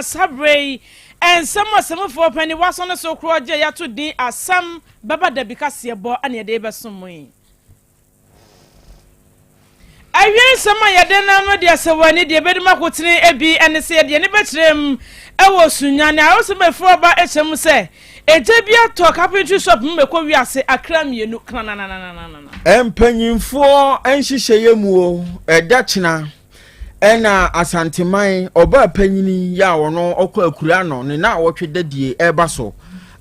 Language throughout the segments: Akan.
Sabre and some for penny was on a so called ya to di Asem Beba Dabi bo and your deba some I hear some ya then dear so when the bedma cotine ebi and said the neighbor I was soon and I also before about HM say a debia talk carpentry shop meko we say a cram you no penny for and she say mu a Dutchna. Ena Asante mai oba panyini ya wono okwa akura no ne na wotwe dadie eba so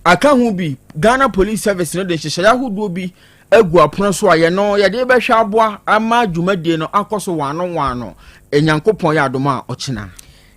aka hu bi Ghana Police Service no de hyehyɛ ahodo bi agu apono so aye no ye de behwe aboa ama dwumadie no akoso wano enyankopon ya adoma okina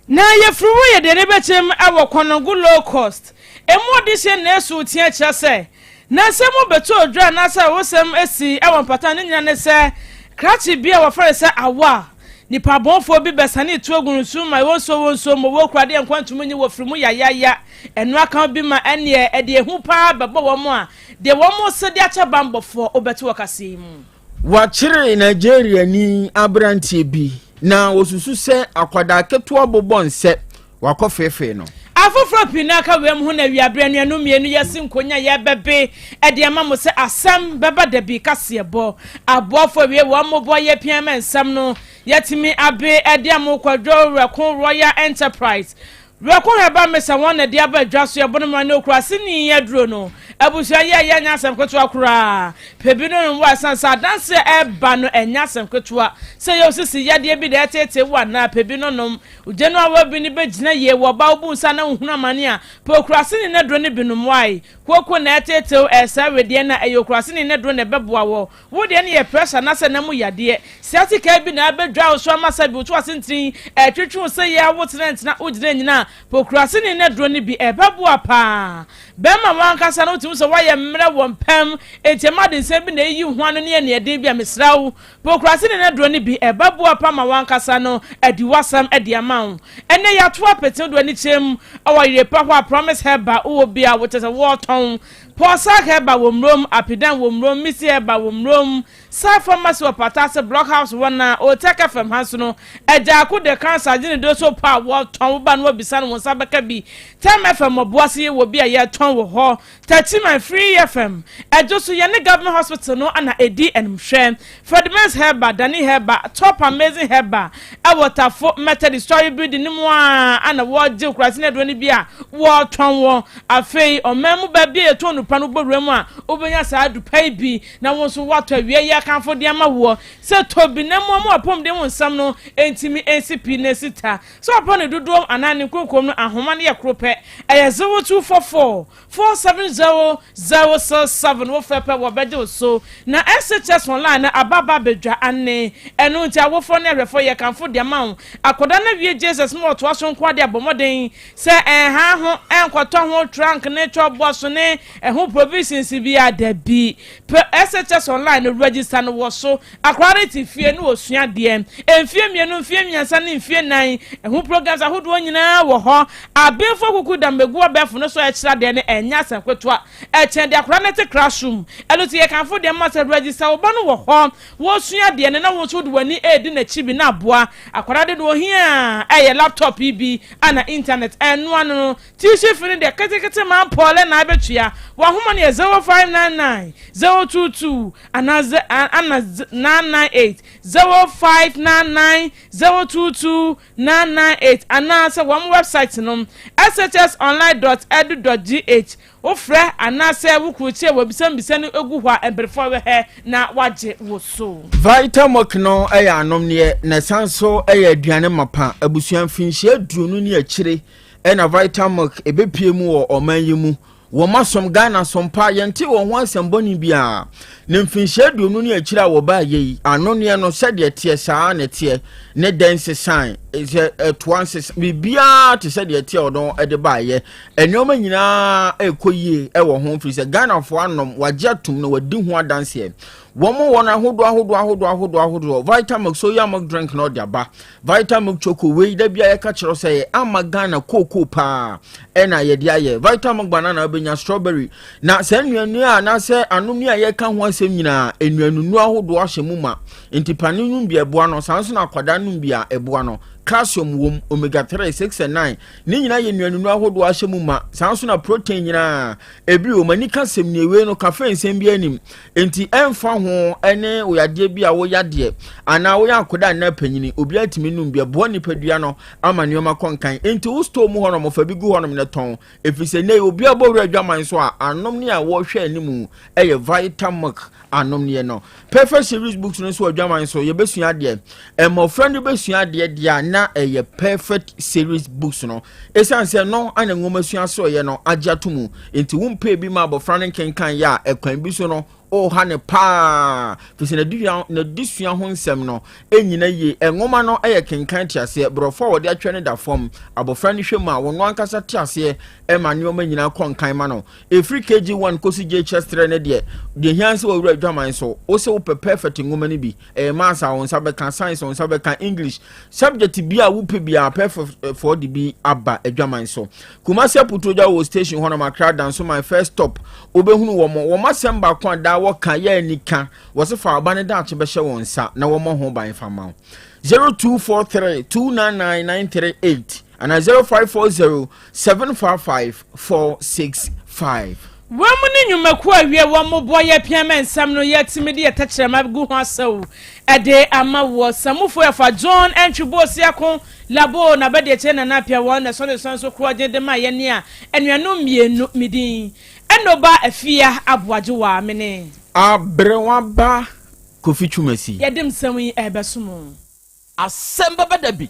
na ye fruwo ye de rebechem awo Konadu low cost emu de hye na esu tia kira se na se mo beto odra na sa wosem esi awo pata ne nya ne se krachi bia wo fere se awa nipa bonfo bi besane tuogun su ma wonso mo wo krade enkwantum nyi wo frimu ya enu aka bi ma ene e de hu pa bebo wo mo a de wo mo se de acha bambofo obeti wakase mu wa kire Nigeria ni abrantie bi na osusu se akwada keto bobon se wakofefe no afofro pinaka wem hu na wiabre anu mienu yesi nkonya ye bebe e de ama mo se Asem Beba Dabi kase bo abofo we wo mo bo ye piama nsam no yetimi abe e de amokwadwo rekon Royal Enterprise rekon heba mesa won na de abadwa so ye bonoma na okurase ni ye duro no abusia ye nya asem kweto akura pebino no wa sansa danse e ba no enya asem kweto se ye osisi ye de bi de tete wa na pebino no ugenu awa bi ni begina ye wo ba obu nsa na hunu amane a pokurase ni na duro ne binum wai koko na tete e sa wede na eyokurase ni na duro ne beboa wo de ne ye pressure na se na mu yade siatika bi na abadwa so amasa bi to asentin e twetwe se ye awotena na ugina nyina pokurase ni na duro ne bi e beboa pa bema wankasa no so why mra wompam entiamade se bi na yi hwano ne ne eden bia mesrawo pokrasi ne na dro ne bi ebabu apa ma wankasa no edi wasam edi amawo ene ya to apete do ani chem awire pa hwa promise heba wo bia wo tese wo ton posa heba wo mrom apidan wo mrom misi heba wo mrom sa pharmacy wo patase blockhouse wona Otec 1029Fm hanso no eja ko de cancer gene do so pa wo ton wo ba no bisa no sabaka bi 10FM oboase wo bia ye ton wo ho 1029Fm ejoso ye ne government hospital no ana edi enhwe Fredman's heba dani heba top amazing heba e waterfo Methodist story building ni mo ana wo je kurase ne do ni bia wo ton wo afei omemu ba bia eto no pano gbowremu a obenya sa adupai bi na won so wato awie ya kanfo de ama wo se tobi na mo apom de mo nsam no entimi ncp na sita so apon dodo anane konkom no ahoma ne ye krope eye 0244 470 wo fepe wo beje so na SHS online na ababa bedwa ane enu nti awofo ne hwefo ye kanfo de ama wo akoda na wie Jesus mo to aso nko de abomoden se ha ho enkoto ho trunk ne chobo so ne ho provisions bi adabi SHS online register no wo so akwarity fie no osua de enfie mienu enfie miansa ne enfie nan ho programs ahodo nyina wo ho abefo kuku da megu abefo no so e kira de ne enya sankweto a e chen de akwarity classroom eluti ye kanfo de master register wo ba no wo ho wo sua de ne na wo so de wani edi na chibi na aboa akwarade do hia eye laptop bi ana internet enu anu tissue fini de ketekete man pole na abetua wo homa ne 0599 022 ana 998 0599 022 998 ana se one website no shsonline.edu.gh ofre ana se wukuchie wo bisambisani egu hwa ebrefo we he na waje wo so Vitamok no eya anom ne na sanso eya aduane mapa abusuan finhie aduonu ne akire ena Vitamok ebepie mu wo omanyimu wo masom Ghana sompa yente wo ho asemboni bia ne mfinhie aduonu ne akire wo ba ye ano ne no sede tie saa ne tie ne dance sign twanse bibia te sede tie odon ede ba ye enoma nyina ekoyie e wo ho mfiri se Ghana fo anom wagye atum no wadi ho adanse womo wona ahodo Vitamok soya milk drink no diaba Vitamok choco we da bia ye ka kiro say ama Ghana koko pa ena ye dia ye Vitamok banana benya strawberry na se nnuanu a na se anom ya ye ka ho asem nyina ennuanu ahodo ahye mu ma ntipani num bia eboa no sanso na kwada num bia eboa no calcium wom, omega 3, 6 and 9. Ni nyina ye nuanu ahodo ahye mu ma. Sanso na protein nyina ebi o mani kasem ne we no caffeine sem bi anim. Enti emfa ho ene oyade bi a wo yade ana wo yakoda na panyini obi atimi num bi bo nipadua no ama nioma konkan. Enti wo store mu hono mo fa bi gu hono ne ton. Efise ne obi abowura adwaman so a anom ne a wo hwe animu eye vitamin anom ne no. Perfect series books no so adwaman so ye besua de mo friend besua de dia na eye perfect series books no esanse no ana ngoma sua so ye no agiatomu enti wo mpa bi ma abofra ne kenkan ya ekwan bi so no o ha ne pa fisi na disua ho nsem no enyina ye engoma no eye kenkan tiase brofo wo de atwe ne da form abofra ne hwemu a wono ankasa tiase e ma ne o manyina konkan ma no efri kg1 kosi JH3 ne de hianse wo wura adwaman so o se wo perfect ngoma ne bi e maths a won sabe kan science won sabe kan English subject bi a wo pe bi a perfect for the bi aba adwaman so Kumasi Putoja wo station hono makra dan so my first stop obehunu wo masemba kwa da wo kan ya nika wo se fa aba ne da ache be hye won sa na wo mo ho ban fama 0243299938 and 0540755465 Wamuni nyumaku awie wamo boye piama ensam no yetimi de yetachirama gu ho asaw ede ama wo samufo yafa John entwubosi akon labo na bede che na napia won na so so kro agede ma ye ne a enuanu mienu midin enoba afia aboaje wa mene abrewa ba Kofi Twumasi yedim sami ebesumu Asem Beba Dabi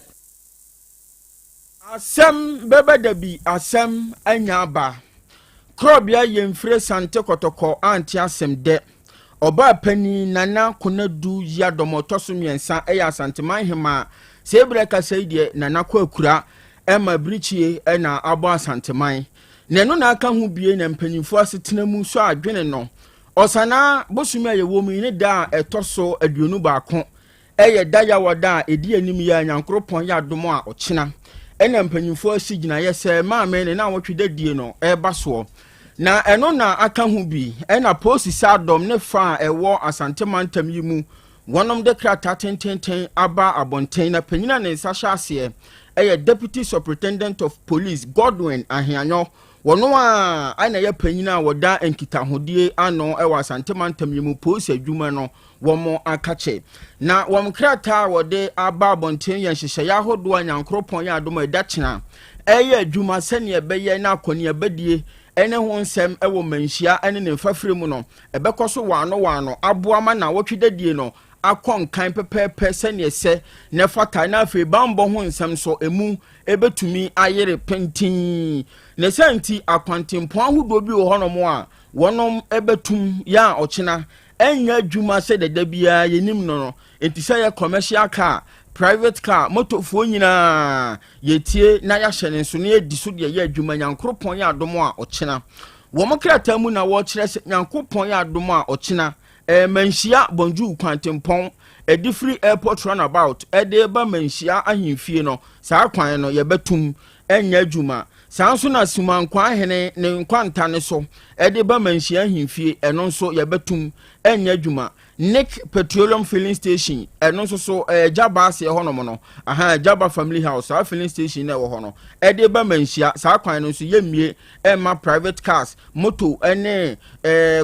Asem Beba Dabi Asem anyaba Krobea yemfre sante kotoko anti asem de oba pani nana Konadu ya domotoso miensa eya asante manhema sebre ka seidie nana kwa akura ema brichie na abo asante man nenu na aka hu bie na mpanyimfo asetena mu so adwene no osana bosumi ayewo mu ne da etoso aduonu baako eye da ya woda edi anim ya nyankropon ya domo a ochina ena mpanyimfo asigina yese maame ne na wotweda die no eba so na eno na aka hu bi ena posi sadom ne fa ewo asante mantam yi mu wonom de krata tenten aba abonten na panyina ne nsahya ase eye deputy superintendent of police Godwin Ahianyo wono a ana ya panyina woda enkitahodie ano ewo asante mantam yi mu posi adwuma no womo akache na wom krata wode aba abonten ya hyehyɛ ya hodo anyankropon ya adom edachena eye adwuma sene ebeye na akoni ebedie ene ho nsem ewo manhia ene ne mfafire mu no ebekoso wano aboama na wotwedadie no akon kan pepepe sene ese ne fata na afi bambo ho nsem so emu ebetumi ayere pentin ne santi akwantempo ahodo bi wo hono mo a wonom ebetum ya ochina enya adwuma se deda bia yenim no entisa ya commercial car private car motofo nyina yetie na ya hyene nso ne ediso de ya adwuma nyankropon ya adomo a ochina wo mokrata mu na wo kire nyankropon ya adomo a ochina manhia bonju kwantempon edifree airport runabout edeba manhia ahemfie no saa kwan no yebetum enya adwuma sanso na sumankwa hene ne nkwanta ne so edeba manhia ahemfie eno nso yebetum enya adwuma Nick Petroleum Filling Station eno nso so Jaba se hono no aha Jaba Family House a filling station na wo hono edeba manhia saa kwan no nso yemie ema private cars moto ene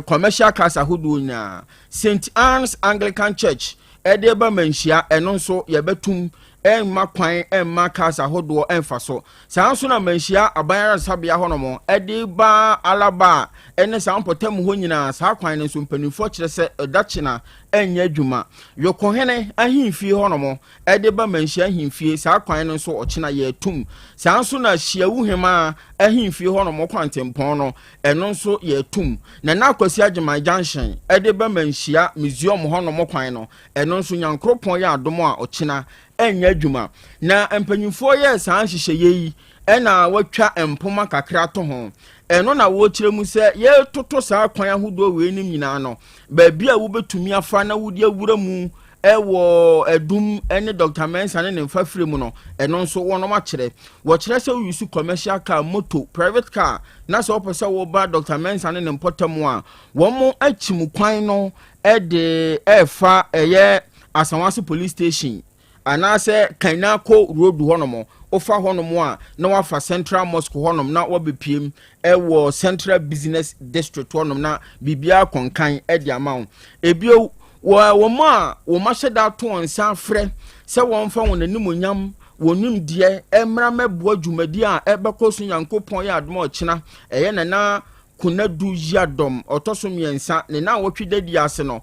commercial cars ahodo nya St Anne's Anglican Church edeba manhia eno nso yebetum emma kwan emma cars ahodo emfa so sanso na manhia abanyara sabia hono mo edeba alaba ene sampotam ho nyina saa kwan no so mpanifo kire se dachina enya adwuma yokohene ahimfie hono mo edeba manhia ahimfie saa kwan no so ochina ye tum sanso na hyiawu hema ahimfie hono mo kwantempon no eno nso ye tum na nakwasi agyeman junction edeba manhia museum hono mo kwan no eno nso nyankropon ya adomo a ochina enya adwuma na mpanyimfo ye saa hyehyeye yi ena watwa empoma kakra to ho eno na wo kire mu se ye toto saa kwan ahodo we nim nyina no ba bia wo betumi afa na wodi awura mu ewo edum ene Dr. Mensa ne mfafire mu no eno nso wono ma kire wo kire se wo use commercial car moto private car na so opese wo ba Dr. Mensa ne mpotamu a wo mo achimu kwan no ede efa eye Asanwase police station anaasɛ Kanako road honom ofa honom a na wafa Central Mosque honom na wabepiem ɛwɔ Central Business District honom na bibia konkan ɛde ama wo ebio wo ma wo mahyeda to onsa frɛ sɛ wɔmfa won animonyam wonum die emra meboa dwumadi a ɛbɛkɔ so Nyankopɔn yɛ adom ɔkyena ɛyɛ na Konadu yadom otoso miensa ne na wotwe dadi ase no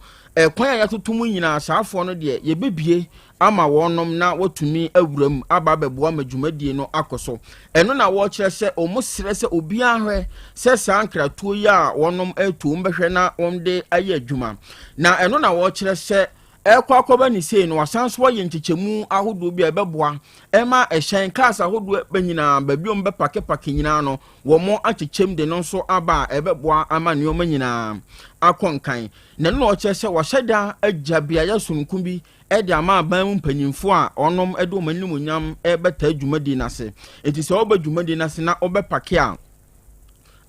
kwan ya totomu nyina saafo no de yebebie ama wonom na wotumi awuram aba beboa madwumadie no akoso eno na wo kire se omosere se obi ahwe se sankratuo ya wonom atuo mbehwe na womde aye adwuma na eno na wo kire se akwakoba ni sei no wasanso ye nkyekemu ahodo bi ebeboa ema ehyen class ahodo banyina babiom be pake nyina no wo mo akyechem de no so aba ebeboa ama ne oma nyina akonkan na no okyese wahyeda agabia ya sunkum bi ede ama aban mpanyimfo a onom ede omanimunyam ebeta adwumadi nase enti se obadwumadi nase na obepake a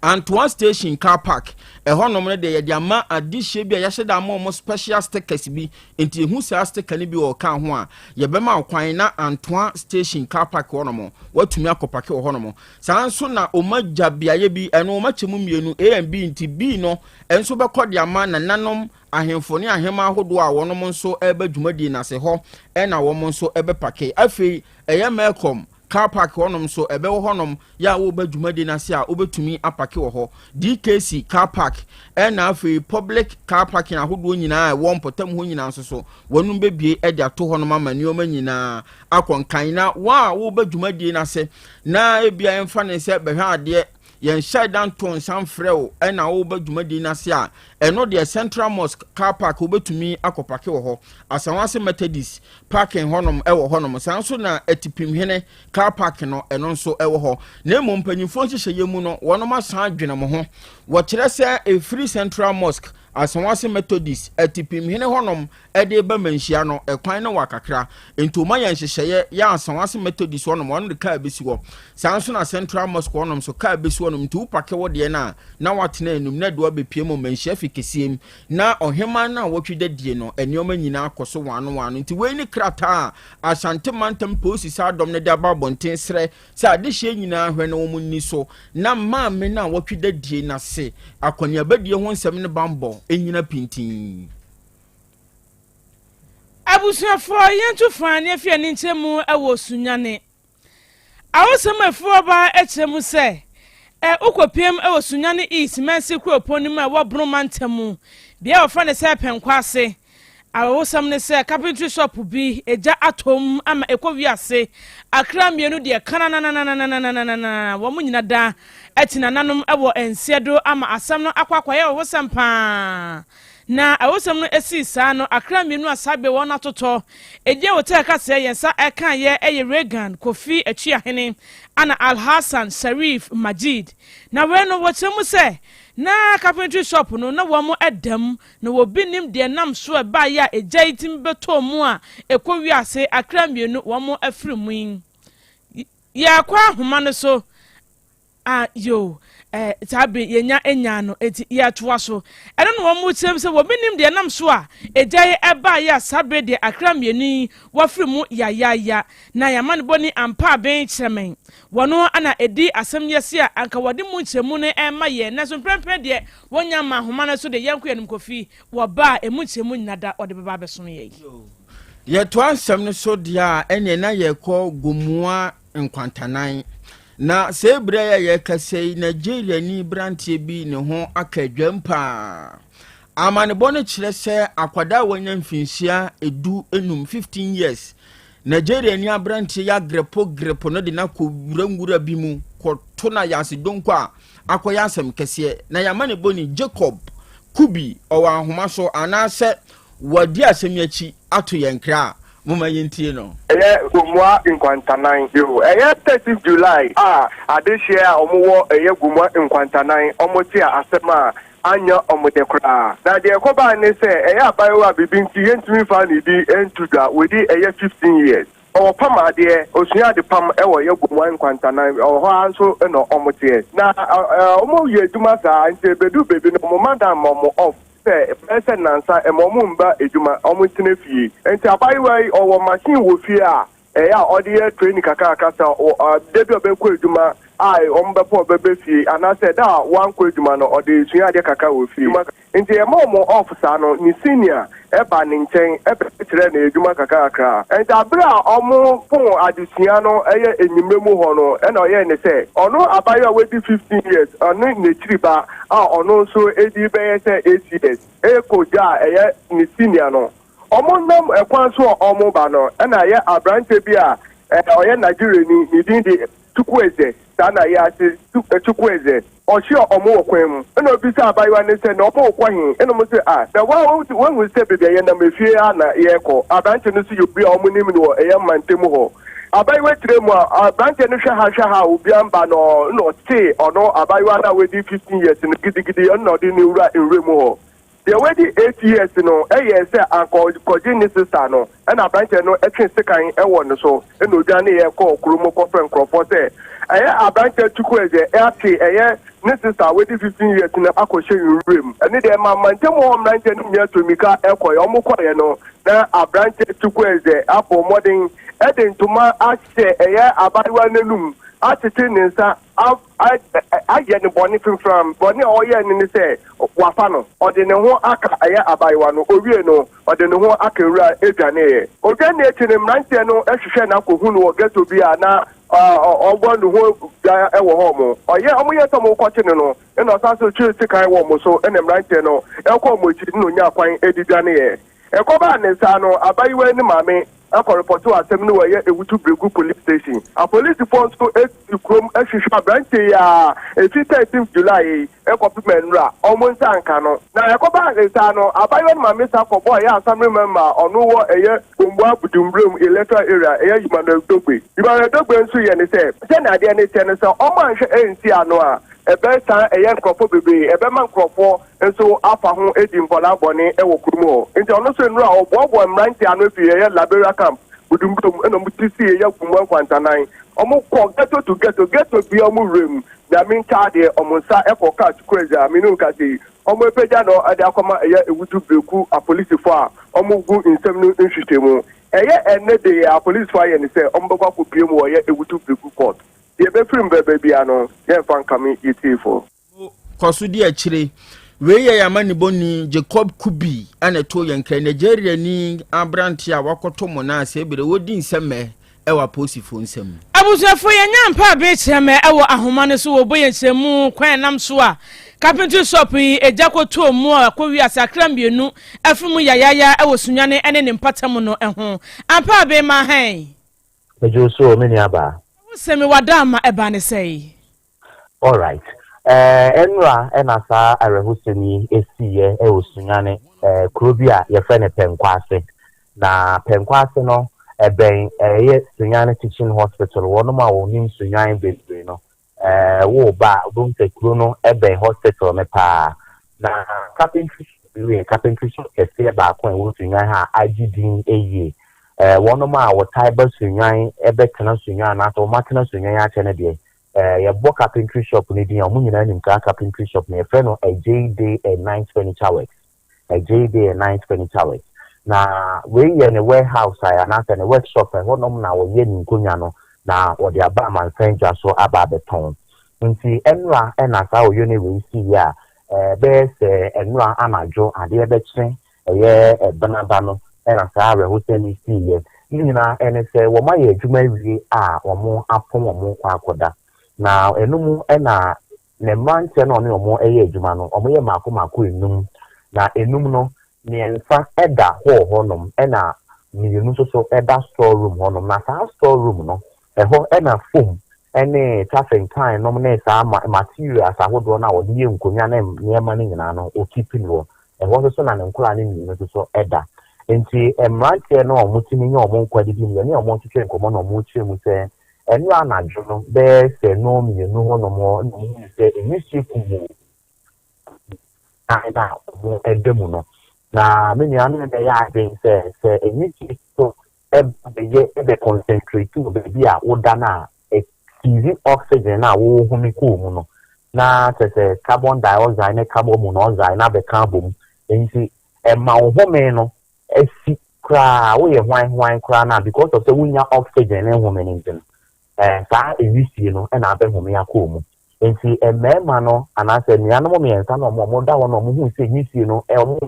Antoine Station car park honom ne de ye ama adihye bi a yɛhyeda ama special stickers bi enti hu sa sticker ne bi wɔ ka ho a ye bema kwan na Antoine Station car park honom watumi akopake honom sanso na omagya biaye bi eno omachemu mienu A and B enti B no enso bɛkɔ de ama na nanom ahemfo ne ahema ahodo a wonom nso eba dwumadi na se ho na wonom nso ebepake afei eye Melcom car park honom so ebe wo honom ya wo ba dwumadi na se a obetumi apake wo ho DKC car park na afi public car parking ahodo nyina a wo mpotam ho nyina so wonum bebie e de ato honom amani oma nyina akonkan na wo ba dwumadi na se na ebia emfa ne se behwa ade yen shaidan ton sanfreo na wo ba dwumadi na se a eno de Central Mosque car park obetumi akopake wo ho asanwase Methodist parking honom wo honom sanso na etipim hene car park no eno nso wo ho na emo mpanyimfo hyehyeye mu no wonom asan adwene mo ho wo kire se a free Central Mosque asanwase Methodist etipim hene honom de ba manhia no ekwan no wakakra entoma ya hyehyeye ya asanwase Methodist honom won de car besi wo sanso na Central Mosque honom so car besi honom ntu pake wo de na watena enum na do abepiem manhia fikesiem na ohema na wotwe die no enioma nyina akoso wano nti we ni krata Asante mantam posi sa dom ne da babonten sre sa adehye nyina hwe na wo munni so na maame na wotwe die na se akonya badie ho nsem ne bambo enyina pintin abusuafo yentu fane afia ni nchemu ewo sunyane awosamafuo ba echemu se ukopiem ewo sunyane east mensi kroponim e wobroma ntamu bia ofa ne se penkwase awosam ne se carpentry shop bi eja atom ama ekowiase akra mienu de kanananananananana wo munyina da etina nanom ewo ensiedo ama asam no akwakwaye awosam pa na awosam no esi saa no akra mienu asabe won atoto eje Otec kase yensa eka ye Regan Kofi Achiahene ana Al Hassan Sharif Majid na we no wochemu se na carpentry shop no na wo mo edam na wo binim de nam so ba ya eja itim beto mu a ekowiase akra mienu wo mo afrimu ya kwa homa no so yo tabi yenya enya no eti ya toa so eno no wo mu chem se wo binim de nam so a eja eba ya sabre de akra mienu wo afrimu ya na ya man boni ampa ben chemen wono ana edi asem yesi a anka wode mu nchemu ne ema ye na so prempre de wonya ma homa na so de yanko enum kofi wo ba emu nchemu nyada ode beba beso ye ye to ansem no so dia ene na ye ko gomua nkwantanan na sebre ye kasei Nigeria ni brantie bi ne ho akadwampa amane bone kire se akwada wanya mfinhia edu enum 15 years Nigeria ni abrantie ya grepo no de na ko wurangura bi mu ko to na yase donko a akoya asem kese na yamane boni Jacob Kubi owa ahoma so anase wadi asem yachi ato yenkra muma yentie no gumwa nkwantanan yo 30 July adehye a omowo gumwa nkwantanan omoti asema anya omodekra na de ekoba ne se abayo abibinti yentumi fa ni di entuda wedi 15 years o pama de osua de pam ewo gumwa nkwantanan ho anso no omotie na omo ye duma sa nte bedu bebi no mo madam mo off say nansa emomumba ejuma omutine fie enti abayiwa owo machine wo fie a odi training kaka o debi obekọ ejuma ai ombepo obebe fie ana say da wan ko ejuma no odi sua ade kaka wo fie enti emomo officer no ni senior eba ni nchen ebe kire na ejuma kaka enti abra omo pon adesua no eye enyimremu ho no e na oye ne say ono abayiwa we di 15 years ono nechiri ba ono so edi be say 8 years koja eye ni senior no omo nam ekwan so omo ba no e na ye abrante bi a oye Nigeria ni din di Chukwueze na ya ase Chukwueze ochio omo okwan mu e na obi say abayiwa ne say na omo okwahin e no mo say na when we say bebe ye na mefie na ye ko abrante no so yobi omo nim no eye mantemu ho abayiwa tiremu abrante no hwe ha obi amba no te ono abayiwa na we di 15 years no gidigidi no di ni wura enremu ho the already 8 years no yes uncle Kojini sister no and a branch no etchen sekan e won so e no dwane ye call kurumo conference crofo say a branch Chukwueze ne sister we 15 years na akoshe yurem and the mantem ho branch no nya to mika e koy omokoye no na a branch Chukwueze apo modern edentuma ase abadiwa nanum atete ninsa aye ne boni from boni oye ni say wafa no ode ne ho aka abaiwa no owie no ode ne ho aka wura edwane odwane etine mrante no ehwehwe na kohu no geto bi a na ogbo no ho da ewo ho mo oye omoye to mo kwache no e no saso chiri kan wo mo so ene mrante no ekọ mo chiri no nya kwan edidwane ye ekoba ne sa no abaiwa ni mame akọ report to Asem no weye ewutu bregu police station a police force to ekrom ehwehwe branche ya 13 July ekopmenra omonsa anka no na ekoba nsa no abayo ma mesa for boy ya Asem member onu wo eye bombo abudumbrem electoral area eye Yimana Dogbe nso ye ne se na ade ne se so omanhwe ensi ano a ebe san eye nkrofo bebe ebe man nkrofo nso afa ho edi mpola bone ewo kurumo nti ono so nura obobo mranti ano fi eye Liberia camp budumbrem eno mutisi eye kumwa kwantanan omo ko geto bi omo rem na min chade omo sa ekoka Chukwueze aminu kati omo epeja no ade akoma eye ewutu breku a police fo a omo gu insem no nhwetemu eye enne de a police fo ye ne se omo bekwa ko piem wo ye ewutu breku court ye be film bebe bia no ye fan kame yitifo koso di akire we ye yamani boni Jacob Kubi ana to yankra Nigeria ni abranti a wakoto mo na ase ebere wodi nseme ewa posifo nsem abusafo ye nyampa be cheme ewo ahoma ne so wo boye chemu kwan nam so a carpentry shop yi ejakoto mu akɔwi asakra mbienu afimu yayaya ewo sunwane ene ne mpatam no ɛho ampa be ma han mejo so meni aba semi wadama eba ne sei all right enra enasa arehuseni esiye ewo sunwane Krobea ye fe ne penkwase na penkwase no eben ye sunwane teaching hospital wono ma wonim sunwane bebre no wo ba bonte kuro no eben hospital me pa na carpentry shop kese ba ko wo sunwane ha agidin eye wono ma wo type sunwane ebe kana sunwane na to makina sunwane a chene de ye bo carpentry shop ni din omu nyina nim ka carpentry shop na fe no JD 920 hours na we ye ne warehouse ya na se ne workshop wono na wo ye ni nkonya no na wo de aba man senja so aba beton nti enra na sa wo ye ne we si ya be se enra amajo ade be kyen ye banaba no na sa re ho se ni si ye nyina ene se wo ma ye adwuma wie a wo mo apon wo mo kwa akoda na enum na ne manche no ne omo eye adwuma no omo ye mako enum na enum no ne nfa eda ho nom na mienu so eda store room ho nom na sa store room no eho na foam ene traffic time no na sa material asahodo na wo de nkonya na niema ne nyina no o keep no eho so na ne nkura ne mienu so eda enti emrantie no omo timi nya omo nkwadi bi ne omo twetwe nkomo na omo twetwe mu se enu anadwo no be se no mienu ho no mo se emisi kumu na mo edemu no na many anu be ya be se emisi so ebe concentrate to be a woda na easy oxygen na wo humi ku mu no na se carbon dioxide na carbon monoxide na be carbon nti ma home no esi kra wo ye hwan kra na because of the wunya oxygen en home ni ntin saa ewisi no na abe home yakọ mu nti mema no anase nuanom me ensa no mo da wo no mo hu se nyisi no mo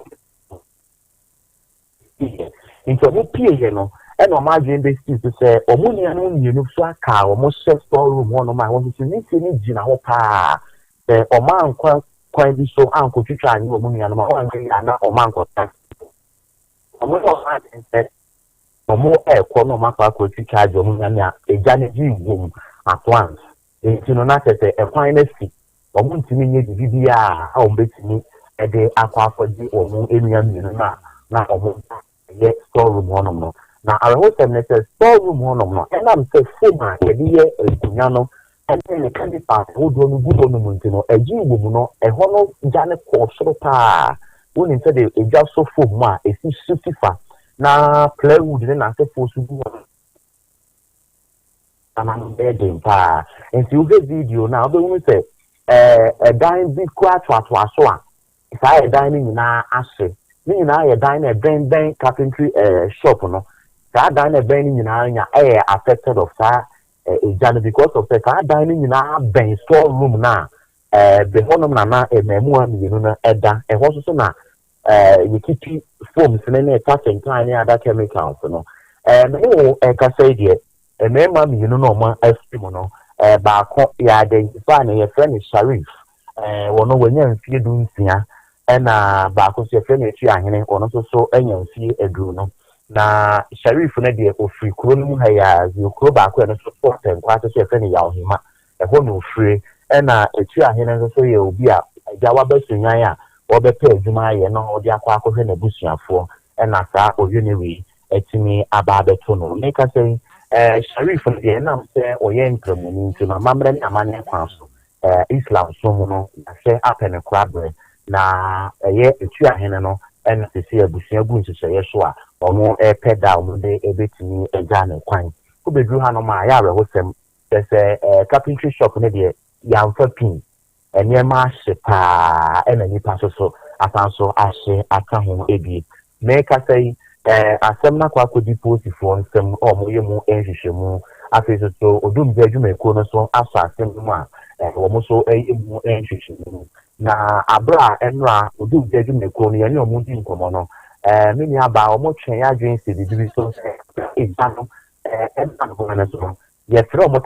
nti mo pie no no ma dream be still to say omo nuanom mienu so aka omo chef store room ho no ma wo so nyisi ni gina ho pa ọma nkwa kwan bi so anko twitwa anyi omu nua no ma o anke ya na ọma nkwa ta omu no ha nse omu ekọ no ma kwa ko twitwa ajo omu nua na eja ne ji wom at once enti no na tete ekwan na si omu ntimi nye bibia a o betimi ede akwa afọji omu enua mienu na omu ye store room ho no na areho tem ne store room ho no na am se fuma ye di ye ekunya no and then the candy part who don't good on the mountain a G woman, a honor Janet Corsoro pa. When instead a just so full ma, a 65 now play wood then I say for to do I'm begging pa. And so you get video now, the woman say a dime big crack to a swan. If I a dining in our ashe, meaning I a dine a brain carpentry shop no. That dine a brain in our air affected of that. Because of the car dining in our ben store room now, the honor na a memoir, edda, a horse na you keep foams and then a touching tiny other chemicals, no, a cassade, a member, ma Eskimo, back ya identify a friend is Sharif, one when you see doing here, and back of your friend is here, or not so any see a druno. Na Sharif na de ofri kuro no ha ya zi kuro ba ko na support en kwa se fe ne Yaw Hima e ho no ofri e na etu ahene so ye obi a ja wa ba sunyan a wo be pe adwuma ye no odi akwa akohwe na busuafo e na saa owie ne wi etimi aba beto no me ka se Sharif de na se oye nkremuni nti na mamre ni amane kwa so Islam so mu no se apene kwabre na ye etu ahene no en se se abusua gu nse ye so a omo peda omo de ebetini eja ne kwan obedru ha no ma ya re hosem se carpentry shop ne de yamfa pin enema shepa ena nipa so asanso ahye aka ho ebi me ka sei asem na kwa akodi posifo nsem omo yemu enhwehwemu afeso so odum de adwuma eko no so aso asem mu a omo so yemu enhwehwemu na abra enra odum de adwuma eko no ye ne omo di nkomo no mini aba omo twen ya dwen se bibi so no na so ye fere omo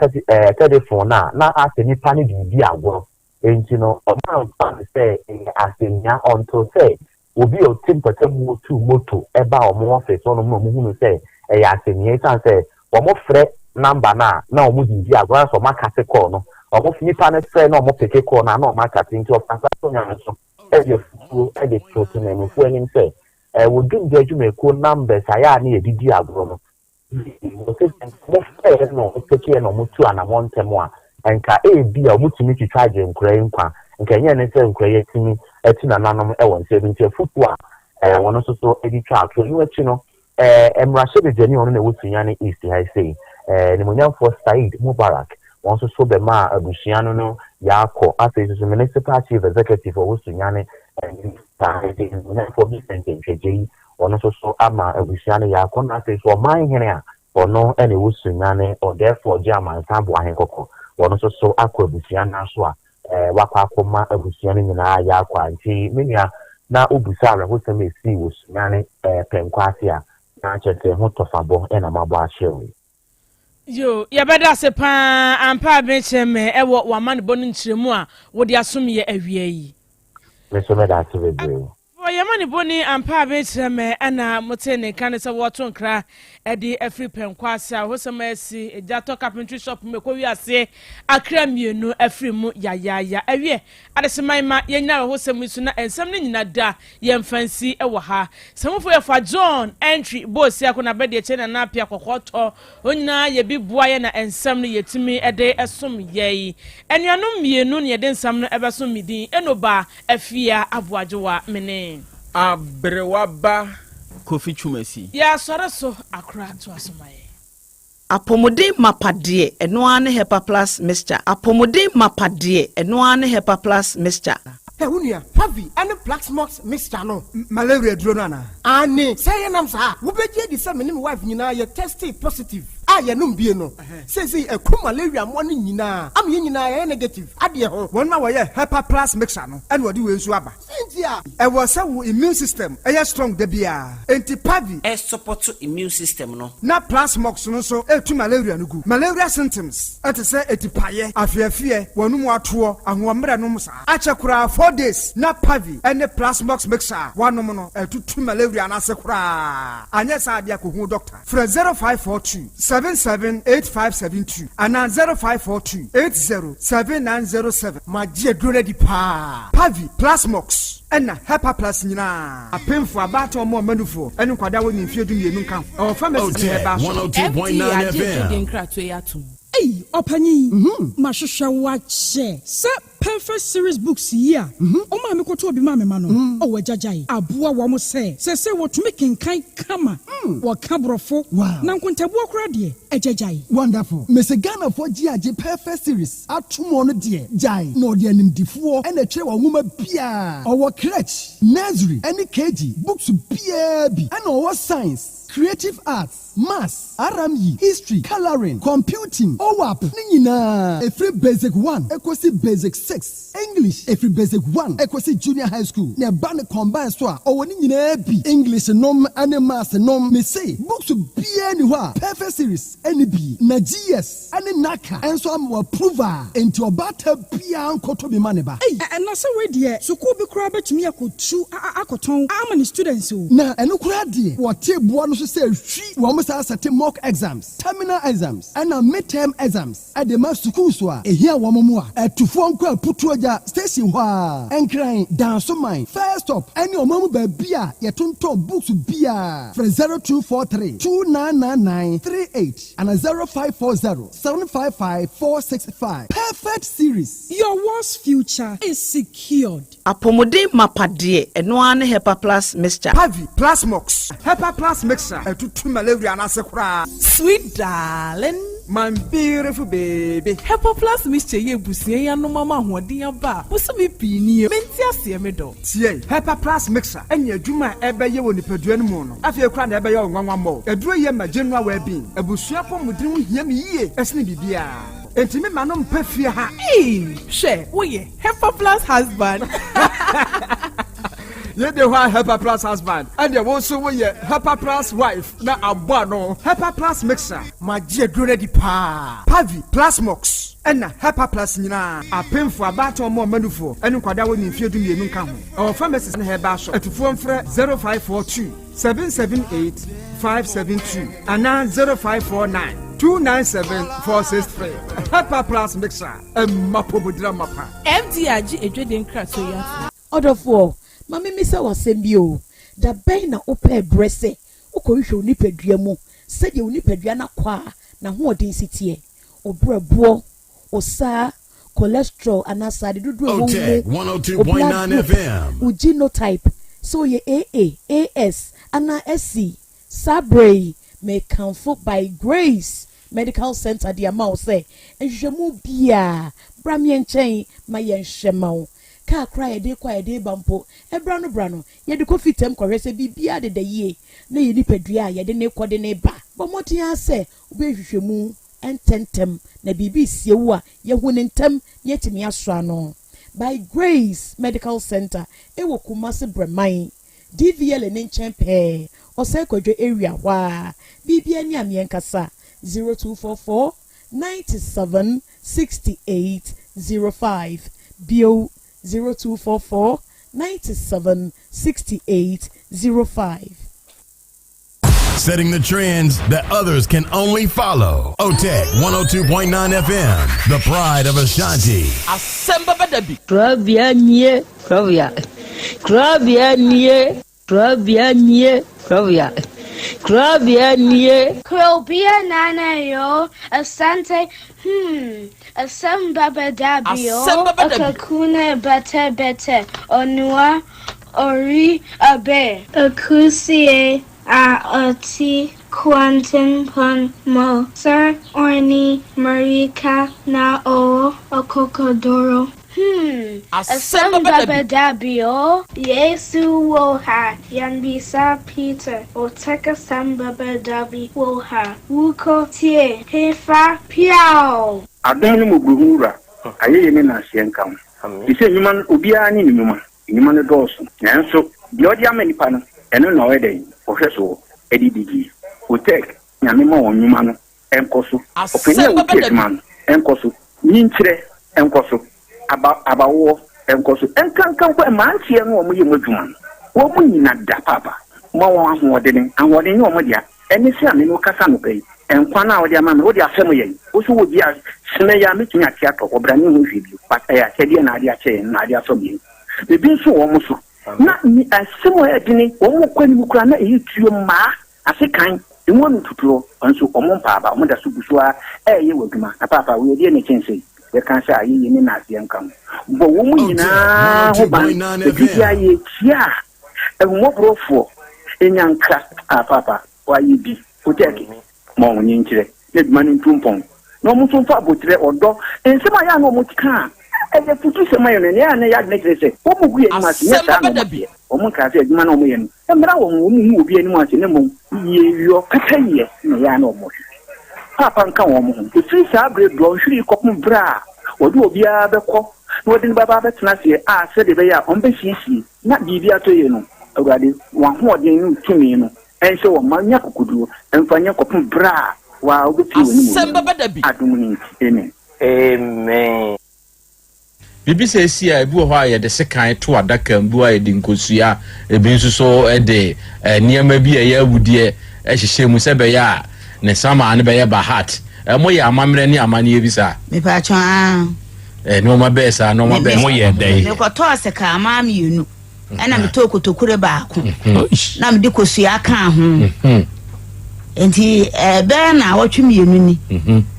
telephone na ase nipa ne bibi agwo enti no omo fan say asenya onto say obi o timpatam tu moto eba omo office ono mo hunu say ya asenya san say omo fere number na omo bibi agwo so makase call no omo nipa ne fere na omo peke call na omo makase nti ofasa so nya so e de to na mo fu enim say would do the Jamaican numbers. I are near the diagram. No, take care no mutu and I want them one. And can A be a mutu to try to claim qua. And can you say creating me a tin anonymous 70 football? One also so Eddie Charles. So you know, Russia the genuine on the Woodsiani East, I say. The Munyan for Said Mubarak. Also so the ma Bushiano Yako, as is the municipality executive for Woodsiani. And for this sentence, or also so ama Bushani Yakon says for mine here or no any Wusunane or therefore Jama Sambo Hankoko, or also so Aqua Busiana Swa, Wakakoma Busiani in Ayakwa and T. Minia now Ubusara, who may see Wusunane Penquasia, Natchez Hotofabo and Amaba Sherry. Yo, ya beda se pa ampa bencheme e wo waman bonin chiremu a wo de asome ye awie yi. Meso me da se bebre. Yamani boni ampa bencheme ana motene kan se wo to nkra e de afri penkwase a hosema esi ejato carpentry shop me ko wi ase akra mienu afri mu ya awie adeseman ma yenya hosema su na ensam ne nyina da ye mfansi e wo ha samfo ye fa John entry boss ya ko na bede che na apia kokoto onyina ye bibua ye na ensam ne yetimi e de esom ye enuanom mienu ne ye de ensam no ebesom midin enoba afia aboajewa mene Abrewaba Kofi Chumesi. Ya sore so akra to asomaye. Apomode mapade eno ane hepa plus mixture. Apomode mapade eno ane hepa plus mixture. Unia, Pavi, and the Black Smokes Mr. No, Malaria Dronana. Annie, say an answer. Who be the same wife, you know, you're tested positive. I am no. Says he a malaria morning, you know. I'm in negative. Adia, 1 hour, Hepa Plus Mexano, and what do you swabber? I was our immune system, a strong debia, anti Pavi, a support to immune system, no. Not plus mox, no so, to malaria no good. Malaria symptoms, at a say, etipaye, a fear, one more tour, and 1 meranomsa. Achakura 4 days, not Pavi, and the plus mox mixer, 1 nominal, and 2 malaria and asakura. And yes, I be a good doctor. For 0542 778572 and 0542 807907. My dear Grady Pa Pavi Plasmox and Hepa Plus Nina. A painful about or more manufo and Quadawan in Field in Camp. Our family Otec 1029Fm. Hey, Opani, Mashusha watch, sir. Perfect series books here. Oh, my, go to be mamma mano. Oh, Jajai. Abua wamo say what to making kind kama. What cabrofo. Wow. Nankunta walk ready. A Jajai. Wonderful. Mr. Ghana for GIG Perfect series. At 2 more dear. Jai. No, dear name D4 and a chair woman Pia. Our crutch. Nursery. Any KG. Books BAB. And our science. Creative arts, maths, RME, history, coloring, computing, OWAP, Nina, every basic 1, equals basic 6, English, every basic 1, equals junior high school, near Banner combined store, or Nina English, nom, and maths, nom, me say, books to be anywhere, perfect series, NB, Nagias, and Naka, and so I'm a prover into a battle pian kotobi maneba. Hey, and that's already, so could be crab to me, I could chew, I could tongue, how many students who? Now, and look at dear, what table one say, she almost has a mock exams, terminal exams, and a midterm exams at the master school. A here one more at 2 phone call put to a station and crying down so mine. First up, and your mom by beer, your tonto books beer for 0243 299938 and a 0540 755 465. Perfect series. Your worst future is secured. Apomode mapade eno Hepa Plus mixture. Pavi Plus Mox. Hepa Plus mixer. To malaria and asakura. Sweet darling. My beautiful baby. Hepa Plus mixture ye busie ya no mama hoden aba. Buso me pini. Menti ase me do. Tie. Hepa Plus mixer. Enya adwuma ebe ye woni padua no mu no. Afie kura na ebe ye onwanwan mo. Aduro ye ma general well-being. Abusua po mudin ho hia me yie. Esne bibia. Enti me ma no mpa fie ha. She, wo ye Hepa Plus husband. You the one Hepa Plus husband, and you also want your Hepa Plus wife. Now I'm no Hepa Plus mixer. My dear Grady Pa Pavi Plus Mox and Hepa Plus Nina. I pay for a battle more manufo and Quadawan in Field in Nuncamu. Our pharmacist in her bash at phone for 0542 778 572 and now 0549 297 463. Hepa Plus mixer and Mapobudra Mapa. MTRG a dreading crack so ya. Order for. Mami misa wasembio da bay na ope brese okohwe onipadua mu sede onipadua na kwa na hoodin sitie obrabo osa cholesterol anasa de dudu Otec 1029Fm genotype so ye AA AS ana SC Sabre may comfort by grace medical center the amount say enhwemu bia bramien chen mayen hwemao ka cry de kwa de bampo ebra no ye de kofi tem kwese bibia de ye na ye nipadua ye de ne kode ne ba bomotin ase obehwehwemu ententem na bibi siewu a ye hu ne ntem ye timi aso ano by grace medical center ewo kumase breman DVL ne nchen pe ose kodwe area wa bibia ni amienkasa 0244 97 68 05 bio 0244 97 68 05. Setting the trends that others can only follow. Otec 102.9FM, the pride of Ashanti. Asem Beba Dabi. Krobea nie, Krobea. Krobea nie, Krobea nie, Krobea. Krobea nie. Krobea nana yo, Asante, Asem Beba Dabi yo, Akakune bete, Onua, Ori abe, Akusie, Ati, Quantum pon mo, Sir Orni, Marika na o, Okokodoro. Asem Beba Dabi Yesu woha Yanbisa Peter Otec Asem Beba Dabi woha Wuko tie Hefa Piao Adonu Mugura aye me na asienka ise nyuma obia ni nyuma no doso nanso de odi amanipa no eno na wede ohweso edidigi Otec nyame ma nyuma no enkoso openya opietman enkoso nyinkyere enkoso abawo enkoso enkankan kwa mantie no omo ye modwuma wo mu nyina da papa mo won ahoɔden ni omo dia eni se ame no kasa no bai enkwa na wode ama me wode asem ye wo so wo bia sene ya metumi ate ato obrani ho hwebi pata ya kede na ade ache na ade aso bi ebi so wo mo so na ni asem o edini wo mo kwani mu kura na eyi tuo ma asekan emu no tutuo nso omo mpa aba omo da so busua eye wadwuma na papa wo ye ne chense we kan say ayi ni na ase nkam bo wo mu nyina ho ban ebi aye tia ehumo brofo enyanka papa wa yi bi Otec mo nyinkire ne duma ni tumpon no mo so fa botire odo ensema ya no mo tika e futu sema yo ne ya ne ya ne kire wo mo gu ye ma se ne sa no o mo ka se aduma na o mo ye no emra wo mu obi ani mo ase ne mo ye yo kata ye ne ya na o mo papa nka wo mo e fi sa bre do hwiri kopum bra odu obi a bekọ no de baba betena se a se de be ya on be sisi na bibia to ye no awurade wa ho odin no tumi no ense wo manya kokoduo emfanya kopum bra wa obeti woni mo Asem Beba Dabi adumuni amen bibi se si a ebu ho a ye de sekan to adaka mbu a ye de nkosua ebi nso so e de niam bi ye awudie ehihye mu se be ya ne sama ne be ye bahat mo ye amamre ni amane bi sa me pa twa no ma be sa no ma be mo ye dai me ko to aseka ama mienu ena me to kotokure baako na me de kosua ka ho enti be na wotwe mienu ni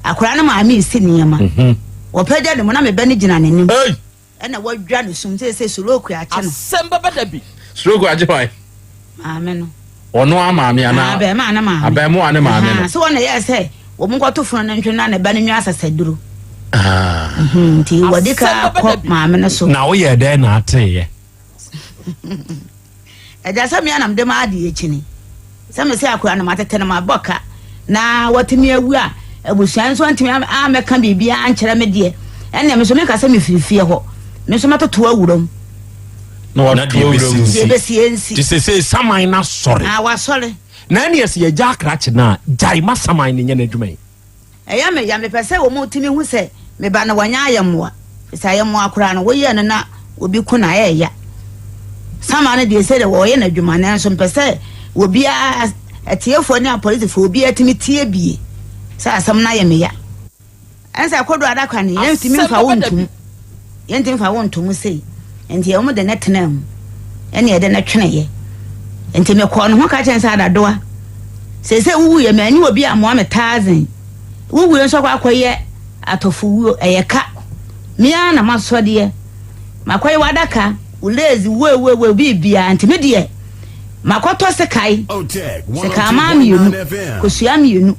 akora na ma isi niyama wo pagya de mo na me be ne gina nanim ena wadwa ne sum se soroku ache no Asem Beba Dabi soroku ache wai amen no ono ama me ana abe ma na ma abe mo ane ma me no so wona ye se wo mo kwato funu na ntwe na ne ba ne nwa asasaduro ti wadika ko ma me no so na wo ye de na ateye eja sami anam de ma ade echini sami se akura na matete na maboka na watimi awu a abusuan so antimi ameka bibia ankyere me de ene me so me ka se me firifie ho me so matoto awurom na wa de besiensi ti se saman na sore wa sore na ne ye ja akrache na jai ma saman ne nya na dwuma eya me ya me pese wo mo timi hu se me ba na wanya ayemwa se ayemwa akura no wo ye na obi ku na ya saman de se de wo ye na dwuma na so pese obi a etiefo ni police fo obi atimi tie bie sa asam na ye me ya ansa kodo adakwa ne yentimi mfa wontum yentimi mfa wontum sei enti ye mo de netenam ene ye de na twene ye enti me ko no ho ka chensa adadoa se wuwu ye mani obi a mo am 1000 wuwu ye so kwa akoye atofu eyeka mia na masode ye makoye wadaka ulezi we bibia enti me de makoto sekai seka ma mienu kosua mienu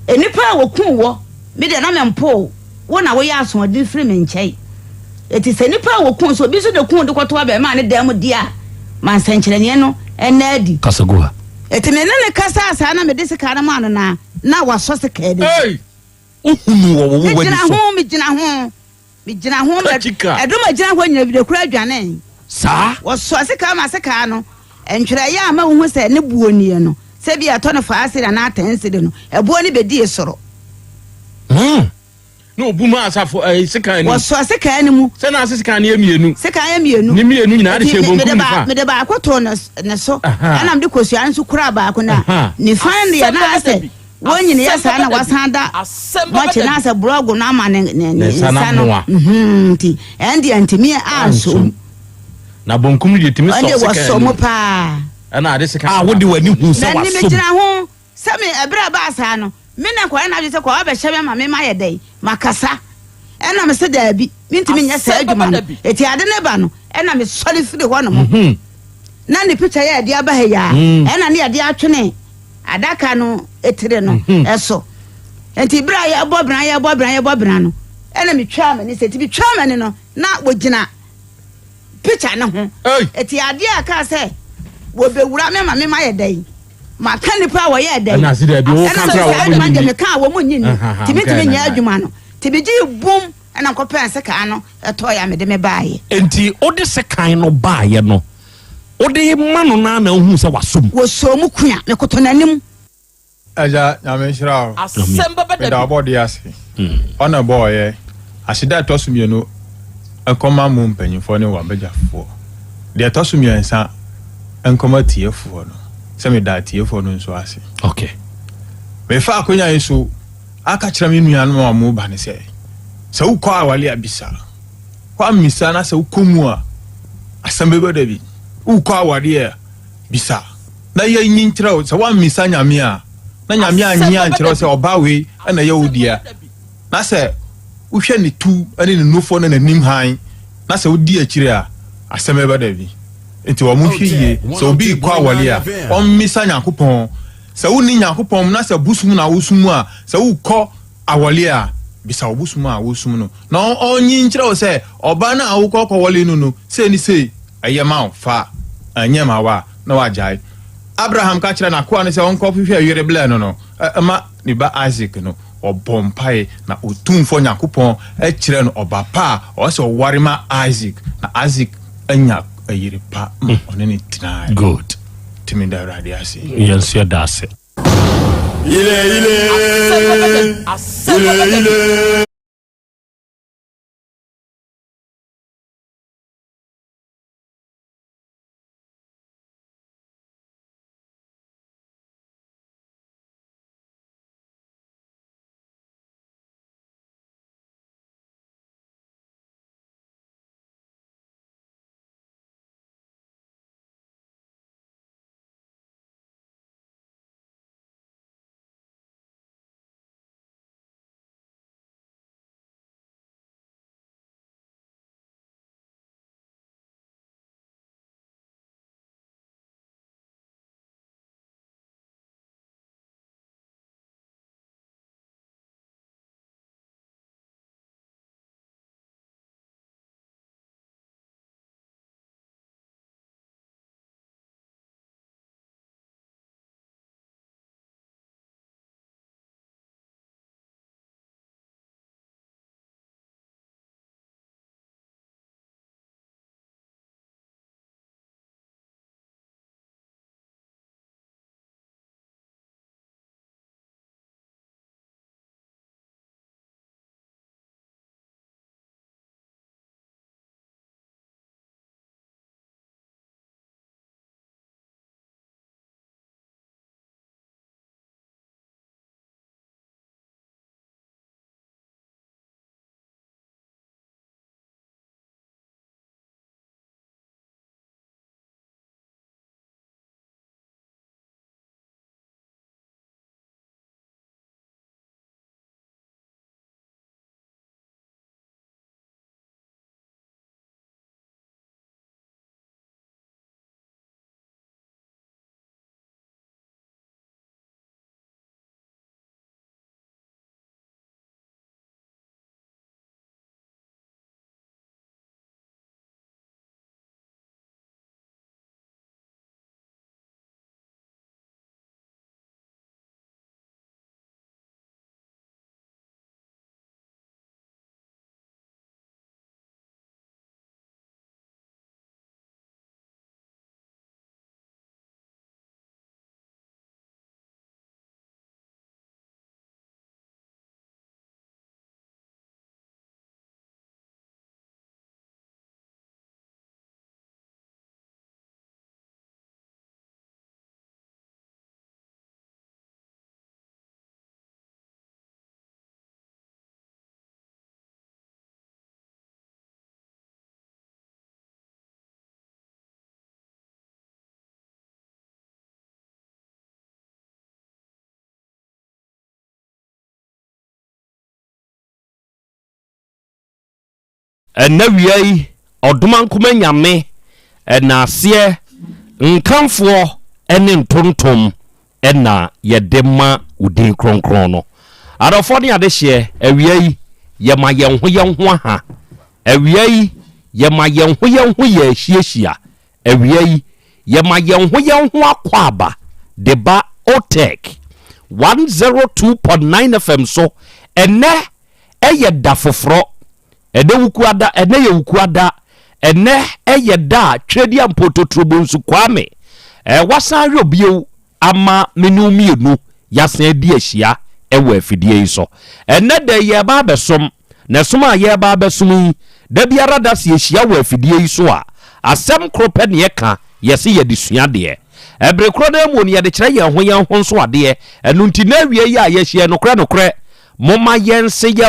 enipa wokun wo me de na mempo wo na wo ya aso odi free me nchai eti se nipa wokun so bi so de kun de koto ba ma ne dem dia man sankyerene no enadi kasagoa eti me ne kasa asa na me de seka na ma no na waso seka de uhunu wo wani so me gina ho edoma gina ho nya bi de kura adwane sa waso seka ma seka no entwere ya ma hu se ne buonie no se bi ato no fa ase na atense de no ebuo ni bedi esoro no buma asafo seka ni waso seka ni mu se na seka ni emienu seka emienu ni mienu nyina de che bonkum fa me de ba akoto ne so ana me de kosua nso kura ba ko na ni fan ya na ase wonyine ya sa na wasanda mo che na ase blog na ma ne sana ti endi antimi anso na bonkum de timi so seka ande waso mo pa ana ade seka wo de wani hu se waso na ni me gina ho se me ebra ba asa no me na kwa na je se kwa ba hye ma me ma ye dai makasa ena me se da bi mintimi nya sa adwuma no eti ade ne ba no ena me sori firi ho no mo na ni picture ya de aba he ya ena ne ade atwene adaka no etire no eso enti bra ya bobran no ena me twa ma ni se ti bi twa ma ni no na wogina picture ne ho eti ade aka say wo bewura me ma me ma ye dai ma ka nipa wo ye dai na se da bi wo kan tra wo ma de me ka wo mo nyini timi nya adwuma no tibi gi bum na nkopɛ se ka no eto ya me de me baaye enti ode se kan no baaye no ode ma no na hu se wasom wo so mu kua me kotonanim aja nyame shira Asem Beba Dabi da body ase ona boy asida tosumienu enkoma mu mpanyimfo ne wabegyafo de tosumiensa enkoma tiefo no se me da tiefo no nso ase okay me fa akonya yeso aka kira me nuanu ma mu ba ne se ukọ awale abisa kwa misa na se ukomu a Asem Beba Dabi ukọ awale bisa na ye nyinkyira se wa misa nyame a na nyame anya nkyira se oba we na ye odia na se uhwe ne tu ane ne nufo na nanim han na se odi akire a Asem Beba Dabi enti wo mu hwiye se obi kwa awale a o misa nyakopon se woni nyakopon na se busum na wosum a se ukọ awale a bisa obusum a wosum no na onyi nkyira wo se oba na awukọ kwawale no se ni se ayema fa anyema wa na wajai Abraham ka kira na kwa ne se onko hwehwe ayere bla no ma ni ba Isaac no obompai na otumfo nyakopon e kire no oba pa o se warima Isaac na Isaac anya ayere pa one ni tina good timinda radiasi yes ya dase ile na wiai odoma nkoma nyame na ase nkanfo ene ntontom na yedema udin kronkron no adofo ne ade hye awiai ye ma ye ho aha awia yi yema yen ho ye hiehyia awia yi yema yen ho akwaba de ba Otec 1029 FM so ene eye da foforo ene wukuada ene ye wukuada ene eye da twedi ampototrobo nsu kwame wasan robio ama menu mienu yasan di ahia ewa afidie yi so ene de ye ba besom na soma ye ba besom da biara da se ahia wa afidie yi so a asem krope ne ka yesi ye disua de ebrekro na mu ne ye de kire ye ho nso ade enu nti na wie ya ye hie no kre moma yense ye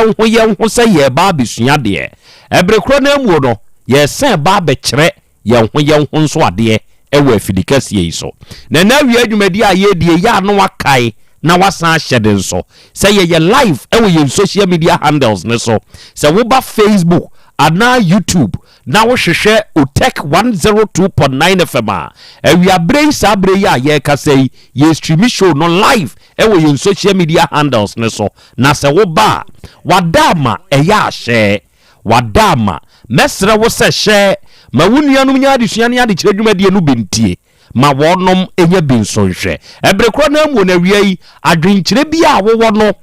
ho se ye ba besua de ebrekro na mu no ye sen ba be kire ye ho nso ade ewa afidikasi yi so na wie adwumadi a ye die ya no wakai na wasan hyede nso se ye live ewa ye social media handles ne so se wo ba Facebook ana YouTube na wo hwehwe Otec 102.9 FM we are brain sabre ya ye kasei ye stream show no live ewa ye social media handles ne so na se wo ba wadama eya hye wadama mesra wo se hye ma wunuanum nya adesua ne ade kire dwumadie no bentie ma wonom enye binsonhwe ebrekro na mu na wiai adwenkire bia wo no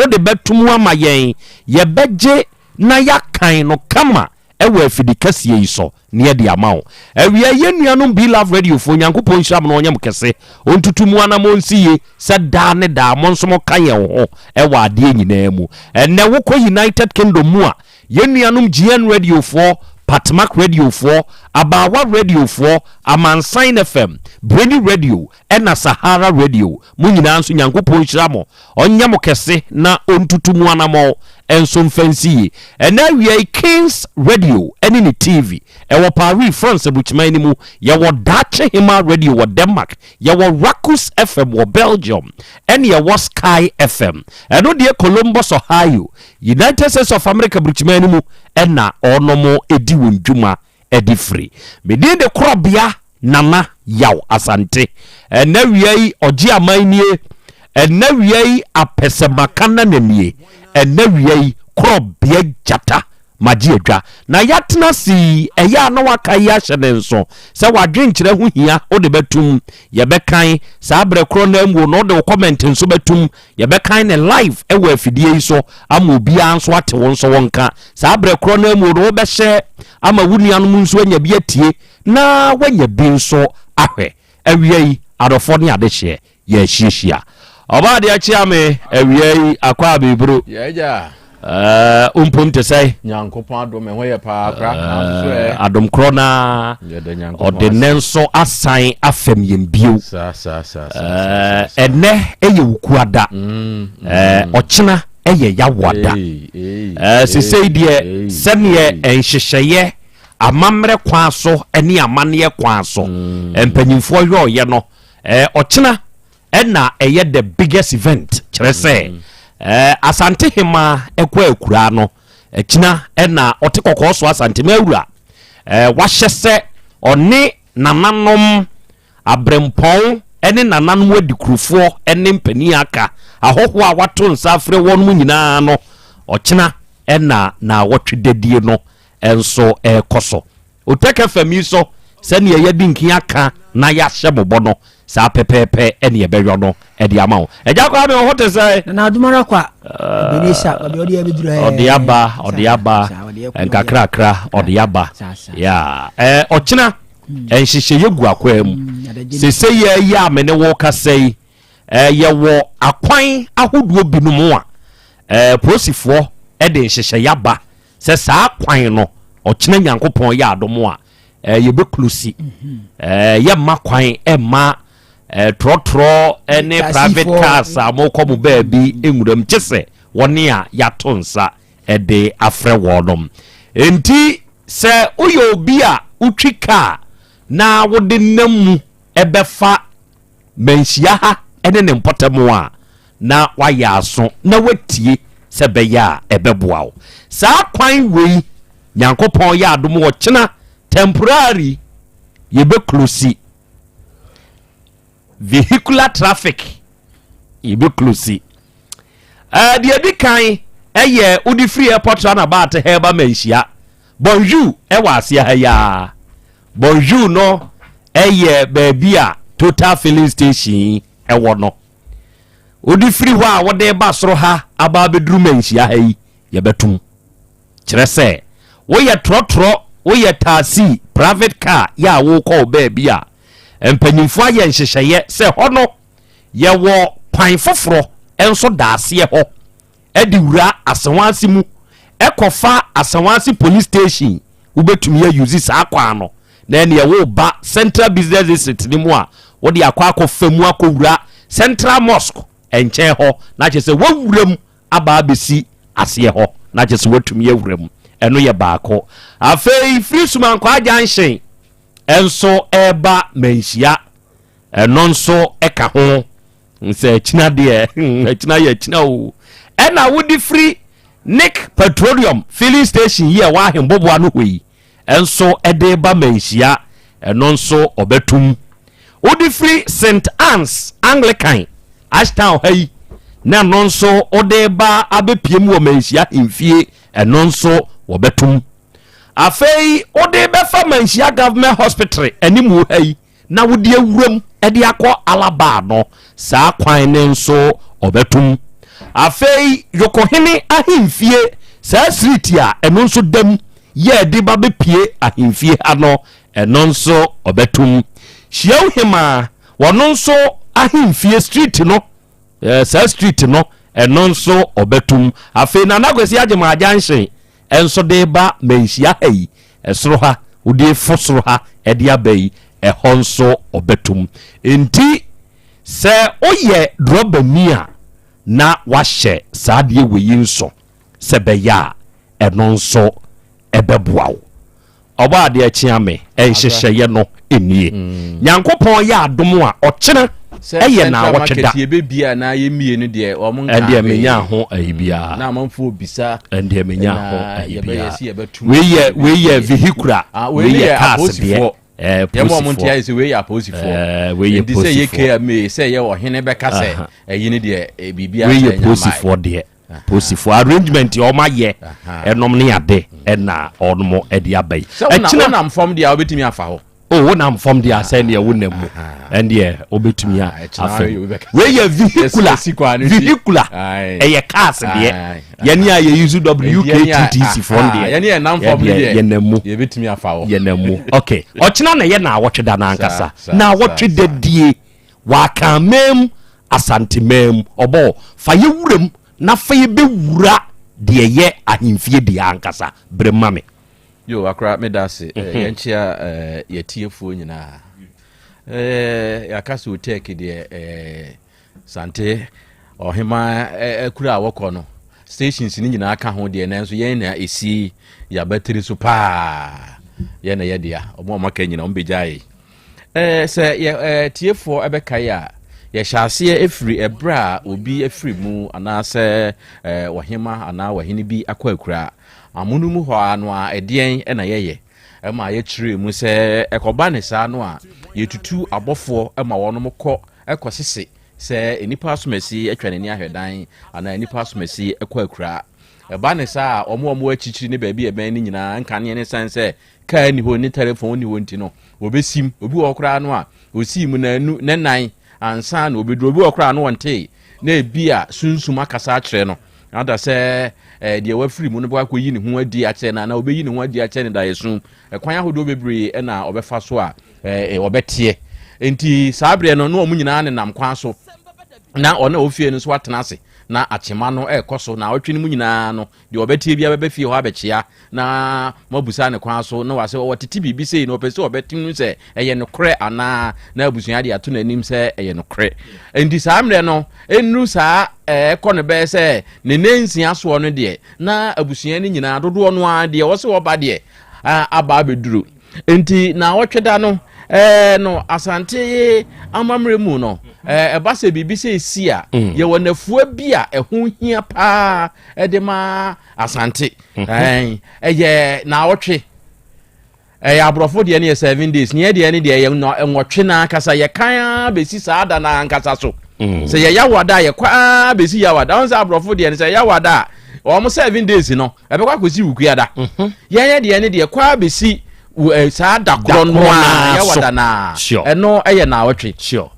o de betum ama yen ye beje na yakan no kama ewa afidikasie yi so ne ye de amawo awia ye nuanum Be Love Radio fo nyankopon hyam no onyam kese ontutumu anamonsiye se da ne da monsomo kan ye ho ewa ade nyina mu enne wo ko United Kingdom mu a ye nuanum GN Radio fo Patmak Radio 4, Abawa Radio 4, Amansan FM, Brady Radio, ena Sahara Radio. Munyina anso nyankopon hyiramo. Onyamo kese na ontutumu anamo enso mfansi. Ena wiai Kings Radio, eni ni TV. Ewo Paris France buchimani mu, yawo Dache Hima Radio wa Denmark, yawo Rakus FM wa Belgium, eni yawo Sky FM. Eno die Columbus Ohio, United States of America buchimani mu, ena onomo edi wundjuma edi free. Medin de Krobea nana Yaw Asante. Ena wiai oji amainie, ena wiai apesemakana nemie, ena wiai Krobea jata majiedwa. Na yatna si eya na waka ya hyenenso. Se wadwenkyere ho hia o de betum ye bekan sa abre kro na mu no de comment nso betum ye bekan ne live ewa afidie so ama obi anso ate won so wonka sa abre kro na mu no be hye ama wunuanum nso anya bi atie na wanya bi nso ahwe awiei adofo ne ade hye ye hyiehia oba de achia me awiei akwa bibru yeah umpumte say nyankopon adom ho ye pa akra adom krona odenenso asan afem yembio ene eye wukuada ochina eye yawada sesei die sene enhyehyeye amamre kwaso ene amane kwaso empanyimfo yo ye no ochina ena eye the biggest event kire say Asante Hima ekwa ekura no ekina ena otekoko so Asante mawura wahyese one nananom abrempon ene nananom wadikrufo ene mpani aka ahoho a wato nsafre wonum nyina no okina ena na wotwededie no enso ekoso Otec FM so sene ye dinkin aka na ya hye bobo no sa pepepe ene ebedwo no edi amawo eja kwa me hote say na adumara kwa benisha odi ebeduro odiaba enkakrakra odiaba ya ochina enhyehyeye gu akwam sese ye ya amene wo kasei ye wo akwan ahoduo binum a prosifo ede enhyehyeye aba se sa akwan no ochina nyankopon ya adomo a ye beklusi ye makwan ema trotro any private cars amokomu baby enwuram kyese woni a yatonsa ede afre wodom enti se uyo obi a utwika na wode namu ebefa menhia ha ene ne mpotemu a na waya aso na watie se beya ebeboa sa kwan wei nyankopon ya adom wo kyena temporary yebe close vehicular traffic yebe close the edikan eye udi free airport na ba te heba menhia bonjour ewa asia ha ya bonjour no eye baby a total filling station ewo no odi free ho a wode ba soro ha aba bedru manhia ha yi ye betum kire se wo ye trotro wo ye taxi private car ya wo call baby a empanyimfo aye nhyehyeye se ho no ye wo kwan foforo enso daase ho edi wura asenwansi mu ekofa asenwansi police station ubetumi ya use sa akwa no na ene wo ba central business district ni mu a wo de akwa famu akowura central mosque enche ho na chese wo wuram aba abesi ase ho na chese watumi ya wuram eno ye baako afei free suman kwa junction enso eba manhia eno nso eka ho nse china de china ye china o ena wodi free Nick Petroleum filling station here wa hembobo anu hoi enso ede ba manhia eno nso obetum wodi free St Anne's Anglican Ashtown hey na no nso ode ba abepiem wo manhia mfie eno nso obetum afei ode be fa manhia government hospital animu hey na wodi awuram ede akọ alaba no saa kwan ne nso obetum afei yokohene ahimfie saa street a eno nso dam ye de ba bepie ahimfie ano eno nso obetum hyiaw hema wono nso ahimfie street no saa street no eno nso obetum afei na nagosi agema ajanhye enso de ba manhia hai esoro ha udi fosoro ha ede abai ehon nso obetum enti se oye drobamia na wahye saade weyi nso se beya eno nso ebeboawo oba ade achiame enhyehyeye no enie nyankopon ya adom a okene eye na wotweda ye bebia na ye mienu de omonka ende menya ho ayibia na amanfo obisa ende menya ho ayibia we ye vehicular we ye cars de yemo monti ya ise we ya posifo ndi se ye ke me se ye ohene be kase eyini de bibia we ye posifo de posifo arrangement o ma ye enom ne ade na onomo ede abai ekina na mfom de a obetimi afa ho oh na mfom de asa ne wo namu ende obetumi a afa we ye vehicular eye cars de ye ne a ye use WKTTC phone de ye ne na mfom de ye namu ye betumi afa ho ye namu okay okina na ye na awotweda na ankasa na awotweda die wa kamem asantemem obo fa ye wuram na fa ye be wura de ye ahimfie de ankasa bremame yo akra me dase yenchia yetiefuo nyina yakase Otec de sante ohima akura awoko no stations ni nyina aka ho de nanso yen na esi ya battery so pa yen na yedia omo maka nyina ombejai se tiefuo ebekai a ye hyase efri ebra obi efri mu anase ohima ana wahini bi akwa akura amunumu ho anu a edien na yeye ma ye kire mu se ekoba ne sa anu a yetutu abofo ma wono mkọ ekosese se enipa asomasi atwanani ahwedan ana enipa asomasi ekwa akura eba ne sa omo achichiri ne baabi eben ni nyina nkane ne sanse ka ni ho ni telephone ni wonti no obesim obi wo kura anu a osim na anu ne nan ansa na obedro obi wo kura anu wonte na ebia sunsum akasa akire no ada se de wafiri mu no bwa koyi ne ho adi ache na obeyi ne ho adi ache ne da yesu kwan ahodo bebre na obefa so a obetie enti sabre no no omunyina ne nam kwan so na ona ofie no so atena ase na achema no ekoso na otwe ne mu nyina no de obetie bia bebefie ho abechia na mabusa ne kwan so na wase wotete bibi sei no pese obetim se eye no kre ana na abusuya de ato nanim se eye no kre enti sabre no enru saa ekone be se ne nensia so no de na abusuya ne nyina dodo no a de wo se wo ba de aba abeduru enti na wotweda no no asante amamre mu no eba se bibi se sia ye wonafua bia eho hia pa edema asante ye na wotwe abrofo de ne 7 days ne de ne de ye nwotwe na kasa ye kan besi saada na nkasa so se ye yawada ye kwa besi yawada on se abrofo de ne se yawada almost 7 days no ebekwa kosi wukuada yeye de ne de kwa besi saa da kro no a ya wada na eno eye na awotwe sure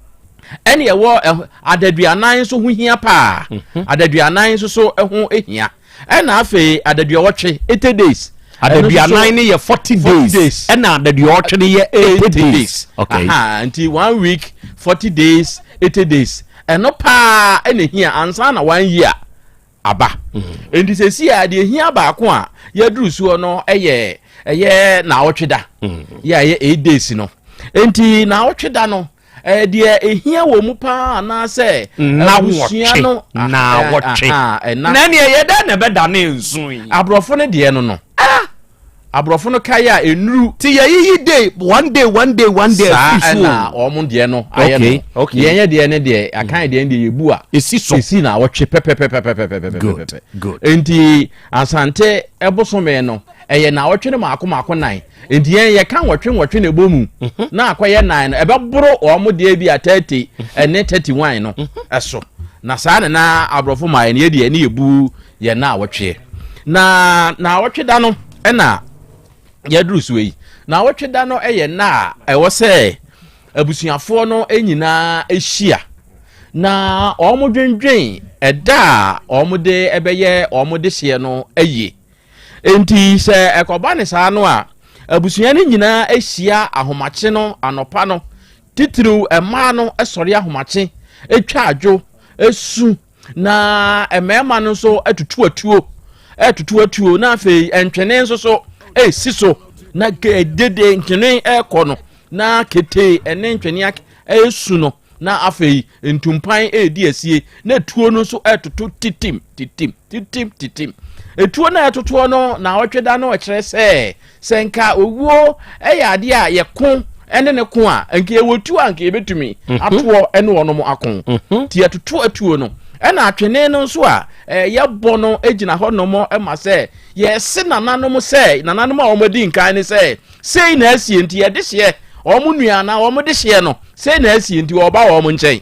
ene ye wo adaduanan so ho hia pa adaduanan so ho ehia ena afi adaduawotwe 80 days adaduanan ne ye 40 days ena adaduawotwe ne ye 80 days okay until 1 week 40 days 80 days eno pa ene hia ansa na 1 year aba enti se si a de hia ba ko a ya duru so no eye na awotweda ya ye 8 days no enti na awotweda no de ehia wo mu pa na se na wotwe na wotwe na ne ye da na beda na ensun yi abrofo ne de no abrofo no kaya enuru ti ye yi day one day na omo de no aye no okay ye de ne de akan de ye bu a esi na awotwe pepe good enti asante ebosome no eye na awotwe ne maako nan enti ye kan wotwe na ebomu na akoye nan no ebeboro omo de bi a 30 ene 31 no eso na saa na abrofo ma ye de ne yebu ye na awotwe na awotwe da no ena yadru suyi na wotweda no na ewo se abusuafo no enyina ehia na omodwendwen eda omode ebeye omode hye no aye enti se ekoba ne saa no a abusua ne nyina ehia ahomache no anopa no titru ema no esori ahomache etwa adwo esu na emema no so atutu atuo na afei entwene nso so siso na dede ntwene ekono na kete ene ntwene esu no na afei ntumpan edi asie na tuo no so etoto titim etuo na etoto no na wotweda no ekere senka owuo ade a yeko ene ne ko a nke ewotu anke ebetumi atoɔ ene wono mo akon ti etoto atuo no ena atwene no so a ye bɔ no egina hɔ no mo ema se ye se nananom se nananom a omodi nkan ne se sei na asie nti ye de hye omo nua na omo de hye no sei na asie nti oba wo mo nkyɛn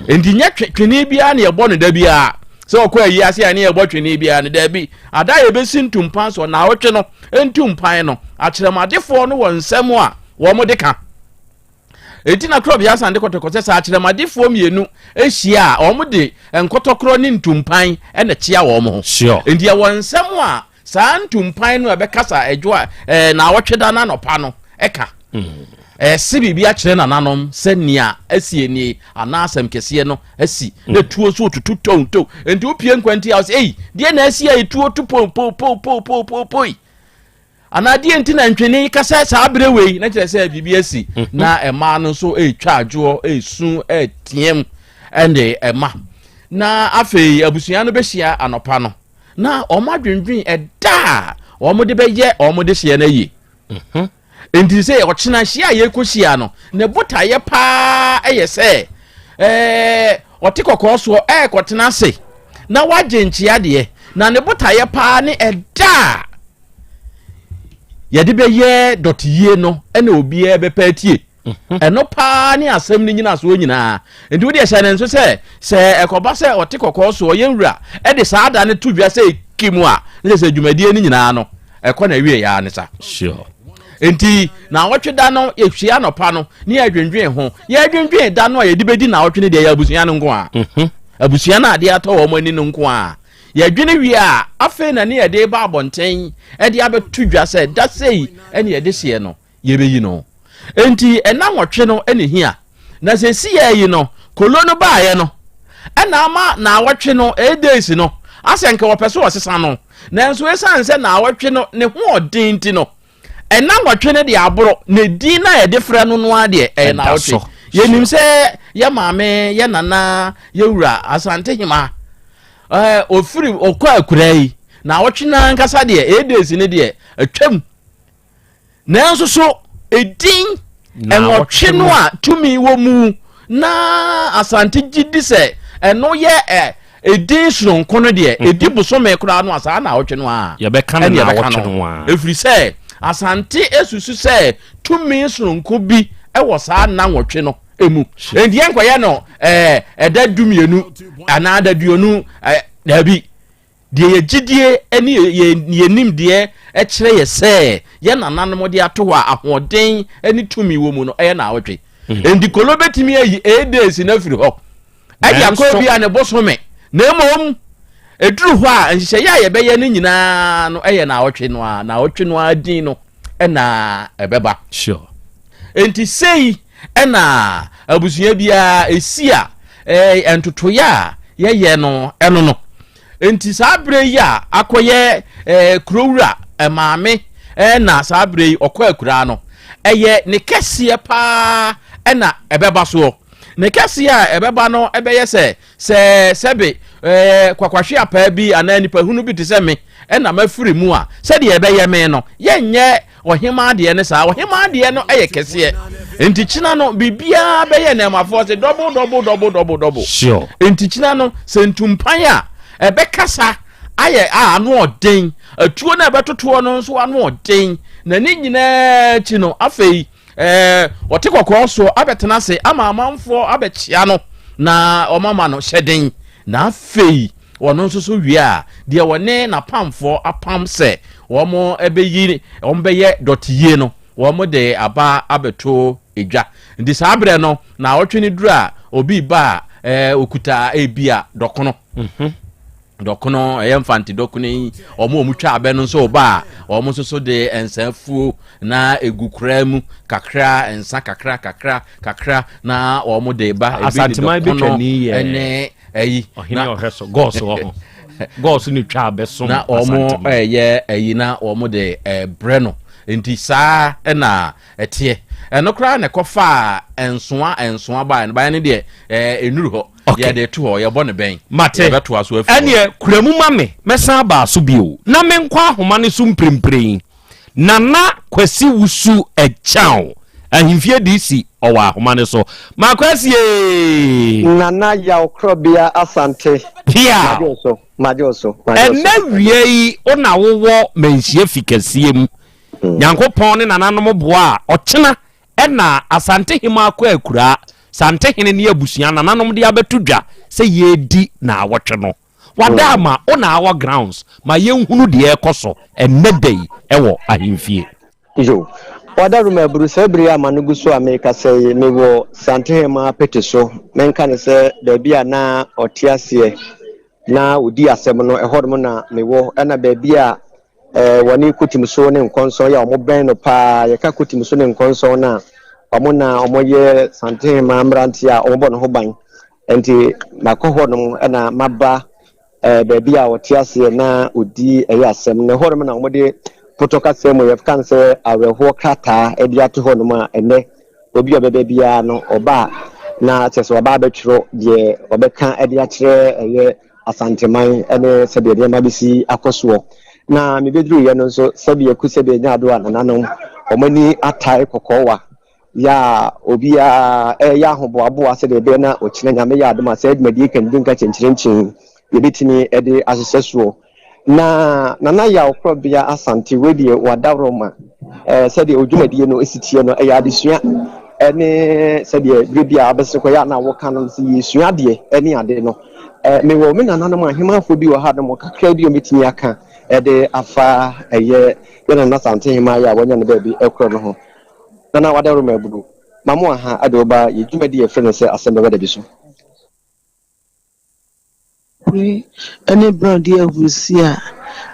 enti nya twene bia na ye bɔ no da bia se okɔ ayi ase a na ye bɔ twene bia ne da bi ada ye besi ntumpan so na wotwe no ntumpan no akyerɛmadefo no wɔ nsɛm a wo mo de ka etina Krobea Asante kotokose sa akyerɛmadefo mienu ehia a omo de nkotokro ne ntumpan na kyia wo mo sure enti ye wɔ nsɛm a saa ntumpan no ebekasa edwo na wotweda na nopa no eka sibi bia kyerɛ nananom sɛnia asieni anasɛm kɛseɛ no asi na tuo so tutu tonto enti opie nkwanti a ei die na asi a tuo to po anadie enti na ntwene kasa saa brewei na kyerɛ sɛ bibi asi na ɛma no so twa adwo esu tiem ende ɛma na afei abusua no behia anopa no na omadwendwen ɛda omode bɛyɛ omode hye na yi enti sɛ ɔkyena hye a yɛkɔhyia no ne botaye pa ɛyɛ sɛ ɔte kɔkɔɔ so kɔtena ase na wagye nkyia de na ne botaye pa ne ɛda yɛde bɛyɛ dɔteye no ɛna obi bɛpɛ tie ɛno pa ne asɛm no nyina so nyinaa enti wo de hyɛ ne nso sɛ ɛkɔba sɛ ɔte kɔkɔɔ so ɔyɛ nwura ɛde saa da ne to dwa sɛ kimu a ne sɛ dwumadie no nyinaa no ɛkɔ na wie ya ne sa sure enti na wotwe da no yɛhwia no pa no ne yɛdwendwen ho yɛdwendwen da no a yɛde bɛdi na wotwe ne de yɛ abusua no nko a abusua na ade atɔ wɔ mo ani no nko a yɛdwene wie a afei na ne yɛde ba abɔnten ɛde abɛto dwa sɛ da sei ɛne yɛde hyeɛ no yɛbɛyi no enti ɛna wotwe no ɛne hia na sɛ si yɛ yi no kolo no baayɛ no ɛna ama na wotwe no days no asɛ nka wɔpɛ so wɔsesa no nanso esan sɛ na wotwe no ne ho ɔden ti no ɛna wotwe no de aboro ne din na yɛde frɛ no no ade ɛyɛ na wotwe yɛnim sɛ yɛ maame yɛ nana yɛwura Asante hima ofiri okɔ akura yi na wotwe na nkasa de days ne de atwam nanso so edin ɛnwɔtwe no a tumi wɔ mu na Asante gidi sɛ ɛno yɛ edin soronko no de edi bosome kura no asa na wotwe no a yɛbɛka na wotwe no a efiri sɛ Asante esusu sɛ tumi soronko bi ɛwɔ saa na wotwe no emu enti yɛnkɔyɛ no ɛda dumienu ana da duonu dabi de ye gidie ene ye nim de e kire ye se ye nananom de ato wa ahoden ene tumi wo mu no e na awotwe endi kolo betimi ayi 8 days na firi ho ayi akọ bi ane bosome na emom eduru ho a nhye ya ye beye ne nyina no eye na awotwe no adin no e na ebeba sure enti sei e na abusuya bia esia entoto ya ye no eno no enti sabre ya akoye krowura maame na sabre okọ akura no eye ne kese pa na ebeba so ne kese a ebeba no ebeye se sebe kwakwahwe apa bi ana nipa hunu bi te se me na mafiri mu a se de ebeye me no yenye ohima de ne sa ohima de no eye kese enti china no bibia beye na mafo se double sure enti china no sentumpan a ebekasa aye anu odin atuo na ebetoto no so anu odin na ni nyina chi no afei wote kokko so abetena se ama amanfo abechia no na omama no hyeden na afei wono nso so wie a de wone na pamfo apam se womo ebeyi ombeye dotiye no womo de aba abeto edwa ndi sabre no na wotwe duru a obi ba okuta ebia dokono dokono eyemfanti dokuni omo twa abe no so ba omo so de ensafu na egukuramu kakra ensa kakra na omo de ba asantima betwani ene eyi ohina oheso goso ho goso ni twa abe so na omo eyi na omo de breno enti saa na etie enokra ne kofa ensoa ba ne de enuru ho ya de to ho ya bɔ ne bɛn mate beto aso afi ene kuramu mame mesa ba so bio na menkwa ahoma ne so mprempren nana kwasi wusu echao ahimfie disi owa ahoma ne so makwasi nana Yaw Krobea Asante pia majoso ene wiei ona wowo menhie fikasie mu nyankopon ne nananom boa ochena ena Asante hima akwa akura Sante hene ne abusua nananom de abetudwa se yedi na awotwe no wadama ona awa grounds ma yenhunu de ekoso enedei ewo ahimfie yo wadaru maburu sebri amanugu so America say mewo Sante hema peteso menka ne se da bia na otiase na odi asem no ehodom na mewo na ba bia woni kutimso ne nkonso ya omoben no pa yeka kutimso ne nkonso na omuna omoye Sante mamranti a ombo no hoban enti makohodom na maba baby a otiase na odi asem ne hodom na omode potoka semo yefkan se aweho krata edi ato hodom a ene obi obebe bia no oba na teso oba betwro de obeka edi akire eye Asanteman ene sebe de mabisi akoso na mebedru ye no so sebe yaku sebe nya ado anananom omani atai kokowa ya obia ya hoboabo ase de be na okine nyame ya adoma se admadi kan dinka chenchirenchin yebitini ede asesesuo na nana Yaw Krobea Asante wedie wadaroma se de odwumadie no esitie no ya adesua ene se de bibia abesekọ ya na woka no se yesua de ene ade no mewo me nananom ahemafo bi wo ha no kakra bi o metimi aka ede afa eye yana na Sante hima ya wonya ne ba bi ekro no ho nana wadaru mabudu mamu aha adoba yedwumadi ye frene se Asem Beba Dabi so any brand ye husia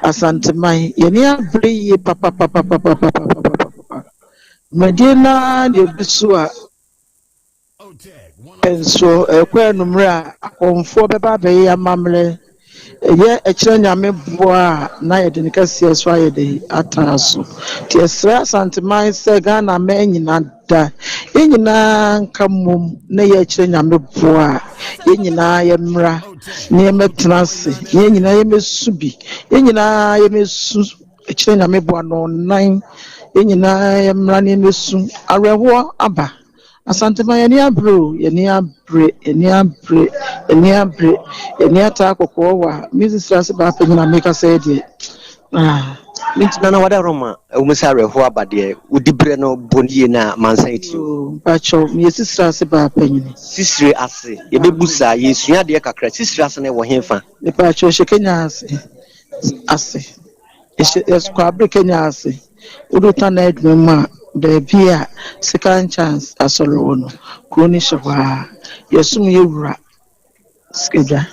Asanteman yeni abri papa medina de bisua enso ekwenumra akomfo beba be ya mamle ye ekire nyame boa na ye de nkasie so aye de atraso ti esra Asanteman se Ghana me nyina da yenyina nkamum na ye ekire nyame boa yenyina ye mra ne metrase yenyina ye mesubi yenyina ye mesu ekire nyame boa no nan yenyina ye mra ne mesu areho aba Asanteman yeni ata kokko wa Mrs. Rasi ba penyina meka say de ntina wadaroma umusare ho abade udibre no bonie na mansanti bacho Mrs. Rasi ba penyina sisire ase yebebusa yesua de kakra sisire ase ne wo hemfa bacho shekenya ase ase yɛsukɔ abere kenya ase woduta na adwuma mu a baabi a second chance asɔre wɔ no kuro no hyɛ hɔ a yɛsom yɛwura skedwa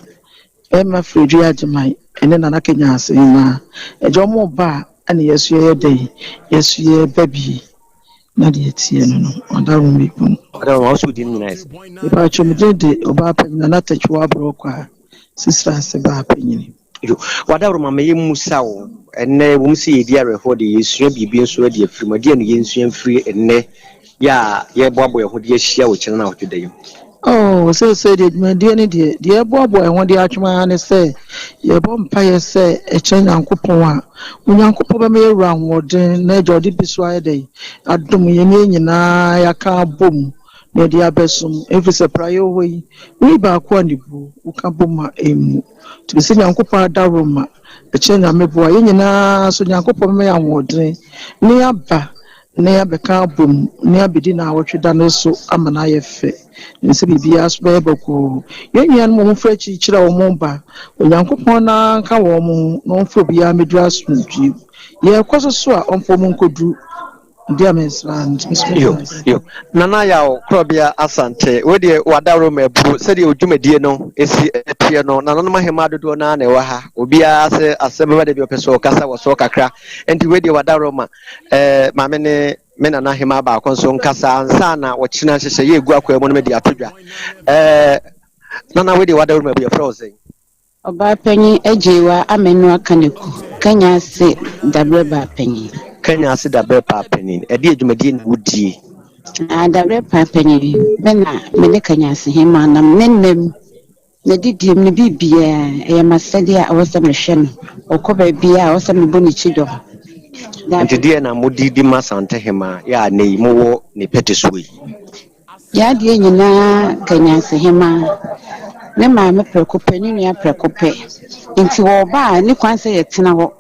ɛma firidua agyeman ɛne nana kenya ase nyinaa ɛgya ɔmo ba a ɛne yɛso yɛyɛ dɛ yɛso yɛba bi na deɛ tie no no ɔda wo mebu nipa atwomgye de ɔbaa panyina na tatwiwa aborɔ kɔ a sisira ase baa panyini wada roma me musa wo enne wo msi yedi arehɔ de yesua biribi nso de afiri de no yensua mfiri enne ya ye boabo ye ho de ahyia wo kyerɛ na wo tweda yim so de dwumadie ne de boabo ye ho de atwema ne sɛ ye bɔ mpa ye sɛ ɛkyɛ nyankopɔn a onyankopɔn ba me yɛwura ahoɔden na agya ɔde bi so ayɛ dɛ adom ye ne nyinaa yaka bom na de abɛsom ɛfiri sɛ praeɛ hɔ yi wei baako a ne bu woka bom a ɛmu to se nyankopɔn ada roma ɛkyɛ nyame boa yɛ nyinaa so nyankopɔn me ahoɔden ne aba ne abɛka bom ne abedi na awɔtwe da no so ama na ayɛ fɛ ne sɛ biribiara so bɛyɛ bɛkɔɔ yɛn nuanom mo mfra kyerɛ wɔ mo ba onyankopɔn na nka wɔ mo na ɔmfa obiara meduru asomdwie yɛkɔ so a ɔmfa mo nkɔduru yo nana Yaw Krobea Asante we de wada roma buru se de odwumadie no esi etie no nana no mahema dodo na na ewa ha obia se Asem Beba Dabi opeso kasa wo so kakra enti we de wada roma ma me ne me nana hema ba konso nkasa ansa na wo kyina hyehye ye egu akwa mu no me de atodwa nana we de wada roma bi frozen Oba penyi ejewa amenu akaneku Kenya se dabre ba penyi Kenya se dabre pa penyi e de adwumadie ne wudie dabre pa penyi me na me ne Kenya se hema na mennem na didiem ne bibia e masede a wo se mehwe no okoba bia wo se me boni chido nti die na modidi masante hema ya nei mo ne petesui ya die nyina Kenya se hema ne ma me prekope ni nua prekope nti wo ba ni kwan se yetena ho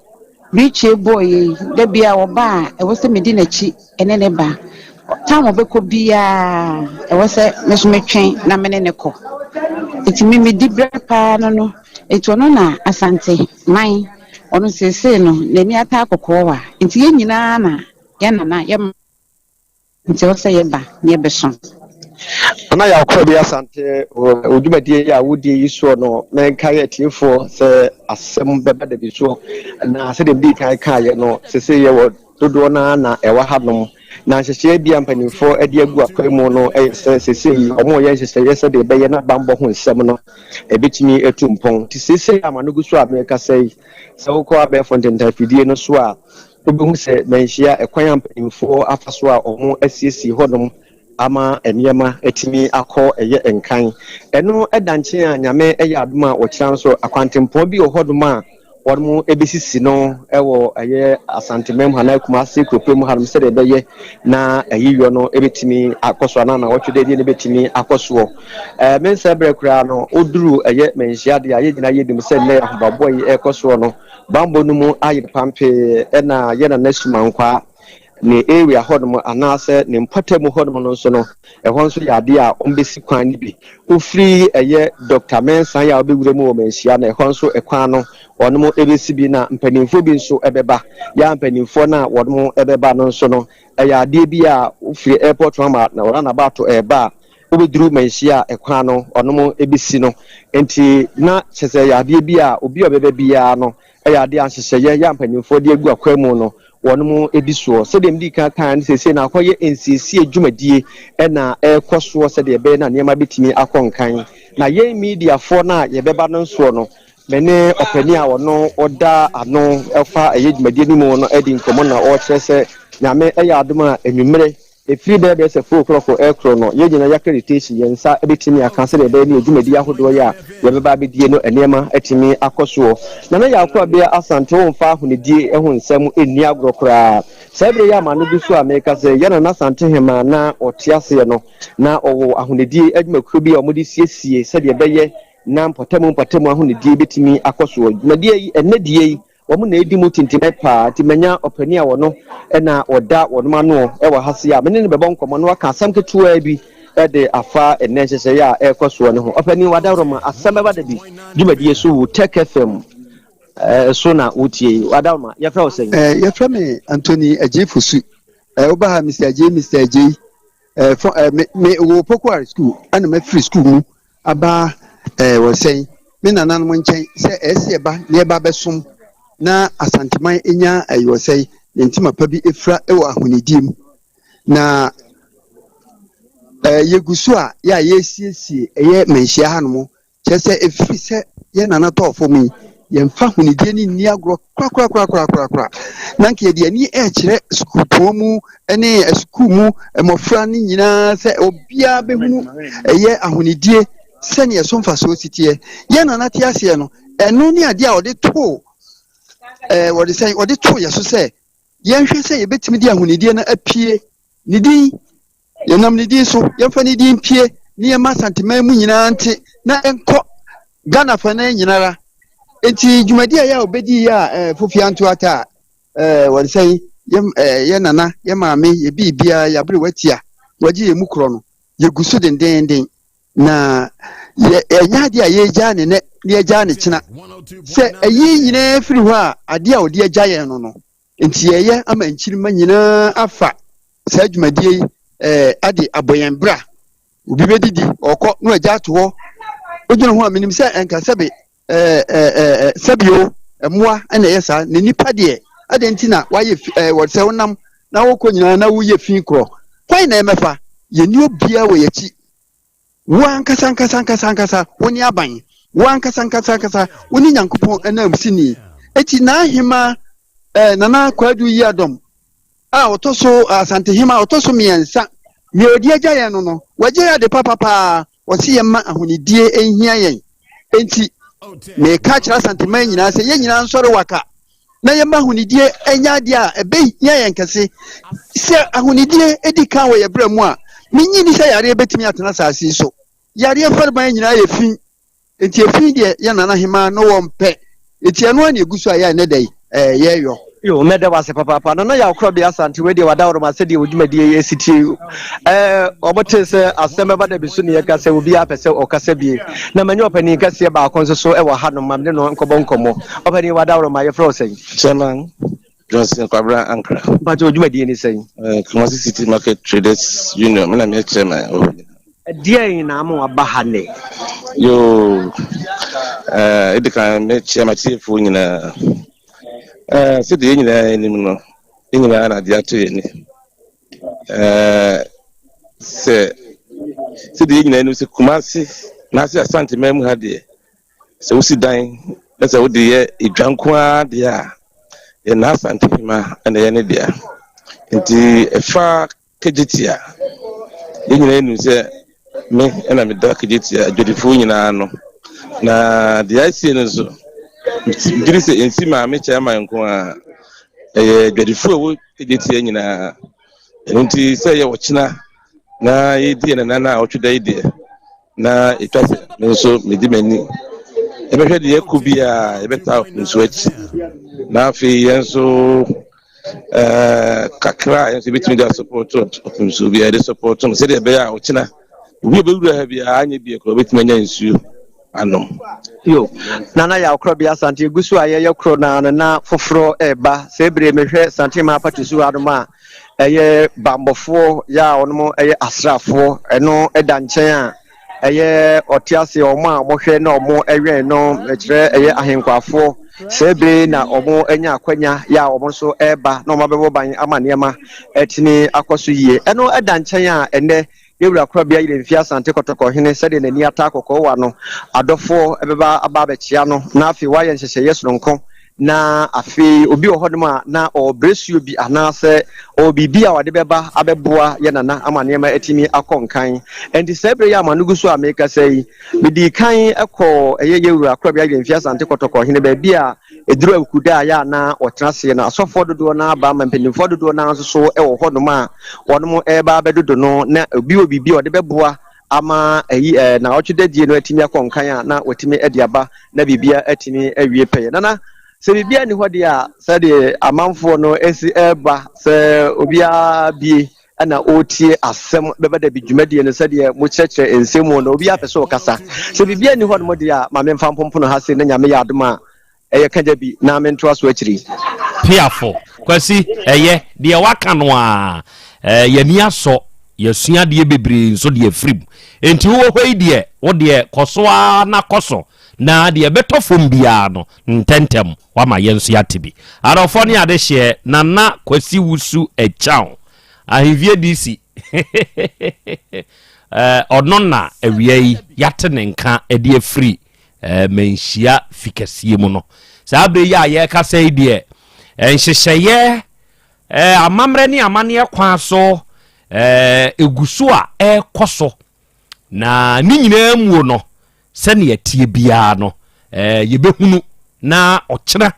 biche boy da bia wo ba e wo se medi na chi ene ne ba ta mo be ko bia e wo se meso metwen na me ne ko nti me medi brapa no eto no na asante man ono sese no na ni ata akokɔ wa nti ye nyina na ya na ye nti wo se ye ba ne be so ana Yaw Krobea Asante odwumadie ya wodie yiso no menka ye tiefo se Asem Beba Dabi so na se de bi kan ye no sese ye wo dodo na ewa hanom na hyehye bia mpanimfo ade agu akwemu no sese yi omo ye hyehye se de beye na bambo ho nsem no ebetimi etumpon ti sese amanogu so America sei se wo ko abefo ntentafidie no so a obehu se menhia ekwan mpanimfo afaso a omo asiesi hodom ama eniyama etimi akọ eye enkan eno edanche a nyame eye adoma wo kira so akwantempo bi ohodom a wɔn ebesisi no ɛwɔ ɛyɛ asantemem hana kumase kropem hanom sɛ de bɛyɛ na ɛyiyɔ no ebetimi akɔso ana na wɔtwe de ne betimi akɔso mensa brɛ kura no oduru ɛyɛ menhia de ayɛ gyina yɛ dim sɛ ne ahobabɔ yi ɛkɔso no bambo no mu ayɛ pampe ɛna yɛ na nasuma nkwa ne area hodom anase ne mpatamu hodom no so no ehon so yade a ombesi kwan ni bi ofri eye Dr. Mensa ya obewure mu o menhia na ehon so ekwan no wono ebesi bi na mpanimfo bi nso ebeba ya mpanimfo na wono ebeba no so no ade bi a ofri airport ma na wora na bato eba obeduru menhia ekwan no wono ebesi no enti na chese yade bi a obi obeba bia no ade anhyehye ya mpanimfo de agu akwamu no wono ediso se dem di kan sese na akoye nsisi adwumadie na ekoso se de be na niam betimi akonkan na ye media for na ye beba no nso no mene opani a wono oda ano efa adwumadie ni mu no edi nkomo na o kyerɛ se nyame eya adoma enwumere efiri de be se 4 o'clock ekro no ye gina accreditation ye nsa betimi aka se de be ni adwumadie ahodo ya ye beba bedie no enema etimi akoso na na Yaw Krobea Asante wo mfa ahonedie ehu nsɛm eni agrokora sabre ya ma no bi so America se ye na Asante hema na otiase no na owo ahonedie adwumakuro bi a omodi siesie se de beye na mpatamu ahonedie betimi akoso adwumadie yi enedie yi womu na edi mu tintime pa timanya opani a wono na oda wonoma no e wa hase a mene ne bebon komo no aka asam ketua bi de afa enne hyehye a ekoso ne ho opani wada roma Asem Beba Dabi dwumadie so Otec FM so na wotie wadama yɛfrɛ wo sɛn yɛfrɛ me Anthony Ajefusu oba Mr. J me wo Pokuar school ana me free school mu aba wo sɛn me nananom nkyɛn sɛ ɛsɛ ba ne ba bɛsom na asanteman enya wo sɛn ntima pa bi efra ɛwɔ ahonidie mu na yegusu a ya yesiesie ɛyɛ menhyia hanom kyɛ sɛ efiri sɛ yɛ nana tɔɔfo mu yɛmfa honidie ni nni agorɔ kra na nke yɛde ani ɛkyerɛ sukuutoɔ mu ne asukuu mu mmɔfra no nyinaa sɛ obiara bɛhunu ɛyɛ ahonidie sɛnea ɛso mfa so siteɛ yɛ nana te aseɛ no ɛno ne adeɛ a wɔde too wɔde too yɛ so sɛ yɛnhwɛ sɛ yɛbɛtumi de ahonidie no apie ne din yɛnam ne din so yɛmfa ne din pie ne yɛma santeman mu nyinaa nte na ɛnkɔ Ghana fa na nyinara enti dwumadi a ya obedi ya fofia nto ata wɔde sɛ yɛ nana yɛ maame yɛ bibia yɛ abere watia waji yɛ mukro no yɛ guso dendenden na yɛ nyaade a yɛ gya ne ne yɛ gya ne kyena sɛ ayi nyinaa firi hɔ a ade a ɔde agya yɛn no enti yɛ ama nkyirima nyinaa afa saa dwumadi ade aboyɛn bra obi bedidi ɔkɔ no agya to hɔ ogyina ho a menim sɛ enkasabe sabio emwa na yesa ne nipa de ade na waye wɔde sɛ wonam na wokɔ nyina na woyɛ fin kro kwai na emefa ye ni obia wɔ yachi wan kasa woni aban wan kasa woni nyankopɔn enam sini eti na ahema nana kwadu yi adom a otoso asante hema otoso miensa me odi agya yɛn no wagye ya de papa wɔsi yɛ ma ahonidie ehia yɛn enti me ka kyerɛ santeman nyinaa sɛ yɛn nyinaa nsɔre waka na yɛ ma ahonidie enya de a ebe hia yɛn kɛse sɛ ahonidie edi kan wɔ yɛ brɛ mu a menyi ni sɛ yare betumi atena saase so yare farban nyinaa yɛ fin enti efin de yɛ nana hema no wɔ mpɛ enti ɛno ani egusu a yɛ ne dai yɛyɔ yo mede wase papa no ya Krobea Asante we de wada ma se de odwumadi esiti obote se Asem Beba Dabi so ne yaka se obi apese okasa bie na manyi opani kase ba akonso so e wo ha no mam de no nkɔbɔ opani wada ma ye fro sen chairman Johnson Kwabra Ankara ba to odwumadi ni sen Kumasi City Market Traders Union me na me chairman die na am aba ha ne yo edika me chairman chief nyina so the nyina nyina na dia to yeni se the nyina no se Kumasi na se Asante mem ha de se usi dan na se wo de ye edwanko a de a ye na Asante ma na ye ne dia nti efa kejitia nyina no se me na me da kejitia adwodifo nyina no na dia sie no so diri se ensi ma me chama nko a dwadifo wo egetie nyina nti se ye wochina na yedi na na otweda yedi na etwase nso medi mani ebehwe de yakubia ebeta nso achi na afi yenso kakra yenso betimi da support nso bia de support no se de be ya wochina obi bewura ha bia anya bia ko betimi anya nsuo anom yo nana ya Krobea Asante gusu aye kro na foforo eba se bre mehwe Asante ma patusu adoma eye bambofo ya onomo eye asrafo eno eda nchen a eye otiase omo a mohwe na omo ewe no ekire eye ahenkwafo se bre na omo enya akwanya ya omo so eba na omo bebo ban amanema etini akoso yie eno eda nchen a ene yewura Krobea yire mfi Asante kotoko hene sede nani ata akoko wa no adofo ebeba aba bechia no na afi wa ye nhyehyɛ yesronko na afi obi ohodoma na obresuo bi anase obibi a wade beba abeboa ye nana amanema etimi akonkan enti sebre ya manugu so ameka sei bidi kan ekɔ yewura Krobea yire mfi Asante kotoko hene ba bia eduru akuda ya na otenase na asofo dodo na aba mampenifo dodo na nso so ɛwɔ hodoma wɔnom eba bedodo no na obibi ɔde bɛboa ama na otwedadie no atimi akonkan a na watimi adiaba na bibia atimi awie pɛyɛ nana se bibia ni hɔ de a sɛ de amanfo no esi eba sɛ obia bie ana otie Asem Beba Dabi dwumadie no sɛ de mo kyerɛkyerɛ ensemu no obia pɛ sɛ ɔkasa se bibia ni hɔ no de a ma memfa mpompo no ha se na nyame yɛ adoma ɛyɛ kagya bi na mento aso akyiri piafo kwasi ɛyɛ deɛ waka no a yɛni asɔ yɛsua deɛ bebree nso deɛ firim enti wo hɔ yi deɛ wo deɛ kɔsoa na kɔsɔ na deɛ bɛtɔ fam biara no ntɛntɛm wama yɛn nso yɛate bi arɔfo ne ade hyɛ nana kwasi wusu ɛkyaw ahevie dc ɔno na awia yi yɛate ne nka ɛde afiri manhyia fikasie mu no saa bere yi a yɛkasa yi deɛ nhyehyɛeɛ amammerɛ ne amanneɛ kwan so ɛgu so a ɛkɔ so na ne nyinaa muo no sɛnea tie biara no yɛbɛhunu na ɔkyena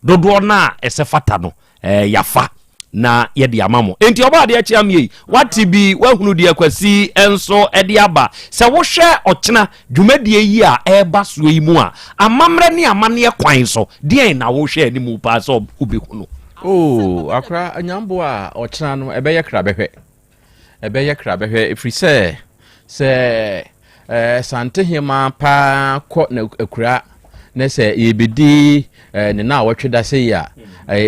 dodoɔ no a ɛsɛ fata no yafa na yɛde ama mo enti ɔba de akyia me yi wate bi wahunu de akwasi enso ɛde aba sɛ wohwɛ ɔkyena dwumadie yi a ɛba so yi mu a amammerɛ ne amanneɛ kwan so deɛn na wohwɛ animu paa sɛ wobɛhunu akra anyambo a ɔkyena no ɛbɛyɛ krabɛhwɛ ɛfiri sɛ santehema paa kɔ na akura na sɛ yɛbɛdi ne na wɔtwe da sɛ ya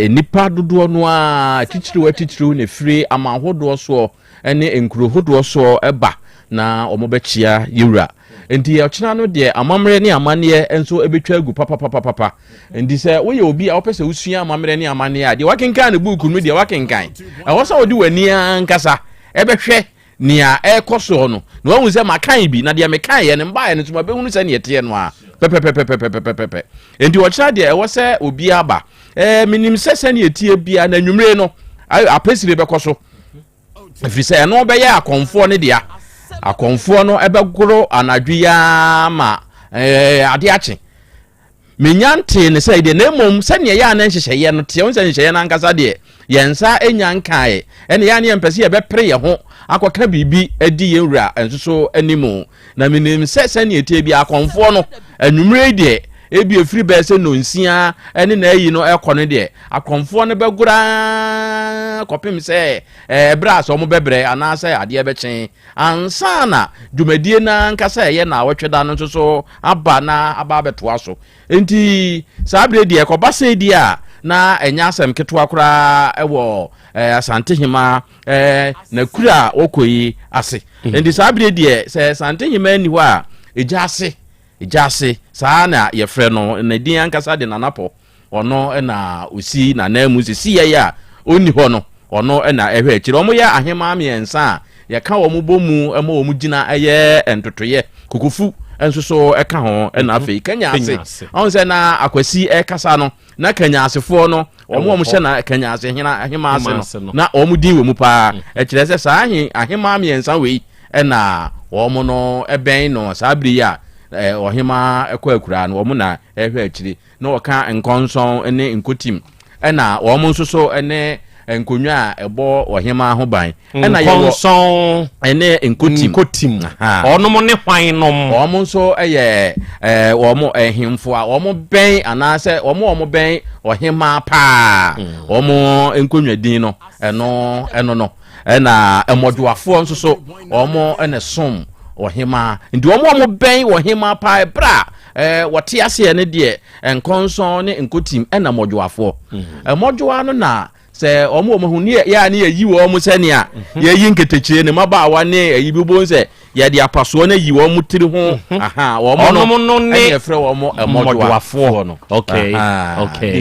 nipa dodoɔ no a titiriw ne firi amanhodoɔ soɔ ne nkuro hodoɔ soɔ ɛba na ɔmo bɛkyia yewura enti ɔkyena no deɛ amammerɛ ne amanneɛ nso ɛbɛtwa agu papapapapa enti sɛ woyɛ obi a wopɛ sɛ wosua amammerɛ ne amanneɛ a deɛ wakenkan ne buuku no deɛ wakenkan ɛwɔ sɛ wode w'ani ankasa ɛbɛhwɛ nia ɛkɔ so no na wahu sɛ makan bi na deɛ mekan yɛ ne mbaeɛ no so mabɛhunu sɛ ne yɛteɛ no a pɛpɛpɛpɛpɛpɛpɛ enti wɔkyerɛ deɛ ɛwɔ sɛ obi aba menim sɛ sɛne yɛtie bia na nwumere no apɛsire bɛkɔ so ɛfiri sɛ ɛno bɛyɛ akɔmfoɔ no dea akɔmfoɔ no ɛbɛgoro anadwo yaa ma ade akye menyante ne sɛ deɛ na mmom sɛneɛ yɛ a na nhyehyɛeɛ no teɛ wo sɛ nhyehyɛeɛ no ankasa deɛ yɛnsa ɛnya nkaeɛ ɛne yɛ ne yɛmpɛ sɛ yɛbɛpere yɛ ho akɔka biribi adi yɛwura nso so animu na menim sɛ sɛneɛ tie bi akɔmfoɔ no anwummerɛ deɛ ebi efiri bɛɛ sɛ nonsia ɛne na ayi no ɛkɔ no deɛ akɔmfoɔ no bɛgora kɔpem sɛ ɛbrɛ a sɛ ɔmo bɛbrɛ anaasɛ adeɛ bɛkyɛn ansa na dwumadie na nkasa ɛyɛ na wɔtwe da no nso so aba na aba bɛtoa so enti saa bere deɛ kɔba sɛ di a na ɛnya asɛm ketewa koraa ɛwɔ asantehema na kura okoyi ase enti saa bere deɛ sɛ asantehema ni hɔ a ɛgya ase saa na yɛfrɛ no na din ankasa de nanapɔ ɔno na osi na na mu sisi yɛ a onni hɔ no ɔno na ɛhwɛ akyire ɔmo yɛ ahema mmiɛnsa a yɛka wɔn bɔ mu ɛma wɔn gyina ɛyɛ ntotoyɛ kokofu nso so ɛka ho na afei kanya ase ɔn sɛ na akwasi ɛkasa no na kanya asefoɔ no ɔmo hyɛ na kanya ase ahema ase no na ɔmo din wɔ mu paa ɛkyerɛ sɛ saa ahema mmiɛnsa wei ɛna wɔn no ɛbɛn no saa bere a ɔhema ɛkɔ akura no wɔn na ɛhwɛ akyire na wɔka nkɔnsɔn ne nkotim ɛna wɔn nso so ne nkonwa a ɛbɔ ɔhema ho ban ɛna nkɔnsɔn ne nkotim ɔnom ne hwan nom wɔn nso ɛyɛ wɔn ɛhemfo a wɔn bɛn anaasɛ wɔn bɛn ɔhema paa wɔn nkonwa din no ɛno no ɛna ɛmɔdwoafoɔ nso so wɔn ɛna som ɔhema nti wɔn bɛn ɔhema paa bra wɔte aseɛ ne deɛ nkɔnsɔn ne nkotim ɛna mɔdwoafoɔ mɔdwoa no na sɛ wɔn hu ne yɛ ne yɛyi wɔn sɛnea yɛyi nketekyire ne mabaawa ne ayi bi bon sɛ yɛde apasoɔ no yi wɔn tiri ho wɔn no ne yɛfrɛ wɔn mɔdwoafoɔ no okay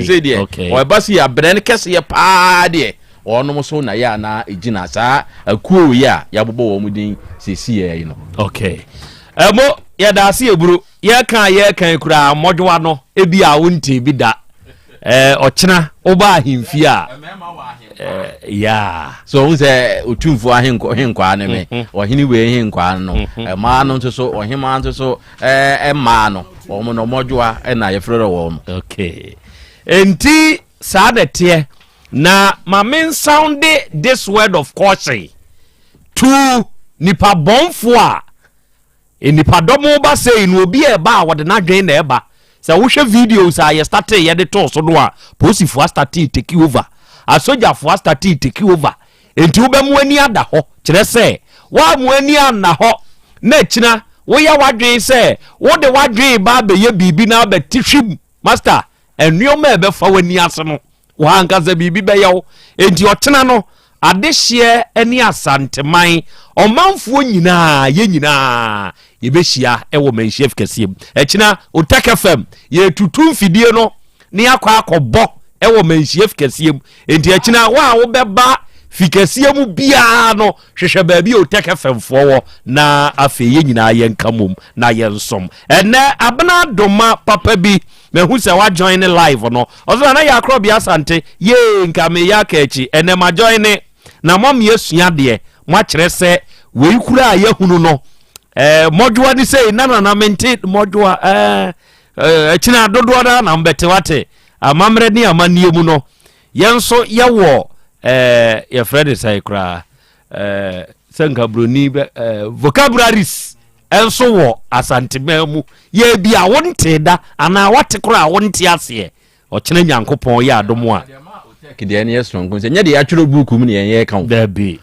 sɛ deɛ wɔba si abrɛ ne kɛseɛ paa deɛ wɔn so na yɛ ana egyina saa akuo yi a yɛabobɔ wɔn din sisi yɛ yi no okay ɛmo yɛda ase eburu yɛkan kura mɔdwoa no ebi a wonte bi da ɔkyena oba ahemfie a so wo sɛ otumfo ahenkwa ne me ɔhene wei ahenkwa no ɛmaa no nso so ɔhema nso so ɛmaa no wɔn no mɔdwoa ɛna yɛfrɛ wɔn okay enti saa deteɛ na mamen sound this word of caution to nipa bonfo a nipa domo ba say no obi e ba wode na dwen na e ba sɛ wohwɛ videos a yɛ start yɛ de to so no a posifo start take over asojafo start take over enti wo ba mu ani ada hɔ kyerɛ sɛ wa mu ani ana hɔ na kyina wo ya wadwen sɛ wo de wadwen ba be ye bibi na ba tihwim master ennioma ebefa wani ase no wa ankaza bibi beyaw enti otena no adehye eni asanteman omanfo nyina ye nyina yebehia ewo manhia fikasiem ekina Otec FM ye tutum fidie no ne akwa akobbo ewo manhia fikasiem enti ekina wa wo beba fikasiem bia no hwehwe ba bi Otec FM fo na afeye nyina ye nkamom na ye nsom ene abena doma papa bi mehu se wa join live no ozo na ya Krobea Asante ye nka me ya kachi ene ma join na mom yesua de mo akere se we kura ayahunu no modwa ni sei na mente modwa china dodo na mbete wate amamre ni amanie mu no yenso yewo ye Fred sai kura senka broni vocabularies enso wo Asante mu ye bia wonte da ana wate kura wonte ase o china nyankopon ye adomo a kide ne yeso nko se nya de ya twero book mu ne ye kan da bi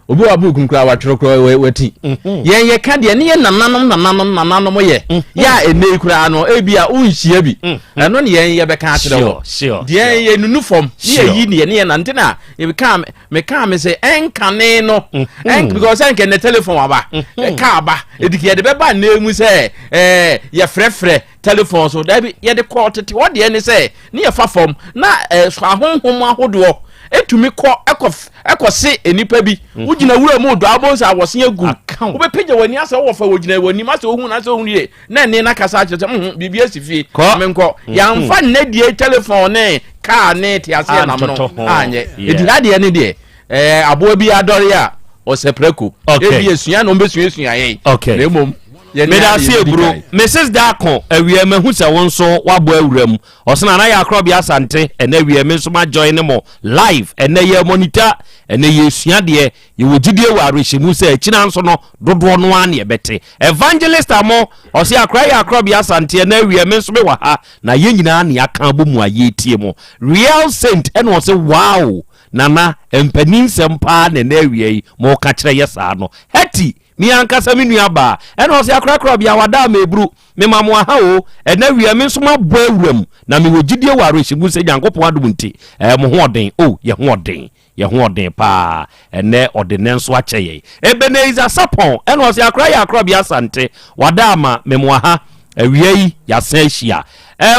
obi wa book nkura wa twero kura wati ye ka de ne ye nananom ye ya ene kura no ebia unhia bi eno ne ye be ka akyere wo de ye nunu fom ne ye nante na ye ka me say enkane no because enke ne telephone aba ka aba edike ye de be ba na emu say ye frefre telephone so da bi ye de call tete wo de ne say ne ye fa fom na so ahonhom ahodo etumi ekose enipa bi ugina wura mu do abonsa awose agu wo be page wani asa wo fa wogina wani ma se ohun na se ohun ye na ne na kasa kyerɛ bibia sifi menko ya mfa ne die telephone ne car ne ti ase na no anye edi hade ne de abo bi adore a o sepreko ebi esua no besua ye na emom medasi ebro Mrs. Dako awie mehu se wonso wabo awuram osena na ya Krobea Asante ene awie me so ma join mo live ene ye monitor ene ye sua de ye wogidie wa arehemu se akina nso no dodo no an ye bete evangelist amo osi akra ya Krobea Asante ene awie me so me wa ha na ye nyina na aka bomu aye tie mo real saint ene o se wow nana empanin sempa na awie mo ka kire yesa no heti mi ankasa mi nuaba eno o se akrakra bia wada mebru me mamu aha o ena wi me so mabo awuram na me wogidie waro hyibu se Nyankopon adum nti mo hoden o ye hoden pa ene odene nso akyeye Ebenezer Sapon eno o se akra ya Krobea Asante wada ma me mu aha awiei ya san hia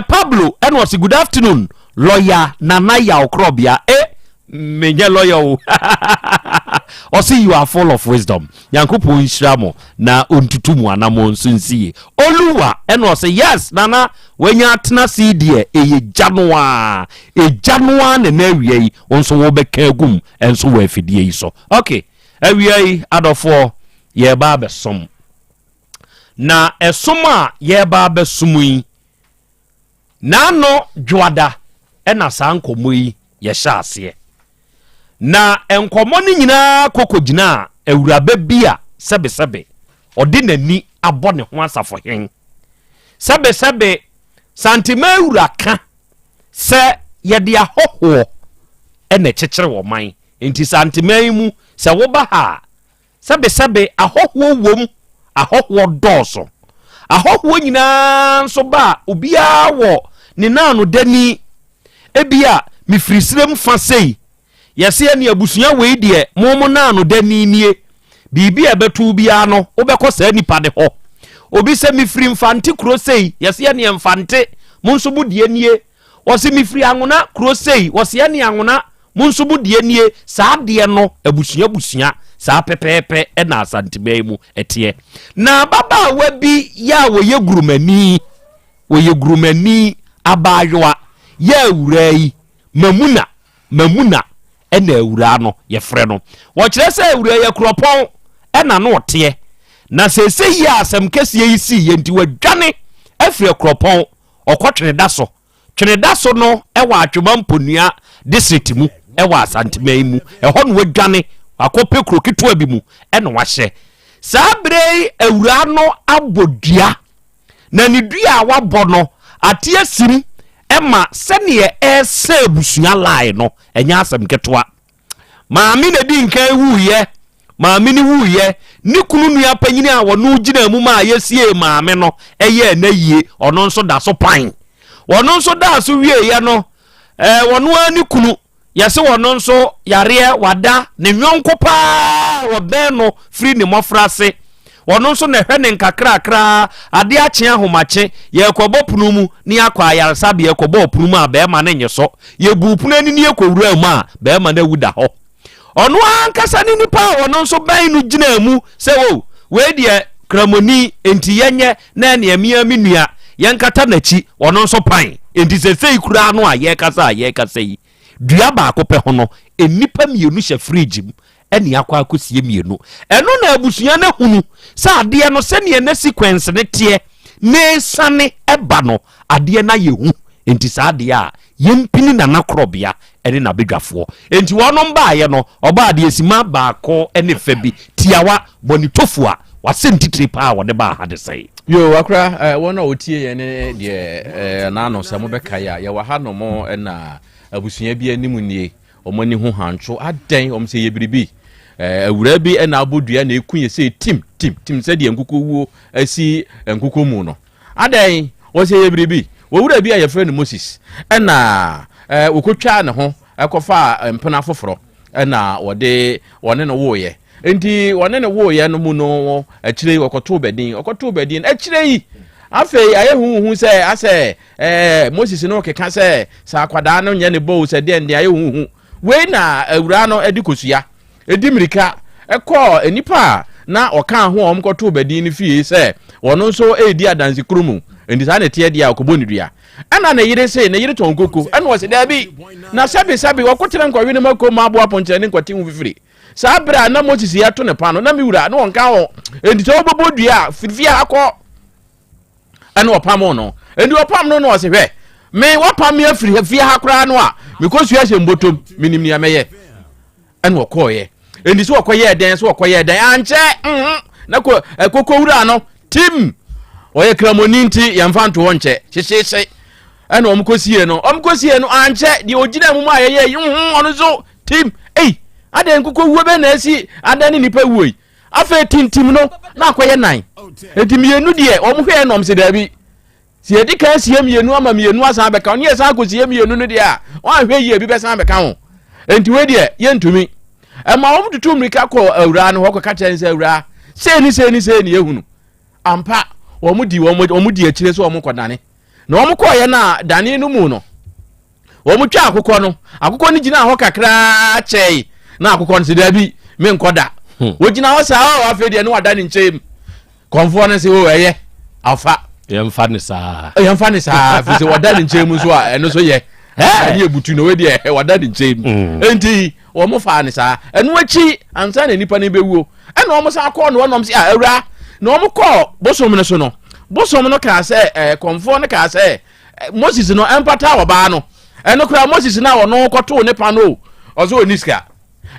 Pablo eno o se good afternoon lawyer Nana Yaw Krobea menye lawyer o see you are full of wisdom Nyankopon nhyiramo na ontutumu anamo nsunsie Oluwa eno say yes nana wenya atena sidie ejanoa ne na awie onso wo beka agum enso wo afidie yi so okay awie adofo ye ba besom na esoma ye ba besum yi nano dwada ena sankomo yi ye hyase na enkomo ni nyina kokogina awurabe bia sebe odi nani abone ho asafo hen sebe santima awuraka se yede ahoho ene kyekere wo man enti santima yi mu se wo ba ha sebe ahoho wom ahoho doso ahoho nyina so ba obia wo ne nanu dani ebia mifrisirem fa sei yesi eni abusua we de momo na no dani nie bibi ebetu bia no obekọ sa nipa de ho obi se mifiri mfante krosei yesi eni mfante munso budie nie osi mifiri anwona krosei osi eni anwona munso budie nie sa de no abusua sa pepepe na Asante mu etie na baba wa bi ya woye gurumani abayoa ya awurai mamuna ena awura no ye frɛ no wo kyerɛ sɛ awura ye kropɔn ena no ɔte na sese yi asɛm kɛsie yi si ye nti wadwane afiri kropɔn ɔkɔtwene da so no ɛwɔ atwema mponua district mu ɛwɔ Asante mu ɛhɔ no wadwane akɔpɛ krokitoa bi mu ɛna wahyɛ saa brei awura no abodua na ne dua wabɔ no ate asim ema sene ese busua lai no enya asem ketwa maami na di nkan wuye maami ni wuye ni kunu nua panyini a wono gina mu ma yesie maami no eye na yie ono nso da so pan wono nso da so wie ya no wono ani kunu yɛse wono nso yareɛ wada ne nwonko pa wɔbɛn no free ne mɔfrase wono nso na hwɛ ne nkakrakra ade akye ahomakye yɛkɔbɔ punu mu ne akɔ ayaresa be yɛkɔbɔ punu mu a bɛɛma ne nyeso yɛbu punu ani ne yɛkɔwura mu a bɛɛma na wuda hɔ ɔno ankasa ne nipa wono nso bɛn no gyina mu sɛ wo we deɛ kramoni enti yenye na ne amia menua yenkata nachi wono nso pan enti sesei kura no a yɛkasa yi dua ba ko pɛ ho no enipa mienu hye fridge mu eni akwa akosie mienu eno na abusua na hunu sa ade no se ne na sequence ne te ne sane eba no ade na yehu enti sa ade a yempini na Krobea ene na bedwafo enti wonom ba ye no oba ade esima ba ko ene fa bi tiawa boni tofu a wasentitire pa wode ba ha de sei yo akra wona otie ye ne de na no se mo beka ya ye wa ha no mo na abusua bi animu nie omani ho hancho aden om se ye biribi awura bi na abodua na ekunye se tim se de nkuko wuo asi nkuko mu no aden wo se ye biribi wowura bi a ye frɛ no Moses na okotwa ne ho ekofa mpena foforo na wode wone no wo ye enti wone no wo ye no mu no akire okoto bedin akire yi afei aye hu se ase Moses no keka se sa kwada no nya ne bo se de aye hu we na awura no edikosua edimirika ekọ enipa na oka ho omkoto bedin fie se wono nso edi adansi krumu endi sa na tie dia okoboni dua ana na yire se na yire tonkoko ana wo se da bi na sabi wakotere nkwawe ne mako ma abo aponche ne nkwati hu fifiri sa bra na Moses ya to ne pa no na miwura na wonka ho endi so bobo dua fifie akọ ana opam no endi opam no wo se hwe me wapam ya firi fie akora no a because you ase mbotom minim ya meye ana wokoye endi so wokoye den anche na koko wura no tim oye kramoni nti yamfanto wonche hyehye ana omkosie no anche di ogina mu ma yeye ono so tim aden koko wuo be na asi adan nipa wuoi afa tintim no na akoye nan etimienu de omhwe no omse dabi si edika sie mienu ama mienu asan beka oni esa akosie mienu no de a wanhwe yi bi besan beka ho enti we de yentumi ma omtutu mrika ko awura no hokoka chense awura se ni ehunu ampa omudi akire so omkodane na omkoye na dane no mu no omutwa akokọ no gina ho kakra chei na akokọ no se dabi me nkoda wogina ho sa afa de no wadane nchem konfo no se wo eye afa yemfa ne saa fi se wadane nchem so a eno so ye ani ebutu no we de wadane nchem enti omo fa ne saa eno achi ansa na nipa ne bewuo ena omo sa akọ no onom se awura na omo kọ bosom ne so no bosom no ka se konfo no ka se Moses no empata oba no eno kura Moses na wono kọto ne pa no ozo oniska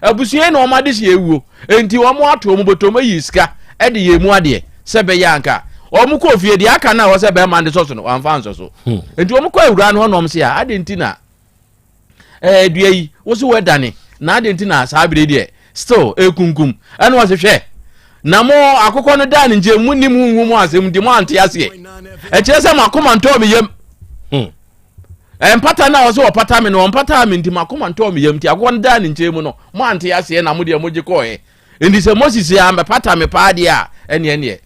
abusue na omo ade se ewuo enti omo ato omo botom yi iska e de yemu ade se be yanka omo kọ fie de aka na wo se be mande so no amfa nso so enti omo kọ awura no honom se a ade enti na dua yi wo so wedane na ade enti na sa bire de still ekunkum eno wo se hwe na mo akokọ no da ne nje mu nim hu mu asem di mo ante ase e kire se makoma nto me yem empata na wo se opata me no empata me ndi makoma nto me yem ti akokọ no da ne nje mu no mo ante ase na mo de mo gikoe ndi se Moses ya mepata me pa de a ene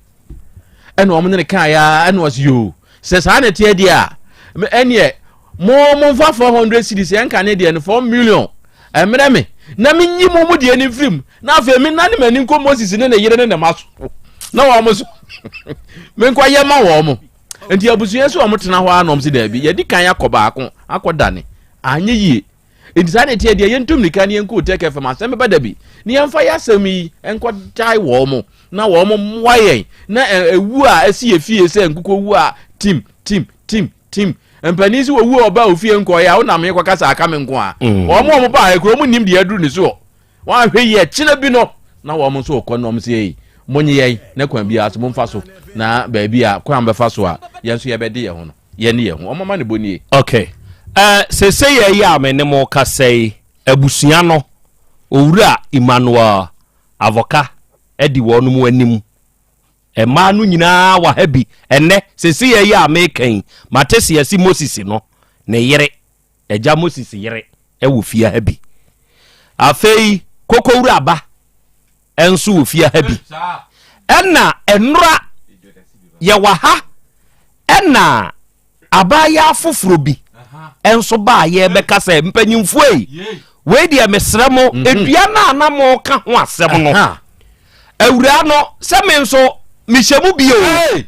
o mo ne kan ya ene was yo se sa na tie de a ene mo fa 400 cedis en kan de 4 million emre me na minyi mu de ni film na afa mi na ne mani ko Moses ne yire ne maso na wo mo so me kwa ye ma wo mo enti abusua so wo tena ho anom se da bi ye di kan yakoba akodane anye yie enti sa ne tie de ye ntum nika ne enko Otec FM Asem Beba Dabi ne yemfa ya sami enko dai wo mo na wo mo mwaye na ewu a asi ye fie se enkuko wu a tim empanizi wo wu oba ofie enko ya wo na me kwakasa aka me nko a wo mo ba ekro mu nim de aduru ne so wa hwe ye kina bi no na wo mo so okọ no mo se yi monye ye na kwan bi aso mo mfa so na ba bi a kwan be fa so a ye so ye be de ye ho no ye ne ye ho o mama ne boni okay se ye ya me ne mo ka sei abusua no owura Emmanuel avoka edi wo no mu anim ɛmaa no nyinaa wɔ ha bi ɛnɛ sɛsi yɛ yi a mekan mate se yɛsi Moses no ne yere agya Moses yere ɛwɔ fie ha bi afei kokowura aba ɛnso wɔ fie ha bi ɛna ɛnora yɛwɔ ha ɛna abaya foforo bi ɛnso ba yɛ bɛka sɛ mpanyimfo yi we dia mesrɛ mo edua na na mo ka ho asɛm no awura no sɛ me nso mehyɛmu bio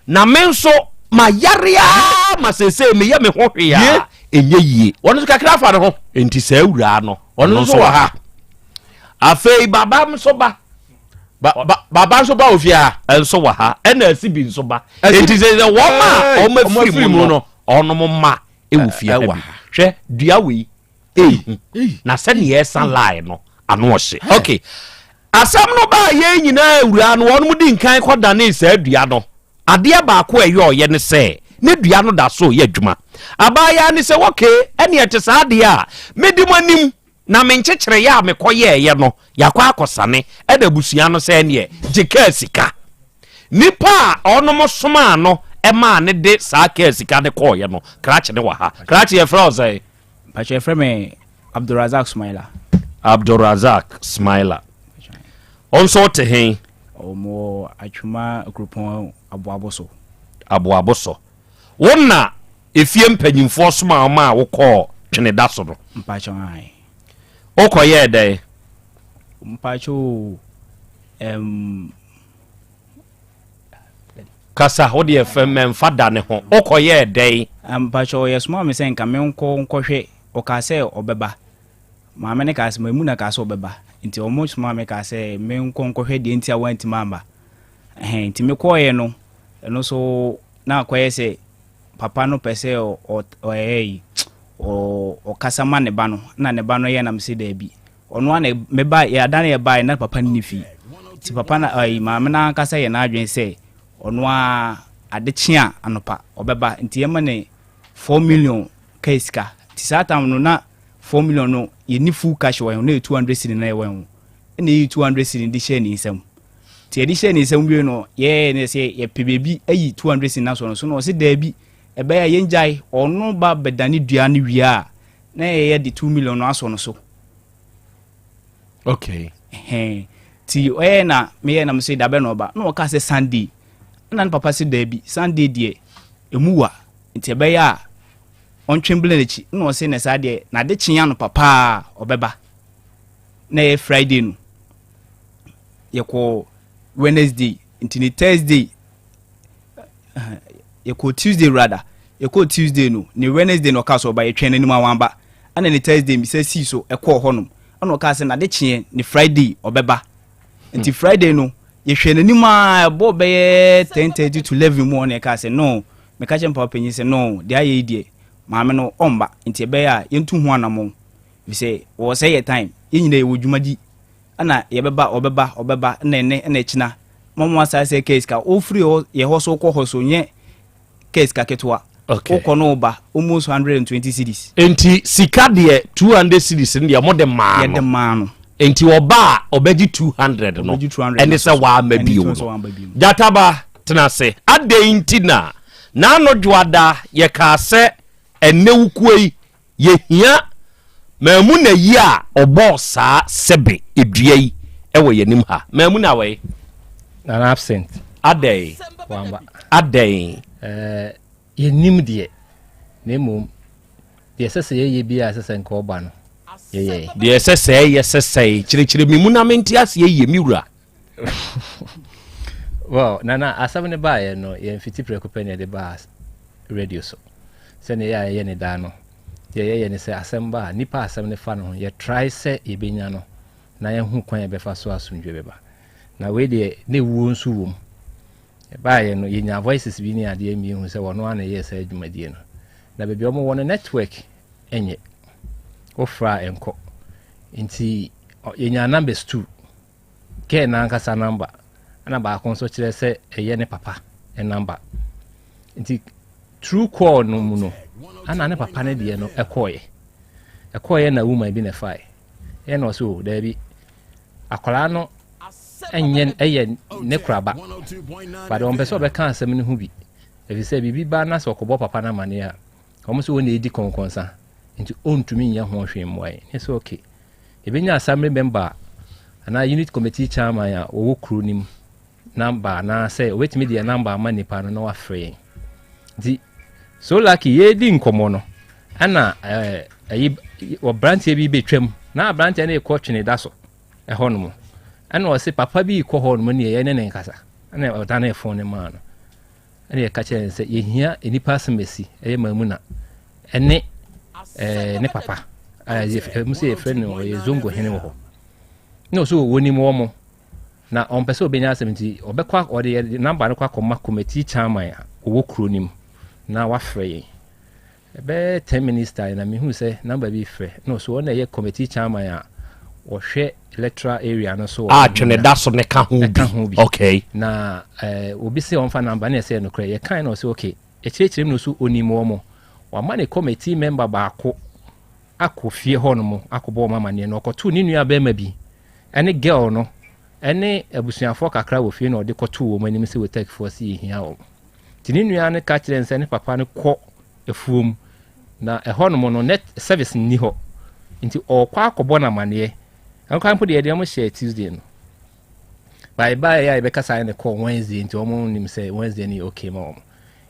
na me nso ma yarea ma sese me yɛ me ho hwea enye yie wɔn nso kakra fa ne ho enti sɛ awura no ɔno nso wɔ ha afei baba nso ba baba nso ba ofia nso wɔ ha ɛna asibi nso ba enti sɛ wɔn ma ɔma firi mu no ɔno mo ma ɛwɔ fia wɔ ha hwɛ dua wei na sɛ ne yɛ san lie no ano ɔhye okay asɛm no ba yɛ nyinaa awura no wɔn mo di nkan kɔda ne sɛ dua no adeɛ baako ɛyɛ ɔyɛ ne sɛ ne dua no da so yɛ adwuma abaya ne sɛ wɔke ɛne ɛte saa adeɛ a medi mo anim na me nkyekyere yɛ a mekɔyɛ ɛyɛ no yakɔ akɔsane ɛda busua no sɛ neɛ gyeka sika nipa a ɔnom soma no ɛma ne de saa ka sika ne kɔɔyɛ no krakye ne wɔ ha krakye yɛfrɛ ɔsɛ Pache frame Abdurazak Smaila onso te hen omo atwuma grupon aboaboso wonna efie mpanyimfo soma ma wokɔ twene da so no mpacho ai okoye dai mpacho kasa ho de FM fada ne ho okoye dai mpacho yesuma me sen ka me nkɔhwɛ oka sɛ obeba maame ne ka sɛ mamu na ka sɛ obeba nti omo suma me ka sɛ me nkɔhwɛ de nti a wanti mamba nti me kɔye no ɛno so na akɔyɛ sɛ papa no pɛsɛ o kasama ne ba no na ne ba no yɛ nam se da bi ɔno ane me ba ya dan yɛ ba na papa ne fi ti papa na maame na kasa yɛ na adwen sɛ ɔno a adekye anopa obeba nti yɛ ma ne 4 million kaiska ti satam no na 4 million no ye ni full cash wɔ na 200 cedi na yɛ wɔ na yi 200 cedi de share ni nsam ti ye de share ni nsam wie no ye ne se ye pebebi ayi 200 cedi na so no so no se da bi ebe ya ye njai ɔno ba bedani dua ne wie a na ye de 2 million no aso no so okay ti na me ye na me se da be no ba na o ka se Sunday na papa se da bi Sunday de emuwa nti ebe ya on twemble nechi na o se ne sa de na de kyen no papa obeba na ye Friday no ye ko Wednesday nti ni Thursday ye ko Tuesday rather ye ko Tuesday no ni Wednesday no ka so ba ye twen ni ma wan ba ana ni Thursday mi se si so e ko honum ana o ka se na de kyen ni Friday obeba nti Friday no ye hwe ni ma bo be 10:30 to 11 mo na ka se no me ka che papa penyi se no de aye die maame no omba nti ebe ya yentu ho anamo we say wo say your time yenyina ye wodwumadi ana ye beba obeba na ene na echina momo asa say case ka o free ye ho so ko ho so nye case ka ketwa okay ko no ba almost 120 cedis enti sika de 200 cedis ne mo de maa ye de maa no enti oba obeji 200 no ene se wa mabi o jataba tenase ade na no dwada ye ka se ene wukuei ye hia mamu na yi a obo saa sebe edua yi ewo yenim ha mamu na we na absent adai wamba adai yenim de nemu de sese ye bia sese nka oba no ye de sese chire mi mu na menti ase ye miwura well na asam ne ba ye no ye mfiti prekopene de ba radio so se ne ye ne da no ye ne se asem ba nipa asem ne fa no ye try se ye benya no na ye hu kwan ye be fa so asundwe be ba na we de ne wuo nsu wom e ba ye no ye nya voices bi ni ade mi hu se wono ana ye se adwumadie no na bebi omo wono network enye ofra enko nti ye nya numbers 2 ke na nkasa number ana ba konso kire se eye ne papa e number nti true call no mu no ana ne papa ne de no ekoye na woman bi ne fai e no so da bi akola no enyen eye ne kraba but on person be kan asem ne hu bi if say bibi ba na so kobo papa na mane a omo so wona edi konkonsa nti ontumi nya ho hwe moai ne so okay ebenya assembly member ana unit committee chairman ya owo kru nim number na say wetimi dia number ama nipa no wa free di so lucky ye di nkomo no ana ayi wo branch bi betwam na branch na e ko twene da so e hono mo ana o se papa bi ko hono mo ne ye ne nkasa ana o da na phone ma no ana ye ka che se ye hia enipa semesi e mamuna ene ne papa mu se e friend no ye zongo hene wo ho no so woni mo mo na on pese obenya asem obekwa o de number no kwa koma committee chairman owo kro nim na wa free be 10 minutes time na me hu say number bi free no so na ye committee chairman a wo hwe electoral area no so twene da so ne ka hu bi okay na obi se on fa number na say no kra ye kan no so okay e chirechire no so onimo mo wa ma ne committee member ba akofie ho no mo akobo mama ne no koto ni nua ba ma bi ene girl no ene abusuafo kakra wo fie no de koto wo manim se Otec force hia wo tini nua ne ka kire nse ne papa ne kɔ efuom na ɛhɔ no mo no net service ni hɔ nti ɔkɔ akɔbɔ na mane anka mpo de mo share Tuesday no bye ya be kasa ne kɔ Wednesday nti ɔmo nim sɛ Wednesday ni okay ma ɔmo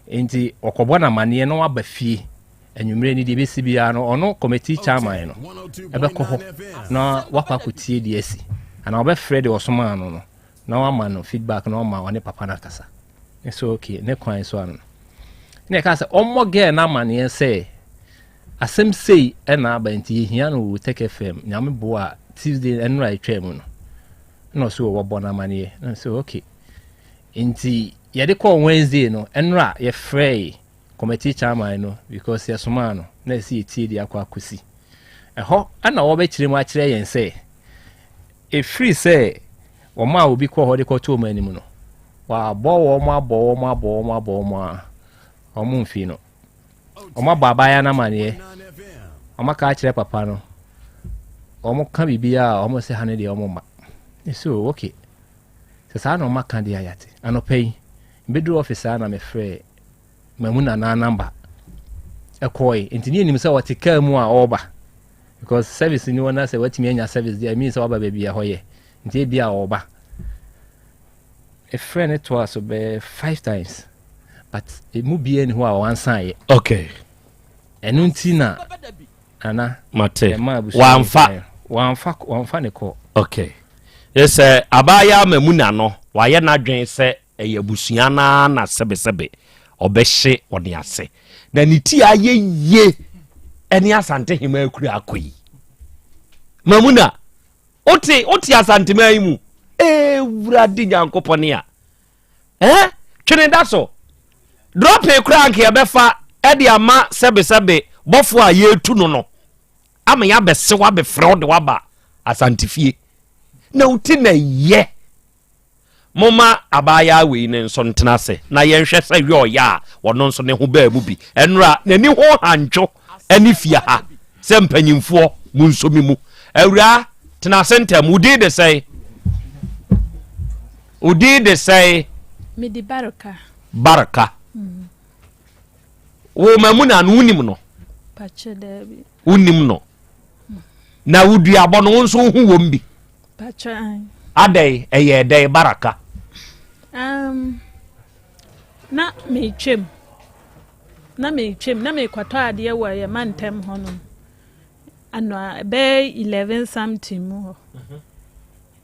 nti ɔkɔbɔ na mane no aba fie anwumre ni de besi bia no ɔno committee chairman no ɛbɛkɔ hɔ na wakɔ akɔtie de asi ana obe Fred osoma no na wa man no feedback na ma one papa na kasa so okay ne kwan so anu ne ka say omo ge na man ye say asem sei e na aba nti hia no Otec FM nyame bo a Tuesday enra atwam no so wo bo na man ye so okay nti ye de call Wednesday no enra ye free committee chairman no because ye soma no na si tie di akwa akosi eho ana wo be kire mu a kire yen say e free say o ma obi ko ho de ko to manim no wa bo mo o mu mfi no o ma baba ya na mane o ma ka kire papa no o mo ka bibia o mo se hane de o mo ma so okay se sa no ma kan de ayate anopai bedu officer na me free mamuna na number e koi intini nim se watika mu a oba because service ni wona say watimi anya service there means oba baby ya hoye nti bia oba a friend it was be 5 times but it mu bia ni ho a one sign okay enu ntina ana mate wanfa ne ko okay yes abaya mamuna no waye na dwen se eyabusua na sebe obehye one ase na ni ti aye ye eni Asante hima akura akoyi mamuna oti Asante mai mu wurade nyankopone a twene da so drop e kura anke ya befa e de ama sebe bofo a ye tu no ama ya bese wa be frod wa ba Asante fie na uti na ye moma abaya we ne nso ntena se na ye nhwe se yo ya wono nso ne ho ba mu bi enra nani ho hanjo ani fia ha se mpanyimfo mu nsomi mu awura tena sentem udi de say me di baraka wo mamuna no unim no pache debi unim no na wudi abono nso hu wombi pache adai eye dai baraka na me twem na me kwato ade wa ye mantem hono ano be 11 something mu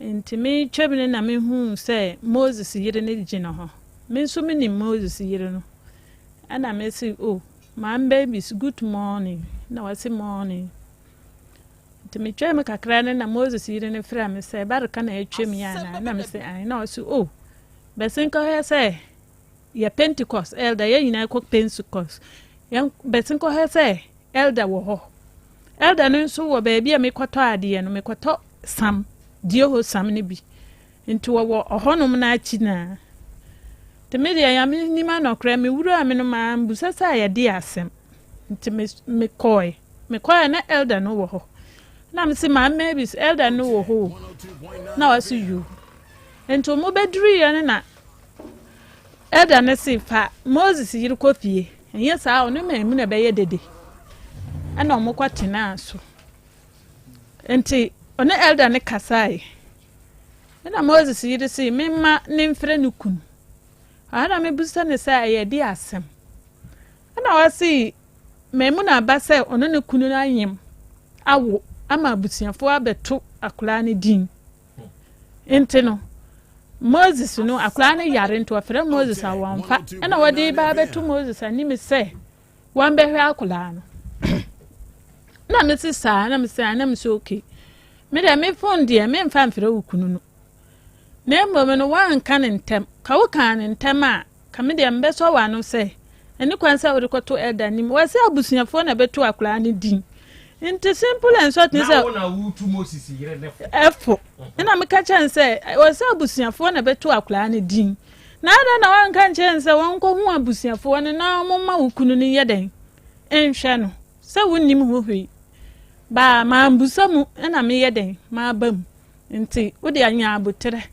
enti me twem na me hu say Moses yire ne gina ho me so me ni Moses yire no ana me say oh my babies good morning na wasi morning enti me twem kakra ne na Moses yire ne fra me say baraka na twem ya na me say ai na wasi oh besin ko he say ya Pentecost elder ya yina ko Pentecost ya betin ko he say elder wo ho elder no so wo ba bia me kwato ade no me kwato sam dio ho sam ne bi nti wo ohonum na achi na te me dia ya me ni ma no kra me wuru ame no ma mbusasa ya di asem nti me koi na elder no wo ho na me se ma maybe elder no wo ho na wasu you ento mo beduru ye na elder ne se fa Moses yiri kofie enye saa ono memu na beye dede ana omo kwatena so enti ono elder ne kasai na Moses yiri se memma ne mfre ne kun ana me busa ne sa ye di asem ana wasi memu na ba se ono ne kunu na anyem awo ama abusiafo abeto akura ne din enti no Moses no akura ne yare nto afre Moses awamfa na wode ba beto Moses ani me se wan behwe akura no na me se sa na me se okay me de me phone de me mfa mfre wukunu no na mbom no wan kan ntem ka wo kan ntem a ka me de mbeso wa no se eni kwansa wo rekoto elder nim wase abusuafo na beto akura ne din inte simple and short ni say na wo tu Moses yire ne efo na me ka chan say wase abusuafo na beto akura ne din na wan kan chan say won ko hu abusuafo ne na mo ma wukunu ne yeden enhwe no se wonnim hohoi ba ma mbusamu na me yeden ma bam nti wo de anya abotere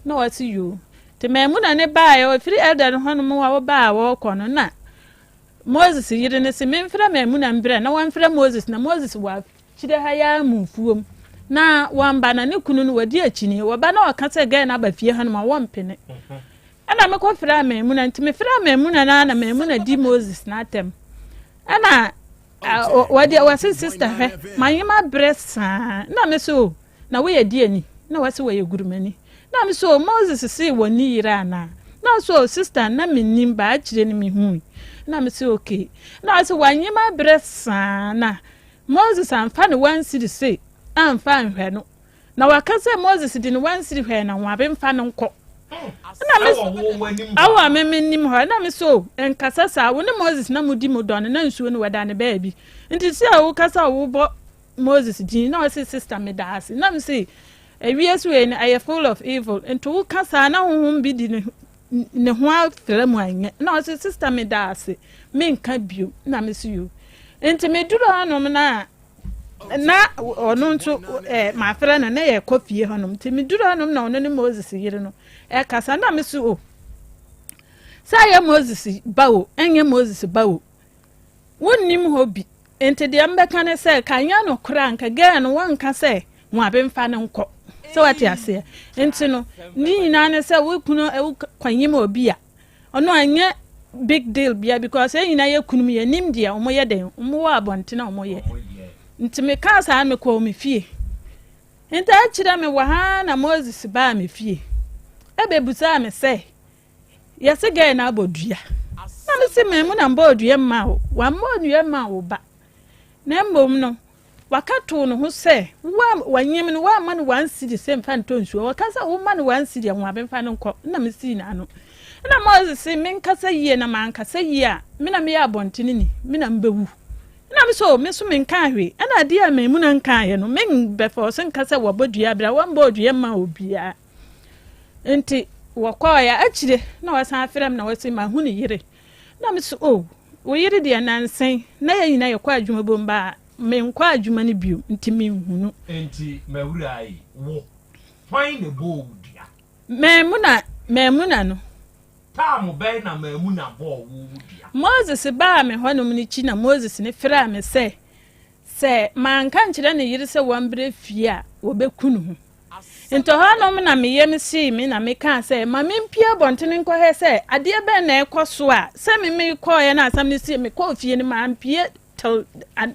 na wasi yo te memuna ne ba ya ofiri elder no hono mo wa ba wo kono na Moses yire ne se memfra memuna mbra na wanfra Moses na Moses wa chide ha ya mufuom na wamba na ne kunu no wadi achini wo ba na wakase ga na ba fie hono ma wompene ana me ko fra memuna nti me fra memuna na memuna di Moses na atem ana wadi wasi sister he manyima bresa na me so na we yedi ani na wasi we gurumani na me so Moses si woni yira na so sister na menim ba akire ni me hu na me say okay na so wanyima bresa na Moses amfa ne wan city say amfa nhwe no na wakase Moses di ne wan city hwe na wabe mfa no nko na me awa me nim ho na me so enkasa sa wo ne Moses na mudi modon na nsuo ne wada ne baabi nti si awo kasa wo bo Moses di na say sister me da ase na me say ewies we na are full of evil nti wo kasa na honhom bi di ne ho afra mu anye na say sister me da ase me nka bio na me so yo nti me duro hanom na ono nso ma afra na ye kofie hanom nti me duro hanom na ono ne Moses yire no kasa na me so o sa ye Moses bawo enye Moses bawo wonnim hobi nti de ambeka ne se kanya no kra nka ga no wanka se wo abemfa ne nko so wati ase nti no ni nyina ne se wo kuno kwanyim obi a ono anye big deal bia because nyina ye kunum ye nim dia omo ye den omo wa abonte na omo ye nti me ka sa me ko me fie nti a kira me wa ha na Moses ba me fie ebebusa me se yese ga na abodua na me se me mu na mbodua ma wo wa mbodua ma wo ba na mbom no wakato no ho se wanyem no wa ma no wan city se mfa ntonsuo wakasa wo ma no wan city ho abemfa no nko na me si na no na Moses se men kasa yie na man kasa yie a me na me ya bontene ni me na mbewu na me so men ka hwe na de a memu na nka ye no men before sen kasa wabodua bra wan bodua ma obia enti wakwa ya akire na wasan afrem na wasi ma hu ni yire na me so wo yire de nansen na ye nyina ye kwa adwuma bomba men kwa adwuma ni bio nti men hunu enti mawura ai wo fine the bodua memuna no tamu be na memuna bo wo dia Moses ba me honom ni chi na Moses ne fra me se man kan kire ne yire se wambre fie a wo bekunu hu ento honom na me yem si me na me kan se ma me mpia bontene nko he se ade be na ekoso a se me ko ye na asam ni si me ko fie ni ma mpia till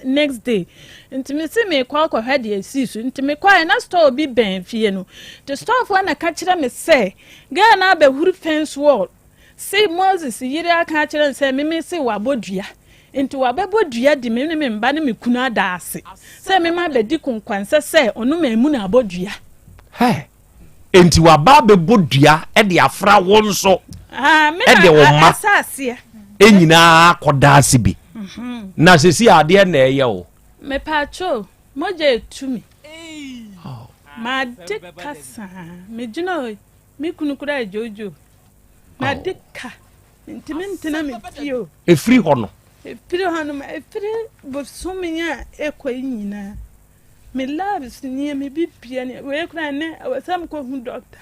next day nti me si me ko hwede asisu nti me ko na store bi ben fie no the store for na ka kire me se ga na be huru fence wall si Moses yire aka kire se me si wabodua nti wababodua di me mba ne me kunu adaase se me ma be di konkwanse se onu memu na abodua enti waba bebodua de afra wo nso me de wo ma asase enyina akodaase bi na sesi ade na eye wo me pacho moje etumi ma dekasa me jino me kunu kura jojo na deka ntimentina me pio efiri ho no efiri bo somenya nyina me labs ni me bibia ni we kura ne awasam ko hu doctor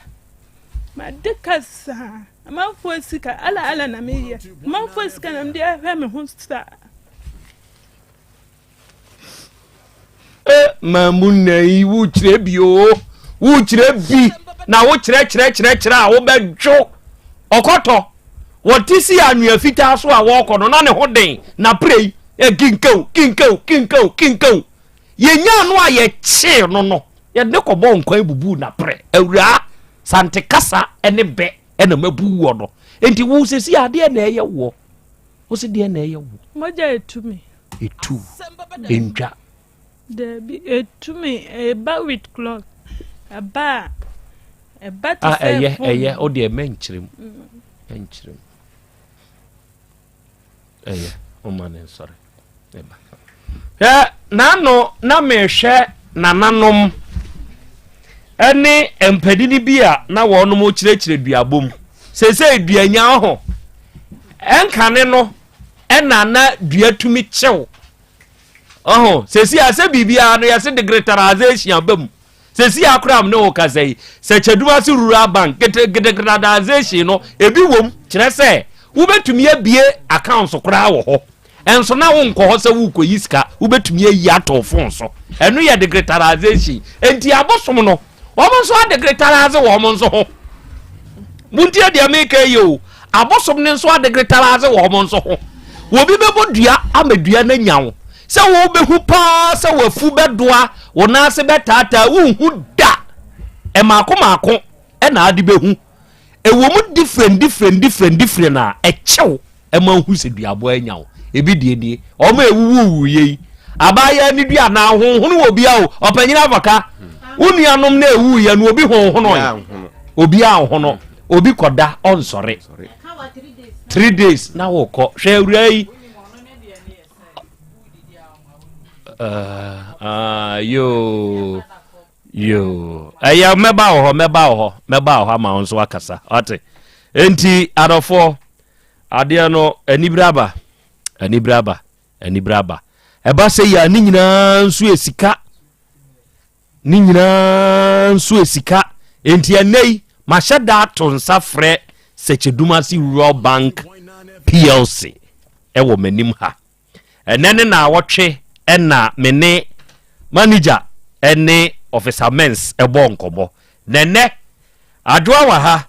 madekasa amanfo sika ala na meye amanfo sika na mde ahwe me ho sta mamunai wu kire bio wu kire bi na wo kire a wo bedwo okoto wotisi anua fita so a wo kono na ne ho den na prei kinkau yenya no a ye che no ye ne kobo nkwan bubu na pre awura sante kasa ene be ene mabu wo no enti wo sesi ade na eye wo wo se de na eye wo moja etumi enja de etumi eba with clock eba to eye o de menchirem o man sorry nano na mehwe nananom ene empadini bia na wonom o kirekire duabom sese duanya ho enkane no enana duatumi kyew sese ase bibia no yase degradation abam sese akram no okasai se cheduma se rural bank degradation no ebi wom kire se wo betumi abie account so kra wo ho enso na wo nko ho se wo koyi sika wo betumi ayi atofon so eno ye degradation enti abosom no wo mo so adegradation wo mo so ho muntie de ameka yo abosom ne so adegradation wo mo so ho wo bi bebodua amadua na nyawo se wo behu pa se wo fu bedoa wo na se betata wo hu da e maako e na ade behu e wo mu different na e chew e ma hu se duabo anyawo ebi die o ma ewuwu yi abaya ni dua na honhonu obi a opanyina avaka unuanom na ewu ya no obi honhono ya obi a honhono obi koda onsore 3 days na wo ko hwe awura yi yo aya meba ho ma onso akasa ate enti adofo ade no anibraba eba se ya ni nyina nsu esika enti anei mashada ato nsafre Sechedumasi Rural Bank PLC ewo menim ha enene na wotwe ena mene manager ene officer mens ebo nkobo nene adwa wa ha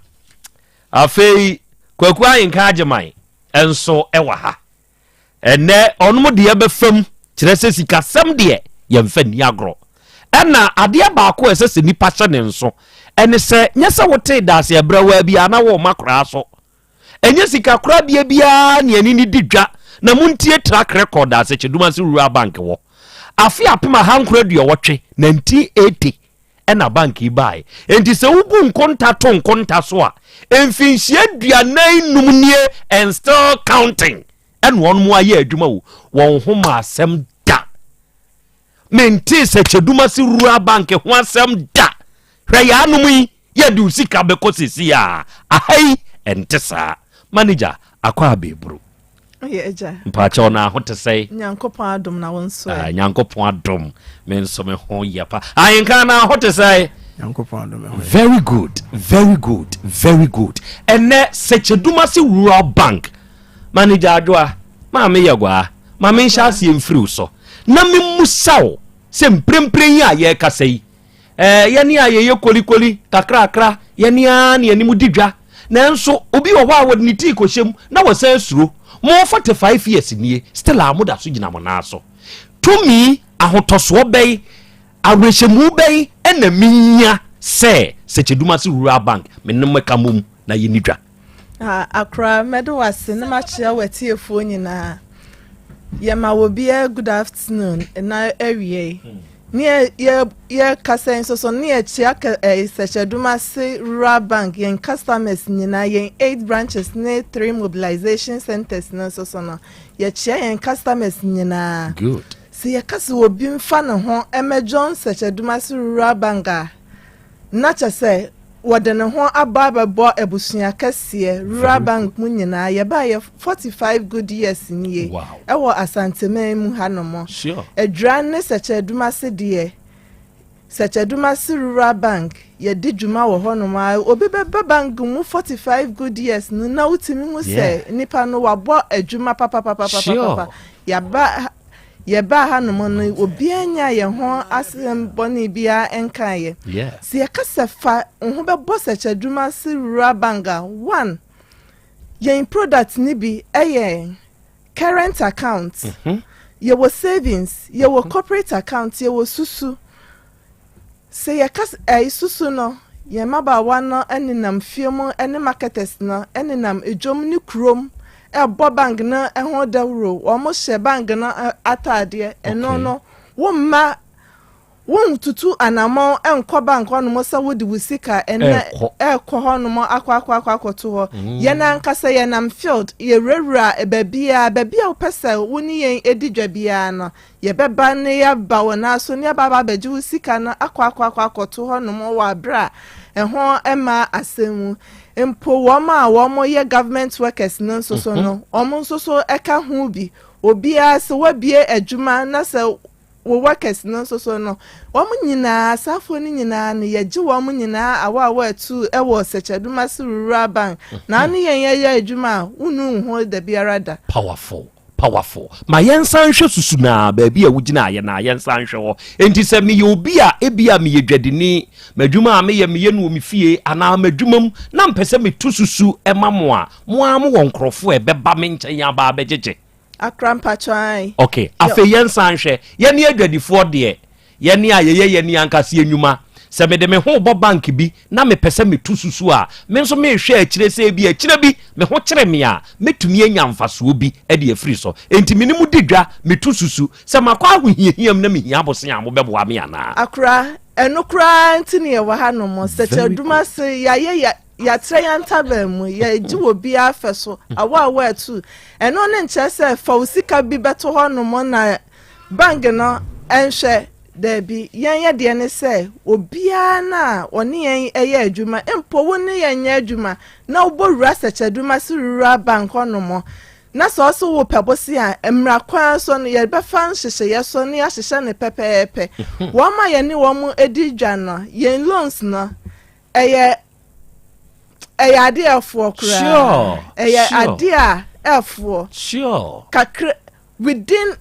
afei kwakwa yinka ageman enso ewa ha ene onum de ebefam kire se sika sam de yemfa ni agro ena ade ba ko esese nipa hye ne nso ene se nyese wote dase ebrawa bia na wo makra so enye sika kra bia ne ani ni didwa na muntie track record ase Chedumasi Rural Bank wo afi apema hankura dua wotwe 1980 ena bank ibai enti se wubu nkonta so a emfinhie duanan numnie and still counting en won mu aye adwuma wo won homa asem da menti se Chedumasi Rural Bank ho asem da hwe ya anum yi ye du sika bekosisi ya ahai entesa manager akwa bebru eja mpacha na ho te sei nyankopon adom na wonso nyankopon adom men so me ho yapa ayenka na ho te sei nyankopon adom very good ene se Chedumasi Rural Bank manager adwa ma me yagwa ma me nsha se mfiri so na me musawo se mprempren ya ye kasei yani aye kolikoli kakra yani ani animu didwa nanso obi wo hwa wod ni ti kohyem na wosan suro mo 45 years nie still amuda so gina mo na so to me ahotoso bei awrehemu bei ena minya se Chedumasi Rural Bank menem kamum na yenidwa akra medo wase na machia wetiefo nyina yema wobia good afternoon na awie ye kasen so ne chia Chedumasi Rural Bank yen customers nyina yen 8 branches ne 3 mobilization centers na so no ye chia yen customers nyina good se ye kase obi mfa ne ho emejon Chedumasi Rural Bank na chese wode ne ho abababo ebusua kase Rural Bank mu nyina ye ba ye 45 good years nie ewo Asante mu hanomo sure edran ne Chedumasi de Secheduma Rural Bank ye di dwuma wo hono ma obi beba bank mu 45 good years no na utimi mu se nipa no wabo adwuma papa ye ba hanom no obi anya ye ho asem boni bia enka ye si ye kasefa ho bebo Secheduma Rural Bank one ye product ni bi current account ye wo savings ye wo corporate account ye wo susu. Say ya kas susu no ye mabawa no eninam fiemu ene marketers no eninam ejom ni krom bo bank na ho dawro o mo she bank na atade eno no wo ma won tutu anamo enko bank no mo sa wodi wusika ene ekọ ho no mo akwakoto ho ye na nkasa ye nam field ye rewura babia wo pesa woni yen edidwa bia no ye beba ne ya ba wona so ne baba baji wusika na akwakoto ho no mo wa bra ho ema asemu empo wo mo ye government workers no so no omo so eka ho bi obia se wabie adwuma na se wo workers no so no wo nyina safo ni nyina ne yeji wo nyina awa tu ewo Secheduma Rural Bank na ne ye adwuma unu ho da biarada powerful ma yensan hwe susu na ba bia wugina ye na yensan hwe ho enti se me obi a ebia me yedwadini madwuma a me ye no mi fie ana madwumam na mpese me tu susu emamo a mo won krofo ebeba me nchen ya ba bejeje akrampa chai okay afe yensan hwe ye ne adwadifo de ye ne ayeye ye ne ankase enwuma se me de me ho bo bank bi na me pese me tu susu a me nso me hwe akire se bi akire bi me ho kire me a metumi anya mfaso bi e de afiri so enti me ni mu didwa me tu susu se makwa ahohiahiam na me hia bosen a mo beboa me ana akra enukra ntini ye wa hano mo Secheduma ya trayanta bemu ya jiwo bi afeso awa tu eno ne nche se fausika bi beto hono mo na bank no enhwe Debi yanya de ne se obia na oni yen eye adwuma empo woni yanya adwuma na obowura Secheduma Rural Bank onomo na so wo pebosi a emra kwan so no ye befa nhyehyɛ ye so ne ahyehyɛ ne pepepe wo ma ye ne wo mu edidwa no yen loans no eye ade afo kura eye ade a afo kakre within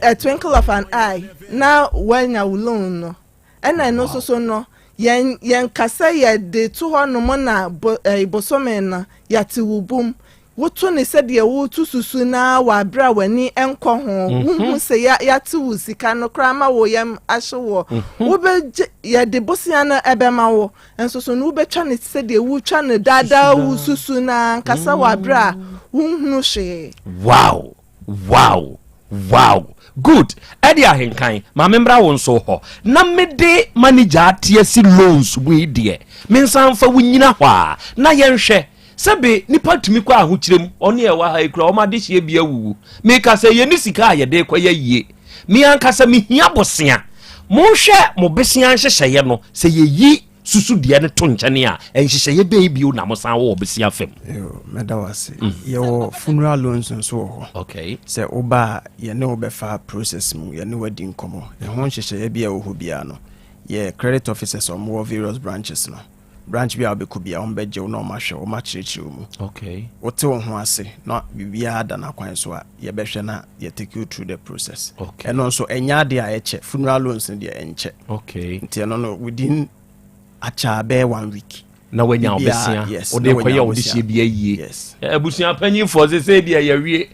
a twinkle of an eye now when you alone no and I know so no yen kasa ye de to ho no mo na bosome na yati wubum woto ne se de wo tu susu na wa bra wani enko ho hu se yati wusika no kra ma wo yam ahyewo wo be ye de bosia na ebema wo enso so no wo be twa ne se de wo twa ne dada wususu na kasa wa bra hu hwe wow good edi ahenkan ma membra won so ho na mede manager atiasi loans we de me nsanfa wunyina hɔ a na yenhwɛ sebe nipa tumi kwa ahokyerem ɔne ɛwa ha ekura ɔma de hye bia wuwu me ka sɛ ye ni sika a ye de kwaya yie me anka sɛ me hia bosea mo hwɛ mo besia nhyehyɛ no sɛ ye yi susu de ne to nkyane a nhyehyɛ ye baby o na mo san wo besia fam yo medawase ye wo funeral loans nso ho okay sɛ oba ye ne obefa process mu ye ne wadi nkomo ye ho nhyehyɛ ye bia wo ho bia no ye credit officers on more various branches no branch bia obeku bia on beje no ma hwe o ma kyerɛkyerɛ mu okay wote wo ho ase na bibia da na kwan so a ye behwe na ye take you through the process okay eno nso enya de a ye che funeral loans de enche okay nti eno no within acha be 1 week na wanya obesia o de kwaya o de hye bia yie abusia panyin for se bia ye wie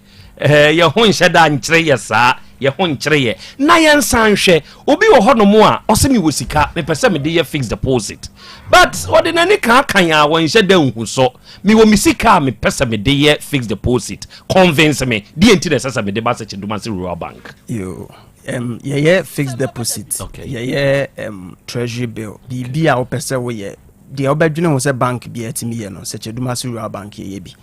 ye ho nhye da nkyere ye saa ye ho nkyere ye na ye nsanhwe obi wo hono mo a ose mi wosika me pese me de ye fixed deposit but ordinary kan a won nhye da nhu so mi wo mi sika me pese me de ye fixed deposit convince me de enti na sesa me de ba Secheduma Rural Bank yo ye fixed deposit okay ye treasury bill bibia wo pese wo ye de obadwene ho se bank bia timi ye no Secheduma Rural Bank ye bi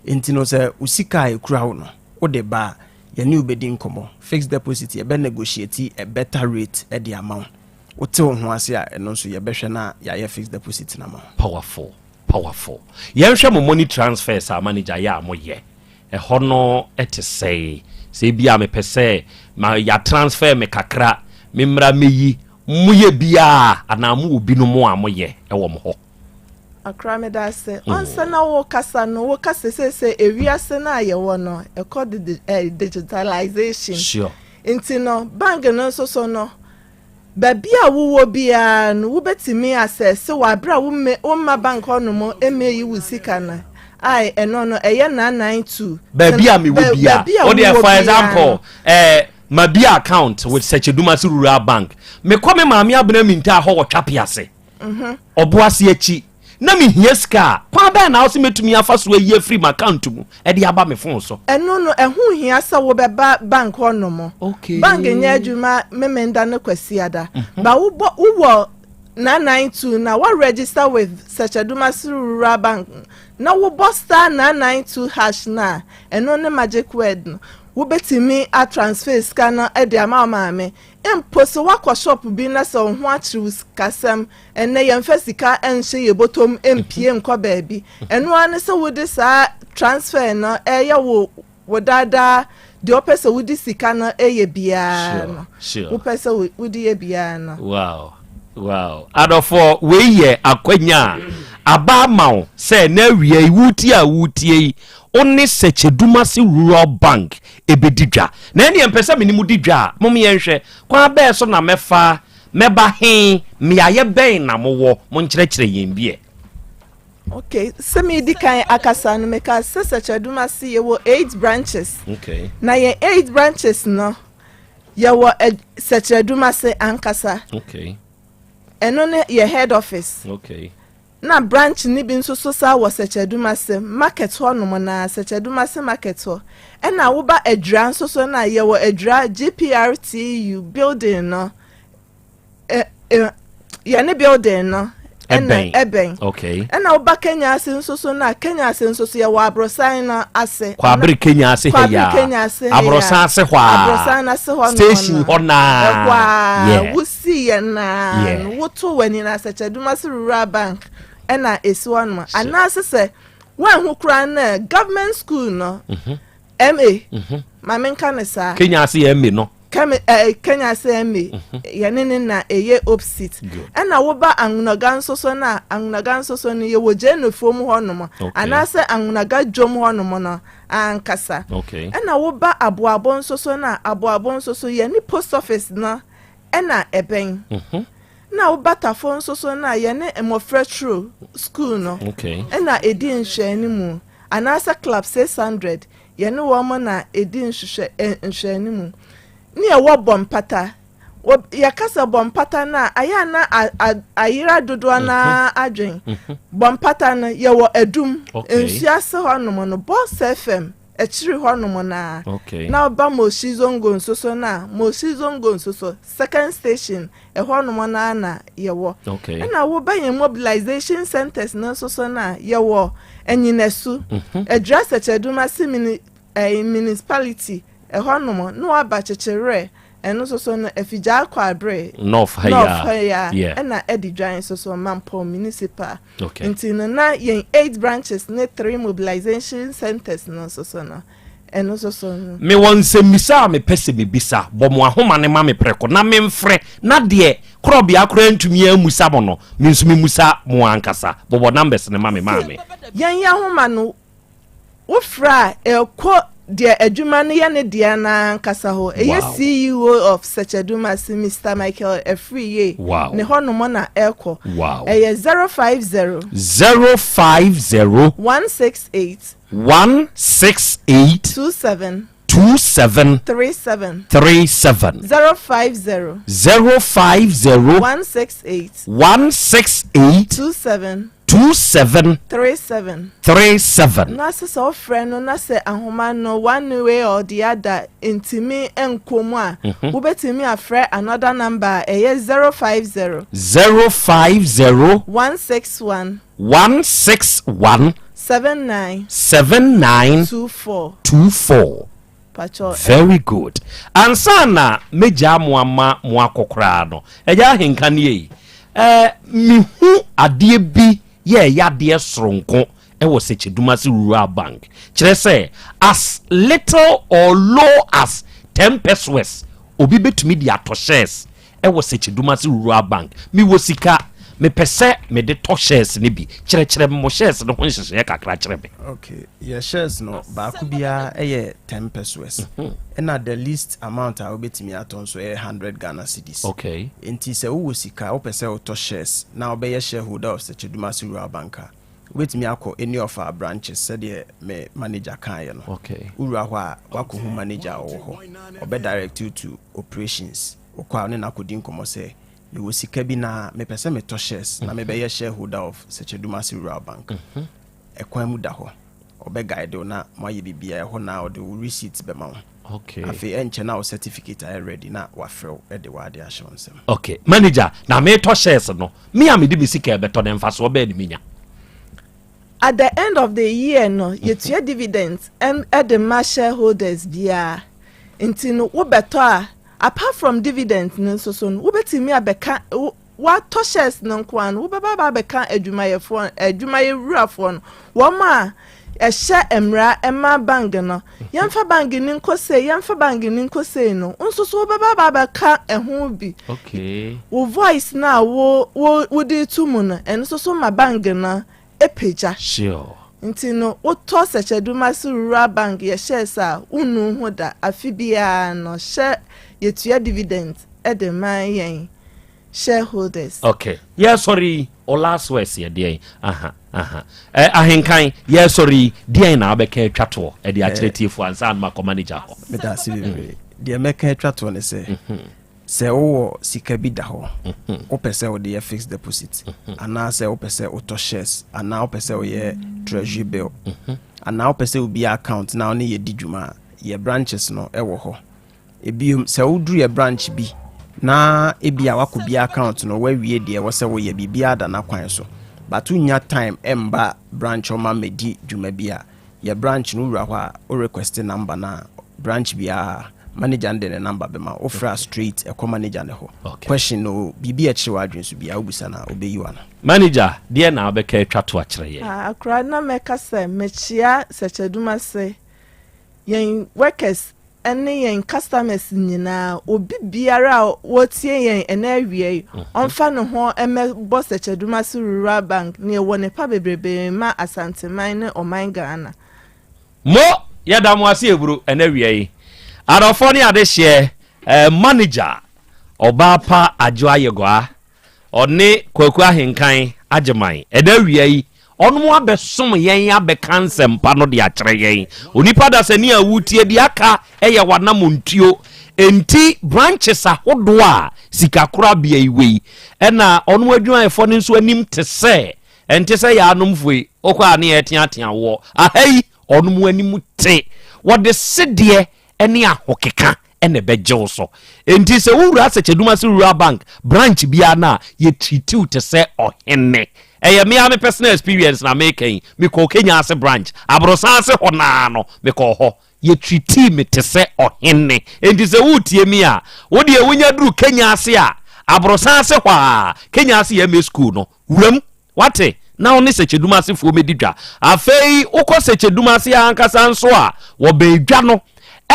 enti no se usika e kura wo no wo de ba ye ne obedi nkomo fixed deposit ye be negotiate a better rate at the amount wote ho ase a eno so ye behwe na ye fixed deposit na ma powerful ye hwe mo money transfers a manager ya mo ye e hono ete sei se bia me pese ma ya transfer me kakra me mra meyi muye bia anamu obi no mo amoye ewo mo ho akrameda se onse na wo kasa no wo kasa se ewiase na ye wo no e called digitalization sure inti no bank no so no baby a wo bia no wo betimi access wa bra wo ma bank ono mo emeyi wo sika na ai eno no eye 992 baby a me wo bia o dey for example my bia account with Sechedumasi Rural Bank me come maami abena minta ho wo twapiase oboase achi na me hieska kwa ba na o se metumi afa so ayi free my account mu e dey aba me phone so eno no ehu hia sa wo beba bank ono mo okay bank nya adwuma memenda no kwasiada ba wo 992 na what register with Sechedumasi Rural Bank na wo bosta 992 hash na eno ne magic word no wo betimi a transfer scanner e de ama me imposo wakọ shop bi na so ho achiru kasam ene yemfa sika enhye ye botom empie nko baabi eno ane se wo de sa transfer no eye wo dada de opese wo di sika no eye bia no wo pese wo di ye bia no wow adofo we ye akwanya aba mawo se na wie wuti a wutie oni Sechedumasi Rural Bank ebedidwa na ene empese menimu didwa mom yenhwe kwa be so na mefa meba he me aye ben na mowo mo nkyerɛkyerɛ yen bie okay semi di kan akasa no meka Sechedumasi ye wo 8 branches okay na ye 8 branches no ye wo Sechedumasi ankasa okay eno ne ye head office okay na branch ni bi nso so sa wo Sechedumasi market ho no na Sechedumasi market ho e na wo ba adura nso so na ye wo adura GPRTU building no ye ne building no eben okay e na wo ba Kenya ase nso so na Kenya ase nso so ye wo abrosan na ase kwa abri Kenya ase he ya abrosan ase hwa abrosan ase ho no station ho na kwa wo si ye na wo to wani na Sechedumasi Rural Bank ena esi wonu anase se wan hu kura na government school no MA ma menka ne sa Kenya ase MA no Kenya ase MA yenene na eye opposite ena wo ba angunaga nsoso na angunaga nsoso ne ye wo je no fom ho no mo anase angunaga jom ho no mo no ankasa ena wo ba aboabo nsoso na aboabo nsoso ye ni post office na ena eben na wo batafo nsoso na ye ne emofre true school no ena edi nhwe ni mu anasa club 600 ye ne wo mo na edi nhwe ni mu ni e wo bompata wo ya kasa bompata na aya na ayira dodo na adwen bompata na ye wo edum ensuase ho no no Boss FM echiri ho no na na ba Mosizongo nsoso na Mosizongo nsoso second station e ho no na ye wo na wo ba yen mobilization centers na nsoso na ye wo enyinesu address Sechedumasi municipality e ho no no aba chechere eno so no efija kwa abre north haya na edidwan so Mampo municipal intino na yen 8 branches ne 3 mobilization centers no so no eno so me won se misa me pese me bisa bomo ahoma ne ma me preko na me mfre na de Krobea kura ntumi amusa bono me nso me musa mo ankasa bobo numbers ne ma me yen ya homa no wo fra ko de adwuma no ye ne de na nkasa ho eye CEO of Sechedumasi Mr Michael Efriye ne ho no mo na eko eye 050 168 27 37 050 168 27 37 na so friend no na se ahoma no one way or the other intimi enkomu a wo betimi afre another number eye 050 161 79 24 Pacho very good ansana meja moama mo akokra no eja henka ne mihu ade bi ye yade soronko e wo Sechedumasi Rural Bank kire say as little or low as 10 pesos obi betumi di ato shares ɛwɔ Sechedumase Rural Bank mi wo sika me pese me de to shares ne bi kyerɛ mo shares no ho nhyehyɛ kakra kyerɛ me. Okay, your shares no ba ku bia 10 pesos. And the least amount I will betimi aton so 100 Ghana cedis. Okay. Enti se wo sika wo pese wo to shares na obey shareholder of Sechedumase Rural Bank. Wetimi akɔ any of our branches said me manager kan ye no. Okay. Ura hɔ a wako hu manager wo hɔ. Obe direct you to operations. Okwa ne na kodi nkomo say me wo sika bi na me pese me to shares na me be shareholder of Sechedumase Rural Bank. Ekwan mu da hɔ. Obe guide na mo aye bibia hɔ na ode receipt be ma wo. Okay. Afi enche na o certificate are ready na wafrɛ e de wade assurance. Okay. Manager, na me to shares no. Me am di me sika be to dem fa so be ni minya. At the end of the year no yetua dividends and at the shareholders bia nti no wo beto a apart from dividends no so no wo betimi abeka wa to shares no kwan wo beba ba beka adwumaye wurafo no wo ma ehye emra ema bank no yemfa bank ni nkose no nso so wo beba ba beka eho bi. Okay. Wo voice na wo di tumu no enso so ma bank na epeja. Sure. Nti no wo to Sechedumase Rural Bank ye shares a unu ho da afibia no share yetua dividends e de man yen shareholders. Okay. Yeah, sorry. O last words here dey. Ahenkan, yeah, sorry. Dey na abeka twato e de akyeretiefo ansa ma manager ho. Me da sibi. Dey meka twato ne say. Se wo sika bi da ho o pese o de fixed deposit ana se o pese o to shares ana o pese o ye treasury bill ana o pese o bi account na o ne ye didwuma ye branches no e wo ho ebi se o duru ye branch bi na ebi a wako bi account no wa wie de wo se wo ye bibia da na kwan so but unya time emba branch o ma medi dwuma bi a ye branch no wura ho a o request number na branch bia manager and the number be ma offer straight e manager ne ho. Question no bibi e kire wadwen so bia obusa na obeyi wa no. Manager de na obeka twato akire ye. Akra na meka se mechia Sechedumase yen workers ene yen customers nyina obi biara wotie yen ena awie onfa no ho emebo Sechedumase Rural Bank ne wone pa bebrebe ma Asante man ne oman Ghana. Mo yada mo ase eburu ena awie Arofoni adehye manager Obapa Ajoayegwa one kwaku ahenkan ageman eda wiai onmo abesom yen abeka nsempa no de akyere yen onipa da sani awutie de aka eye wanamontuo enti branches ahodo a sikakura bia iwei ena onmo adwuma efo ne nso anim te se enti se ya anomfoi okwa ne etiatia wo ahai onmo anim te wode sedie eni ahokeka ene bejew so enti se wura Sechedumase Rural Bank branch bia na ye treatiu te se ohene eye me am personal experience na making me ko Kenya ase branch abrosan se hona no me ko ho ye treati me te se ohene enti se wutie mi a wo de ewunya duru Kenya ase a abrosan se hwa Kenya ase ye me school no wuram wate na oni Sechedumase fo medidwa afei ukọ Sechedumase ankasa nso a wo beedwa no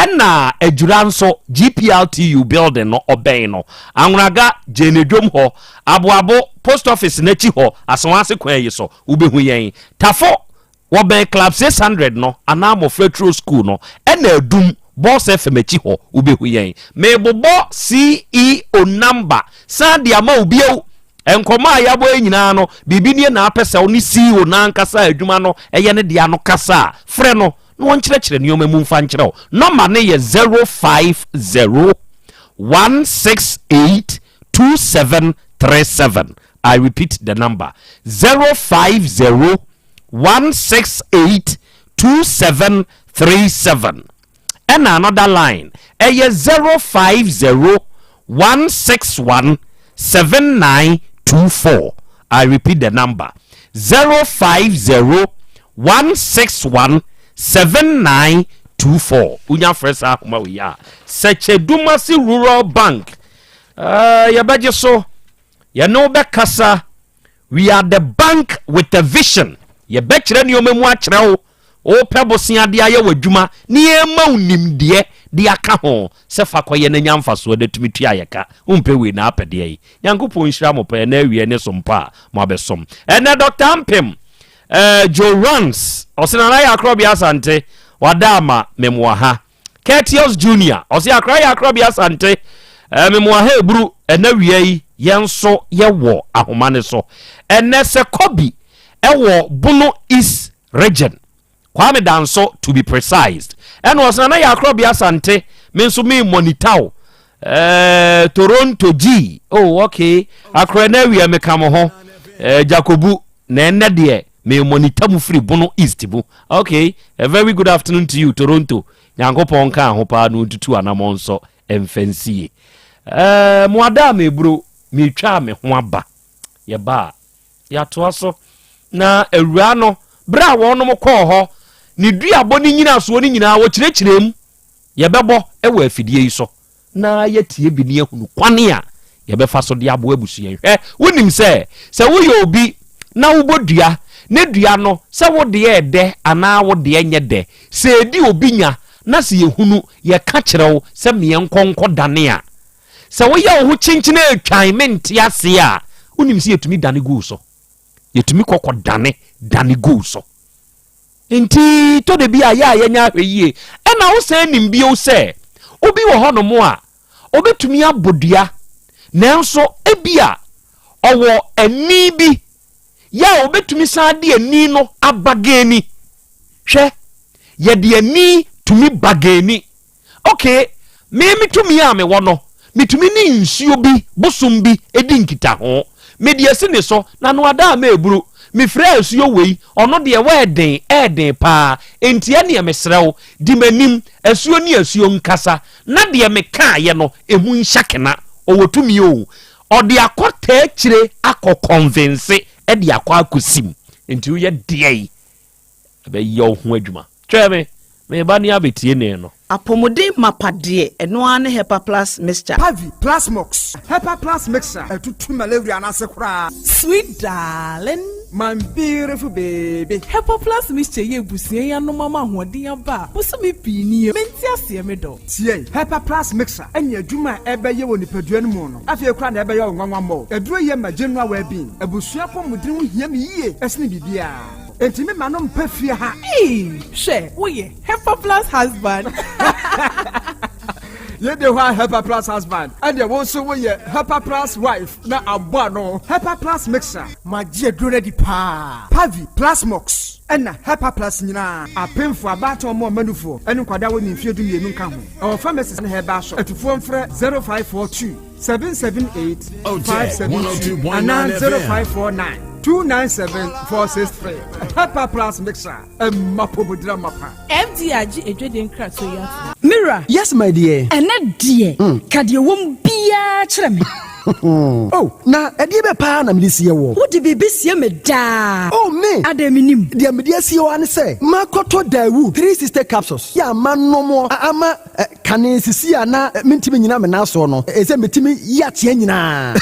ena adwuranso GPLTU building no obey no anwraga jenedwom ho aboabo post office na chi ho asonwase kwan yi so ubehu yen tafo wobey club 600 no anamo fletro school no ena adum boss FM chi ho ubehu yen mebobo CEO number sandia ma obieu enkoma yabo nyina no bibini na apese oni CEO na ankasa adwuma no eye ne dia no kasa frɛ no no one chire ni omamu mfa nkyerɛ number ne ye 05016827737. I repeat the number 05016827737. And another line eye 05016179924. I repeat the number 05016179924. Unya fresa kuma we ya Sechedumase Rural Bank. Ya baje so ya no be kasa we are the bank with a vision. Ye be kire ni omemu akire o pebo sia de aye wadwuma ne ema unim de de aka ho se fa koye na nyamfa so de tumi tua yeka umpe we na apede yi Nyankopon hira mo pe na awie ne sompa mo abesom ene Dr. Ampem Jorans osinana ya Krobea Asante wadama memwaha Ketios Junior osi akra ya Krobea Asante memwaha eburu ena wie yenso yewo ahomane so ene se kobi ewo Bono East region Kwame Danso to be precise ene osinana ya Krobea Asante menso me monitor Toronto G oh okay akra na wie mekamo ho Jacobu na ene de me monitor mu free Bono East bu okay a very good afternoon to you Toronto Nyankopon ka ho pa no tutu anamonso emfansie muada me bro me twa me ho aba ye ba ya to aso na awura no bra won no kɔ hɔ ni duabo ni nyina so ni nyina wo kyerɛkyerɛm ye bɛbɔ ɛwɔ afidie yi so na ye tie bi ne ehunu kwane a ye bɛfa so de abo abusua hwɛ wonim sɛ wo ye obi na wo bodua ne dua no sɛ wo de ede ana wo de enye de sɛ edi obi nya na se yehunu ye ka kyerɛw sɛ me nkonko dane a sɛ wo ye ho kyenkyene atwan mente ase a wonim sɛ yetumi dane gu so yetumi kokɔ dane gu so enti to de bia ya nya hweyie ɛna wo sɛ nim bio sɛ obi wo hɔ no mo a obetumi abodua nanso ebia ɔwɔ ani bi ya obetumi saade ani no abagani hwɛ ye de ani tumi bagani okay me tumi a me wo no metumi ni nsuo bi bosom bi edi nkita ho me de ase ne so na no ada ma eburu me fra asuo wei ono de we eden pa entia ne me srew di manim asuo ni asuo nkasa na de me ka ye no ehu nhyakena owotumi o ode akota akire akɔ edi akwa akusim enti wo ye de be yo ho adwuma tweme me ba ni abetie ne no apomode mapade eno ane Hepa Plus mixture Pavi Plus Mox Hepa Plus mixture etutu malaria na se kura Sweet darling my beautiful baby Hepa Plus mixture ye busie ya no mama hoden aba buso me pini menti ase me do tie Hepa Plus mixture enya adwuma ebe ye woni padua no mu no afie kura na ebe ye nwanwa mo eduro ye ma general well being ebusua pomudin ho hia me yie esne bibia enti me ma no mpafie ha she wo ye Hepa Plus husband ye de wa Hepa Plus husband and the one so we Hepa Plus wife na abo no Hepa Plus mixer magie dure di pa Pavi Plus Mox and Hepa Plus nyina apemfo abato mo manufo enu kwada woni mfie du mienu nka ho our pharmacist na heba so atufo mfre 0542 778 572 and 0549 297-463. Hepa Plus mixer. Mapobudra mapa. MDRG ejweden krato ya. Mira. Yes, my dear. Ene die. Kade wom bia kyerɛ me. Oh, na edie be pa na me sie wo. Wo de bebe sie me da. Oh me. Adaminim. De me die sie wo an se. Makoto Dawood 360 capsules. Ya manom ama kane sisi ana mentimi nyina me na so no. Ese metimi ya tie nyina.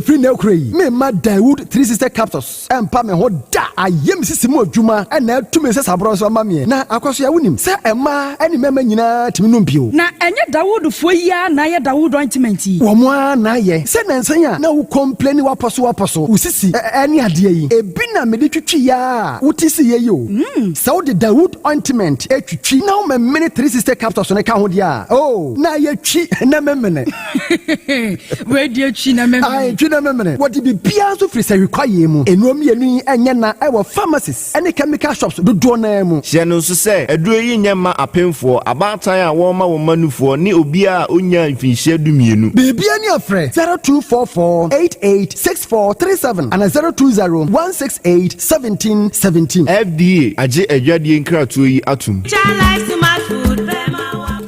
Free na okrai. Me ma Dawood 360 capsules. Empa me ho da. Ayem sisi mo adwuma na atumi se sabro so ma me. Na akwaso ya wonim. Se ema ani mema nyina timi no mpio. Na enye Dawood fo ya na ye Dawood ointment yi. Wo mo na ye. Se nansanya na wo complain waposo. Usisi ani ade yi. Ebi na me de twitwi ya. Utisi ye yo. Se wo de Dawood ointment etwitwi na wo me minute 360 capsules ne ka ho dia. Oh, na ye twi na memene. We de twi na memene. Ai twi na memene. What be bia so free say require mu. Enuom yenu enye na e wo pharmacies any chemical shops do na mu. Hye no so say eduro yi nyema apemfo abatan a wo ma wo manufo ni obi a onya mfinhye dumienu. Bibia ni afre 0244886437 and 02016871717. FDA age adwadie nkratoyi yi atum.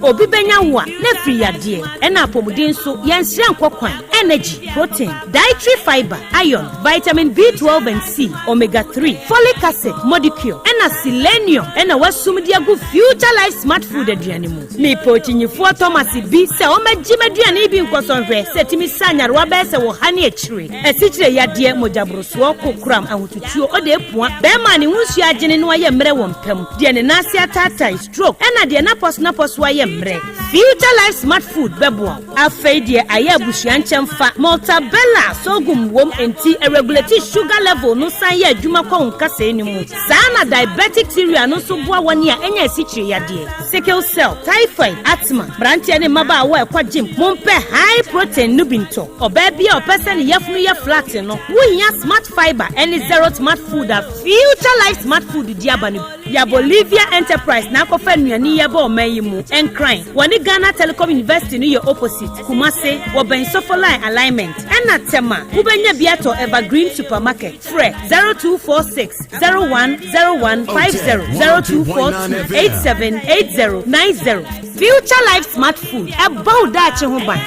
Obi benya wa na free yade e na apomuden so yenhye nkokwan energy, protein, dietary fiber, iron, vitamin B12 and C, omega-3, folic acid, molecule, and selenium, and a wasumdiagu future life smart food aduanemu. Me protein for Thomas B. Se ome jimeduane bi nkosonhwe setimi sanya roba se wo hane achire. Esichire yade mojabroswo kokram ahotutuo ode epua. Be ma ne hunsu agene no aye mre wo mpam. De ne nase atata stroke, and de na pos waye mre. Future life smart food bebo. Afei de aye abusuanche mfa Maltabella sogum wom enti a regulate sugar level no san ye adwuma kwa nkasa enimu. Sana diabetic theory no so boa wani a enya esichire yade. Sickle cell, typhoid, asthma, brantia ne maba wa kwa gym. Mompe high protein nubinto. Oba bia opese ne yefunu ye flat no. Wunya smart fiber any zero smart food a future life smart food diabani. Ya Bolivia Enterprise na kofa nuani ye ba omayimu. Encrine. Wani Ghana Telecom University ni your opposite. Kumase woben sofoline alignment. Ena tema. Ubenya biato Evergreen Supermarket. Fre 0246 010150 0242 878090. Future life smart food. About that huban.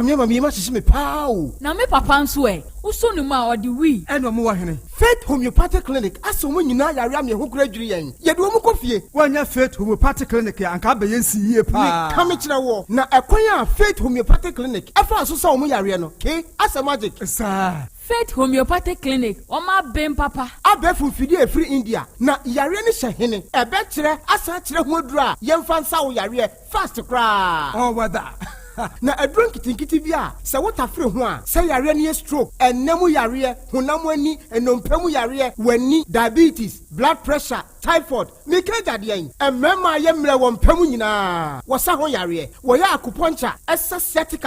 Me ma sisi me pao. Na me papa nso uso no ma odi wi. Eno mo wa hene. Faith Homeopathic Clinic aso mo nyina yare am ye ho kura dwiri yen. Ye do mo kofie. Wanya Faith Homeopathic Clinic anka be yensi yie pa. Ka me kire wo. Na ekwan a Faith Homeopathic Clinic efa aso sa mo yare no. Ke asa magic. Sa Faith Homeopathic Clinic oma bem papa. Abefu fidi e free India. Na yare ne hye hene. Ebe kire asa kire ho adura. Yemfa nsa wo yare fast cra. Oh whether na adron kitinkiti bia se wota free ho a se yare ne stroke enemu yare honam ani enompemu yare wani diabetes blood pressure typhoid mikeja de yen emema ye mre wo mpemu nyina wo sa ho yare wo ya acupuncture essa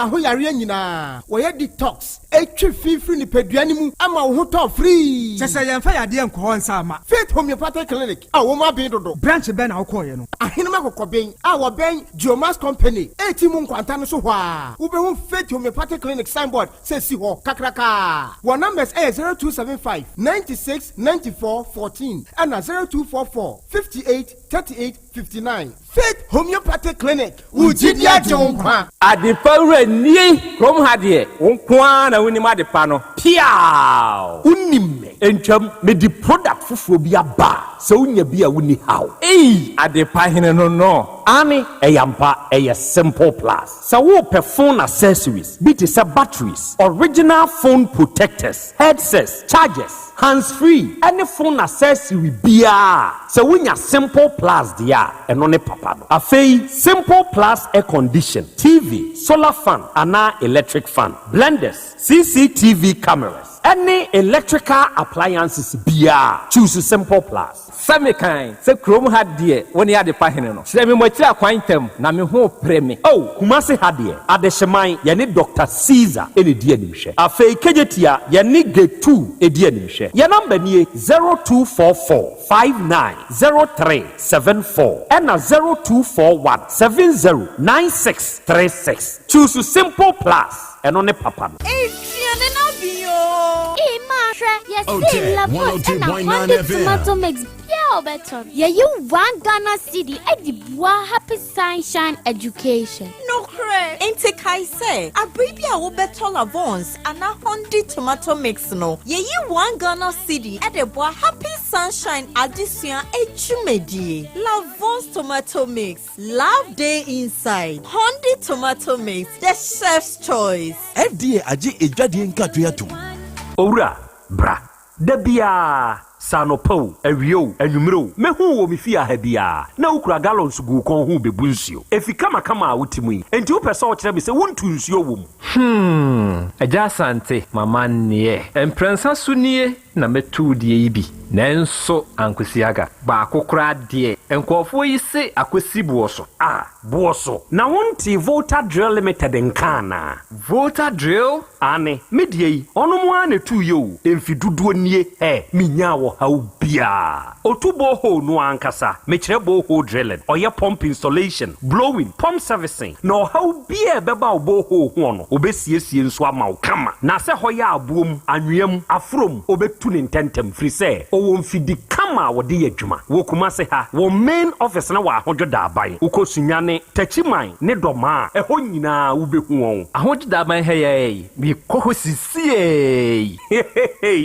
ho yare nyina wo ye detox etwi fifiri ni peduane mu ama wo ho to free se yemfa yade enko ho nsa ama Faith Homeopathic Clinic a wo ma bin dodo branch be na wo koye no ahene makokoben a wo ben Geomas Company etimu nkwanta no so hwa wo be ho Faith Homeopathic Clinic signboard say si ho kakraka wo numbers 0275 96 94 14 and 0244 58 38 59. Faith Homeopathic Clinic. Ujidia jonkwa. Adipawre ni krom hadie. Wonkwa na woni ma depa no. Piao. Unimme. Entwam me di product fufuo bi aba. Se unya bi a woni haw. Adepa hene no. Ani eyampa eye simple plus. Se wo pe phone accessories, be it batteries, original phone protectors, headsets, chargers, hands-free, any phone accessory bia. Se unya simple plus dia eno ne papa no. Afei simple plus air condition, TV, solar fan, ana electric fan, blenders, CCTV cameras, any electrical appliances bia. Choose simple plus. Samikan se krom hadie woni ade pa hene no. Se me mwatira kwantam na me ho preme. Oh, Kumasi hadie adehyeman ye ne Dr. Caesar ene die animhwe. Afei kejetia ye ne G2 edi animhwe. Ye number nie 0244 590374 and 0241 709636. Choose simple plus and on a papa. Otec 1029Fm. Tomato mix better. Yeah, you want Ghana City at the Bois Happy Sunshine Education. No cray. Ain't it I say? A baby I will better Avance and a Hondi tomato mix no. Yeah, you want Ghana City at the Bois Happy Sunshine Addition Echumedi. Lavance tomato mix. Love day inside. Hondi tomato mix. The chef's choice. FDA aji ejadi nkatuyatu. Ora, bra. Debia. Sanopo, Evio, Enumero, Mehu, Mifia Hebia, na ukra gallons go con who be bunsio. If you come ultimate, and 2% me say one to your womb. Yaw Asante, my man, ye, and Princess Sunie, number 2 DAB. Nenso Ankusiaga, Bako crad dear, and Kofo yi say Akwesi Buoso. Buoso. Now want voter drill limited in Kana. Voter drill? Ane, midye, on 1 or 2 yo, if you do ye, minya how be. bia otu borehole no ankasa mekire borehole drilling oye pump installation blowing pump servicing no how bia beba borehole ho no obesiesie nso ama kama na se hoye aboom anwem afrom obetu ne ntentem free say o mfidi kama wode yadwuma wo kuma se ha wo main office na wa ahojo da aban ukosunyane tachiman ne doma eho nyina wo behu won ahojo da aban heye bi kohosisie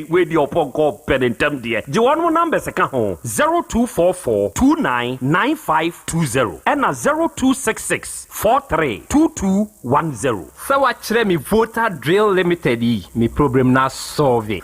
we di oponko penentem de je wonu number se ka ho 0244299520 and 0266432210 so wa kire mi voter drill limited yi mi problem na solve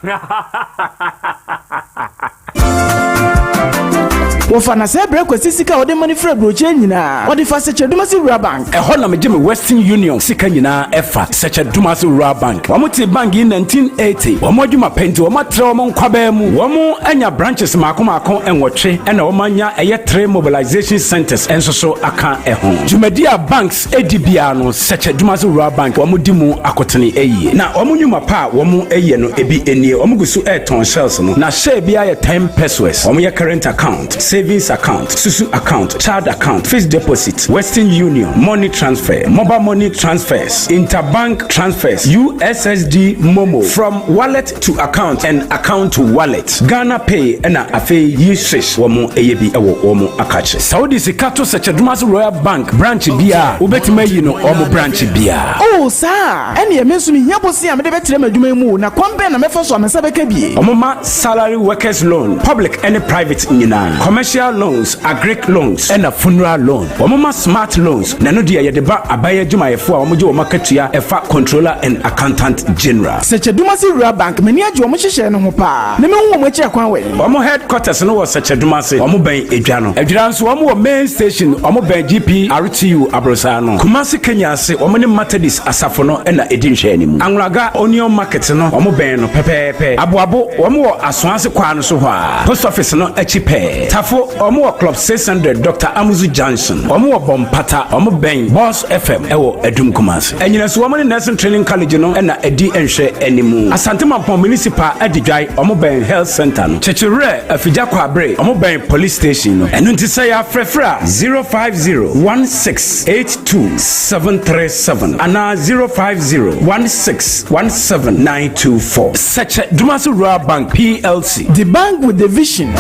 wofa na se brɛ kwasi sika wode mani frɛ broche nyina wode fa seche dumasi rural bank ɛhɔ na megye me Western Union sika nyina ɛfa seche dumasi rural bank wɔn te bank in 1980 wɔn adwuma penti wɔn atre wɔn nkwabaa mu wɔn anya branches maako enwɔtwe ɛna wɔn anya ɛyɛ 3 mobilization centers ɛnso so aka ɛho dwumadi a banks edi bia no seche dumasi rural bank wɔn di mu akotene ɛyie na wɔn nyuma pa wɔn ɛyɛ no ebi enie wɔn gusu ɛton shells no na share bia yɛ 10 pesos wɔn yɛ current account savings account, Susu account, child account, fixed deposit, Western Union, money transfer, mobile money transfers, interbank transfers, USSD Momo, from wallet to account and account to wallet, Ghana Pay, and Afe Yishish, Womo Eyebi Ewo Womo Akache. Saudi Sikato Sachadmas Royal Bank, branch Bia, Ubetime Yino, Omo branch Bia. Oh, sir, and ye mensumi yabosi amedebetre Jumu, na kwambe na mefoso amesabekebi. Omoma salary workers loan, public and private nina. Commercial loans, agric loans, and a funeral loan. Omoma smart loans. Nano dia yedeba abaya juma efo a omojo omakatua efa controller and accountant general. Seche Dumasi Rural Bank meni ajo omohihye no ho pa. Ne me hu omochi akwan we. Omo headquarters no was Seche Dumasi. Omo ben edwa no. Edwa nso omo main station omo ben GP RTU Abrosa no. Kumasi Kenya se omo ne Methodist asafo no na edi nhwe animu. Anwraga Onion Market no omo ben no pepepe. Aboabo omo wo asoase kwa no so ho a. Post office no echipe. Tafo omo club 600 Dr. Amuzu Johnson omo bompata omo ben Boss FM ewo Edum Kumasi enyina so omo ne nursing training college no na edi enhwe animu Asante Mampon municipal edidwai omo ben health center no chechire afija kwa abre omo ben police station no enu ntisa ya frefra 05016827737 ana 05016179224 Seche Dumasi Rural Bank PLC, the bank with the vision.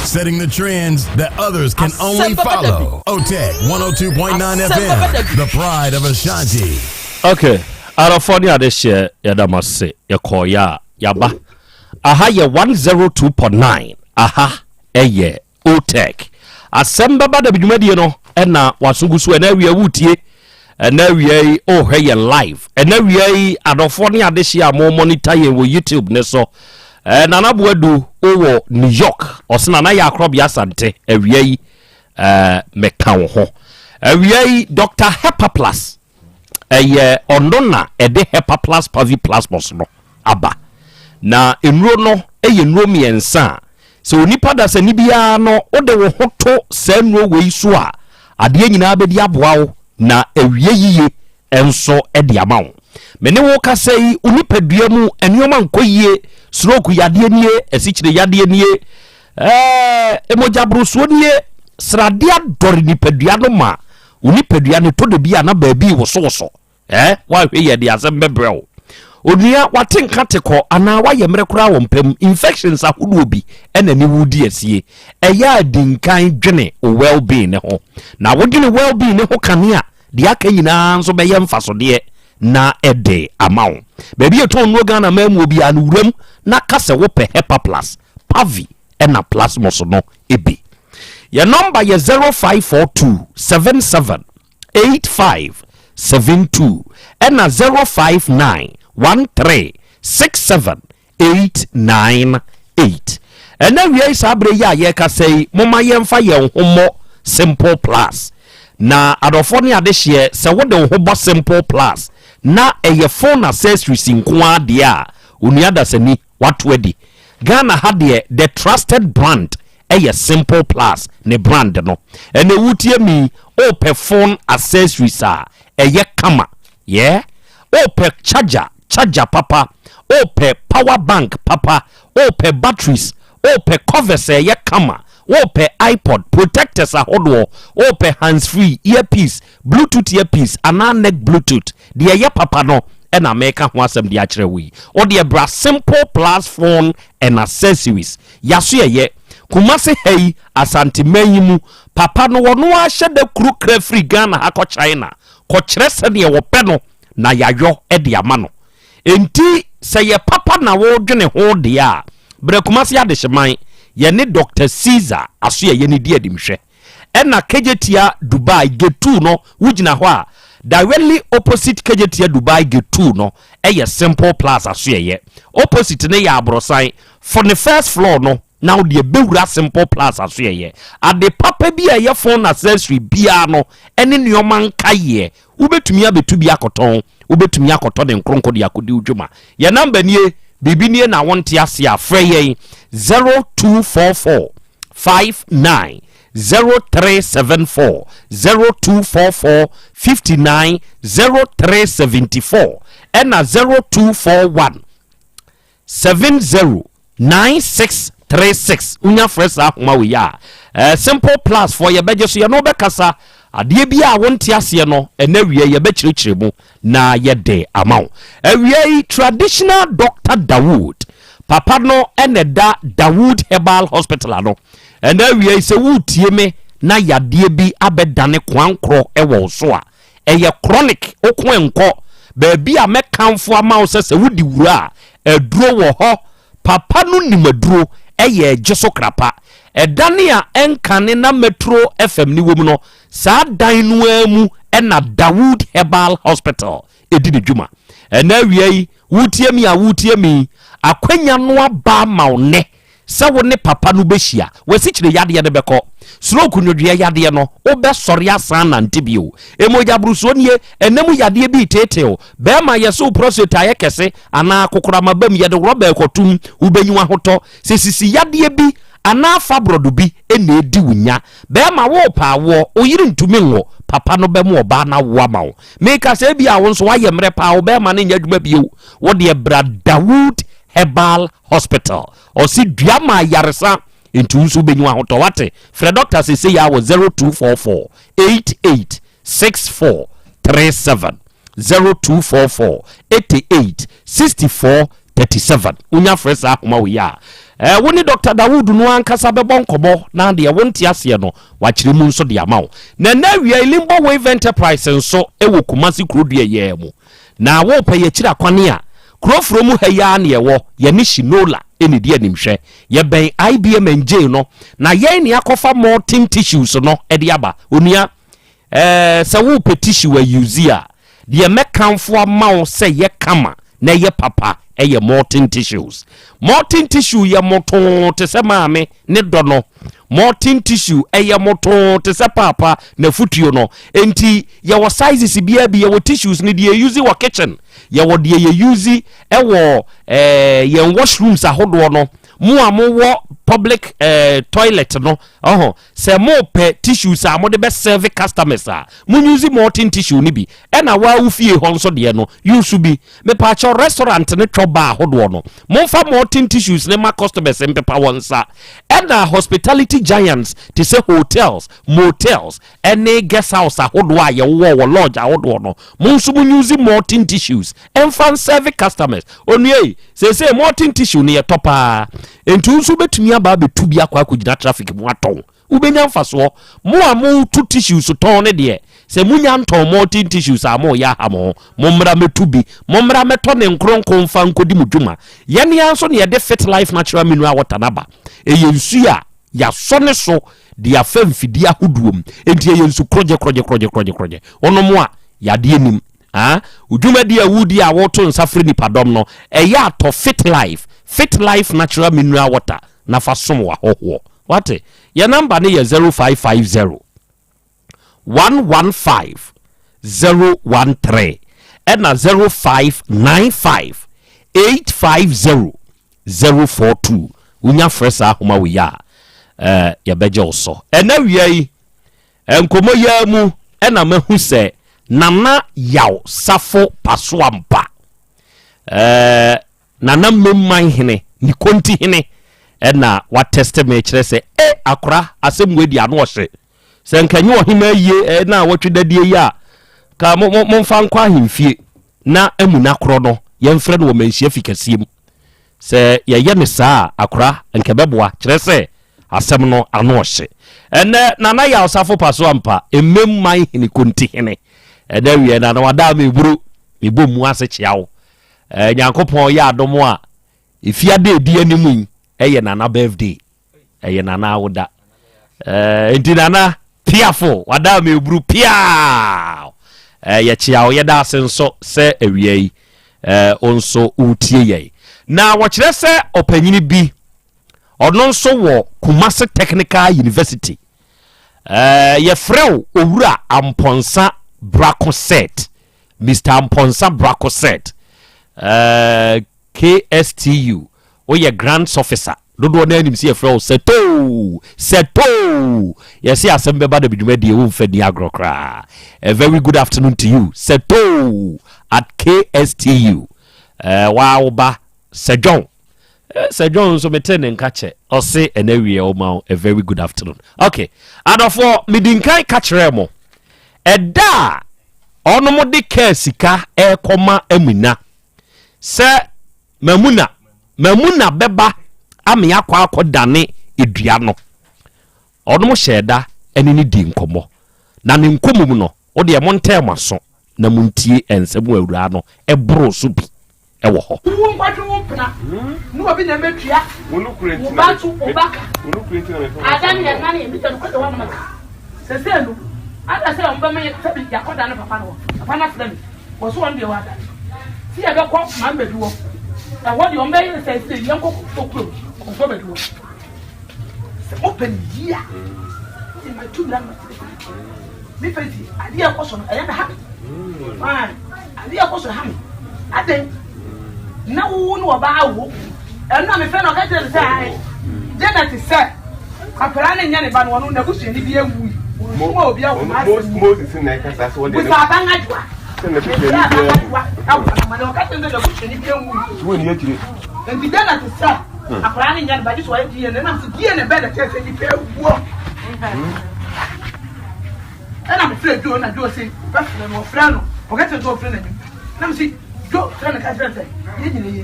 Setting the trends that others can only follow. Otec 1029 FM, the pride of Ashanti. Okay, Arafonia this year, Yadamase, Yakoya, Yaba. Aha, ye 102.9. Aha, eye, Otec. Asem Beba Dabi, no, ena wasugusu area wutie, and area oh hey live, and area Arafonia this year more monitor ye with YouTube neso. Nanabuedu owo New York osina na ya Krobea Asante awiei meka ho awiei Dr. Hepa Plus ondona ede Hepa Plus Pavi Plus no aba na enro no enro miensa so onipa da se ni bia no ode wo hoto se enro we so a ade nyina abedi aboawo na awiei enso ede amawo mene wo ka sei unipadua mu enioma nkoyie stroke yade nie esichire yade nie emojabruso nie sradia dori nipadua no ma unipadua ne to de bia na baabi wo so wa hwe ye de Asem Beba onua watenka teko ana wa ye mrekura wo mpam infections ahodo obi ena ni wudi asie eya dinkan dwene well being ne ho na wodwene well being ne ho kanea de aka nyina nso be ye mfaso de na ede amount baby eton no Ghana mamu obi anuram na kase wo pe Hepa Plus Pavi ena plus moso no ebi your number ye 0542778572 ena 0591367898 ena wie sabre ya ye kase moma ye mfa ye homo simple plus na adofo ne adehye se wo de ho simple plus na eye phone accessories nkoa de a uniada sani watu edi Ghana had the trusted brand eye simple plus ne brand no ene wutie mi ope phone accessories a eye kama yeah ope charger papa ope power bank papa ope batteries ope covers ye kama ope iPod protectors ahodo ope hands free earpiece bluetooth earpiece ana neck bluetooth de ye papa no na make ho asem de akere wi o de bra simple plus phone and accessories yaso ye kumase hei asante manyimu papa no wono a hyede kru kra free Ghana ha ko China ko kire se de wo pe no na yayo e de ama no enti se ye papa na wo dwene ho de a bre kumase ya de hyeman ye ne Dr. Caesar aso ye ne di adimhwe ena kejetia Dubai Gate no wugina ho a directly opposite kejetia Dubai Gate no eye simple plaza so ye opposite ne ya abrosan for the first floor no now the bewura simple plaza so ye ade papa bi a ye phone accessory bia no ene nneoma nka ye ubetumi abetu bi akoton ubetumi akoton de nkronko de akodi udwuma ye number nie bibi nie na wonte ase afre ye 0244 59 0374 0244 59 0374 and 0241 709636 unya fresa homa we ya simple plus for your budget so you no be kasa ade bia wonte ase no enawie ye be kirikiremu na ye de amount awie traditional Dr. Dawood papa no eneda Dawood Herbal Hospital no and awie se wutie me na yade bi abedane kwankro ewo so a eye chronic okwenko ba bia mekanfo ama se wudi wura eduro wo ho papa no nimaduro eye jeso krapa edane a enkane na Metro FM ni wom no sa dan no amu na Dawood Herbal Hospital edini dwuma and awie wutie mi akwanya no aba maune sa wo ne papa no behia wasi kire yade ne beko stroke nwodua yade no obe sori asan na ntibio emoja bruso nie enemu yade bi teteo be ma yeso prostate ayekese ana kokora mabam yede roba ekotum ubenyiwa hoto sesisi yade bi ana fabrodo bi ene edi wunya be ma wo pa wo oyiri ntumi nwo papa no be mu oba na wo ma wo meka se bi a wo nso waye mre pa wo be ma ne nyadwuma bio wo de bra Dawood Herbal Hospital or see Diama Yaresa into Unsu Benua Hotowate. Fred Doctor say ya was 0244 886437 0244 886437 Unya Fresa Mawia. Woni Dr. Dawood no ankasa bebon kobo na de wonti ase no wachire mu nso de amawo na wi Limbo Wave Enterprise nso ewo Kumasi Krodua ye mu na wo pa ye kira kwane a krofro mu haya na yewo ye ni shinola eni di animhwe ye ben IBM NJ no na ye ni akofa molting tissues no e de aba onua se wo pe tissue a use a de mekanfo amawo se ye kama na ye papa eye molting tissues ye moto te se maame ne do no molting tissue eye moto te se papa na futuo no enti ye wo sizes bia ye wo tissues ne de use wo kitchen ye wo de ye use ewo ye washrooms ahodo no mu amowo public toilet no se mo pe tissues a mo de be serve customers a mu use molting tissue ni bi e na wa ufie ho nso de no use bi me pa cho restaurant ne choba ahodo no mo fa molting tissues ne ma customers mpepa wonsa e na hospitality giants to say hotels motels any guest house ahodo a ye wo lodge ahodo no mo nso mu use molting tissues and fan serve customers onue say molting tissue ne ye topa entu nso betumi aba betu bi akwa akugina traffic mu aton ubenya mfaso mo amu tu tissues ton ne de se munya nton molting tissues amo ya hamo momra metu bi momra meto ne nkronko mfa nkodi mudwuma yene anso ne de fit life natural mineral water naba eyensu a ya sone so de afamfidi ahoduom enti eyensu kroje ono mo a ya de enim udwuma de awudi a woto nsafre nipadom no eya ato fit life natural mineral water na fa som wa hoho wate ya number ne ye 0550 115 013 and 0595 850 042 unya fresa homa we ya beje oso ena wiai enkomo ya mu ena mahu se nana yaw safo pasoampa nana memman hene ni konti hene ɛna wa test me kyerɛ sɛ akora asɛm wedi ano ɔhye sɛ nkanyi ɔhema yie na wɔtwe dadie yi a ka momfa nkɔ ahemfie na amuna korɔ no yɛmfrɛ no wɔ manhyia fikasiem sɛ yɛyɛ ne saa akora nkɛbɛboa kyerɛ sɛ asɛm no ano ɔhye ɛnɛ nana yɛ ɔsafo pa so ampa ememman hene konti hene ɛnɛ wie na wada meburu mebɔ mu ase kyea wo nyankopɔn yɛ adom a efiade edi animu yi ɛyɛ nana birthday ɛyɛ nana awoda enti nana piafo wada meburu pia yɛkyea wo yɛda ase nso sɛ awia yi onso utie yɛ na wɔkyerɛ sɛ ɔpanyini bi ɔno nso wɔ Kumasi Technical University yɛfrɛ owura Amponsa Brako set Mr. Amponsa Brako set KSTU oyɛ grants officer dodo na anim si yɛfrɛ seto yɛsi Asem Beba Dabi dwumadi wo mfa ni agrokra. A very good afternoon to you seto at KSTU wa ba Sejon so meten nkache ose enawie o ma a very good afternoon. Okay, adofo midinkan kachre mo eda ono mo de ka sika koma amina se mamuna beba ame akwa akodane edua no ono mo hyeda ene ni di nkomo na ne nkomo no o de mo ntem aso na muntie ensemu awura no ebro so bi ewo ho wo nkwadwo wo pna no obi na metua wo no kurenti wo batu obaka wo no kurenti na me adan ya na ne mita no kwada wa na maka seselu ada se on ba me sabi yakoda na papa na frem wo so on de wa da ti ya be ko ma mbedu wo na wo de on be yin se yanko okuro ko bedu wo open dia ti ma tu na mi feti adi ya ko so na ya na ha adi ya ko so ha mi aden na wo no ba awo eno me fe no ka tell say Janet say apara na nya ne ba no na busu ni bi awu mo obi awu ma Moses na ka sa so wo de busa ba ngajwa se na pike ni bi awu ma na ka tell na busu ni bi awu wo ni akire enti Janet say apara na nya ne ba ji so wa di ne na so die ne be da tell say ni bi awu ana me fle do na do say ba fle mo fle no o ka tell do fle na ni na me si do trying to catch them say you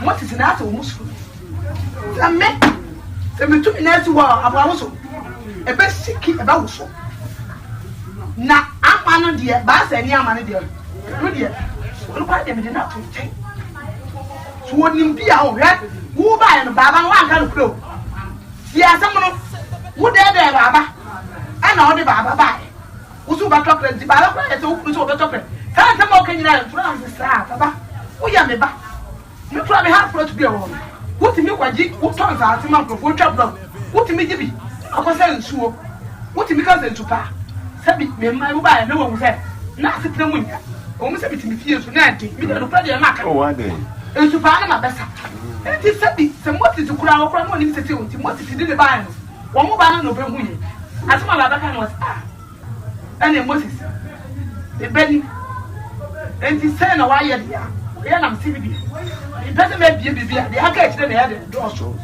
what is na so musu ame se me tu na ti wa abawo so e be siki e ba wo so na amano de ba sa ni amano de no de wo ba de me de na to ten so wonim bia wo hwe wo ba ya no baba wa aka no kro si asam no wo de baba ana wo de baba ba wo so ba tokre di baba ko e so wo so ba tokre kan ta mo kanyina France sa baba wo ya me ba me kura me ha front bi e wo wo ti mi kwaji wo ton sa ati man profo twa blog wo ti mi gibi akosa nsuo wo ti mi ka se ntupa sabi me mai wo ba na wo se na asitre mu nya o mu sabi ti mi fie so na ade mi da no pra de na aka o wa de ntupa na ma besa e ti sabi se mo ti kura wo kura mo ni se ti o ti mo ti de ba no wo mo ba na no be hu ye asema ba ka no ene Moses e beni enti say na wa ye dia ye na msi bi e pese me bia de aka ekire na ye de do so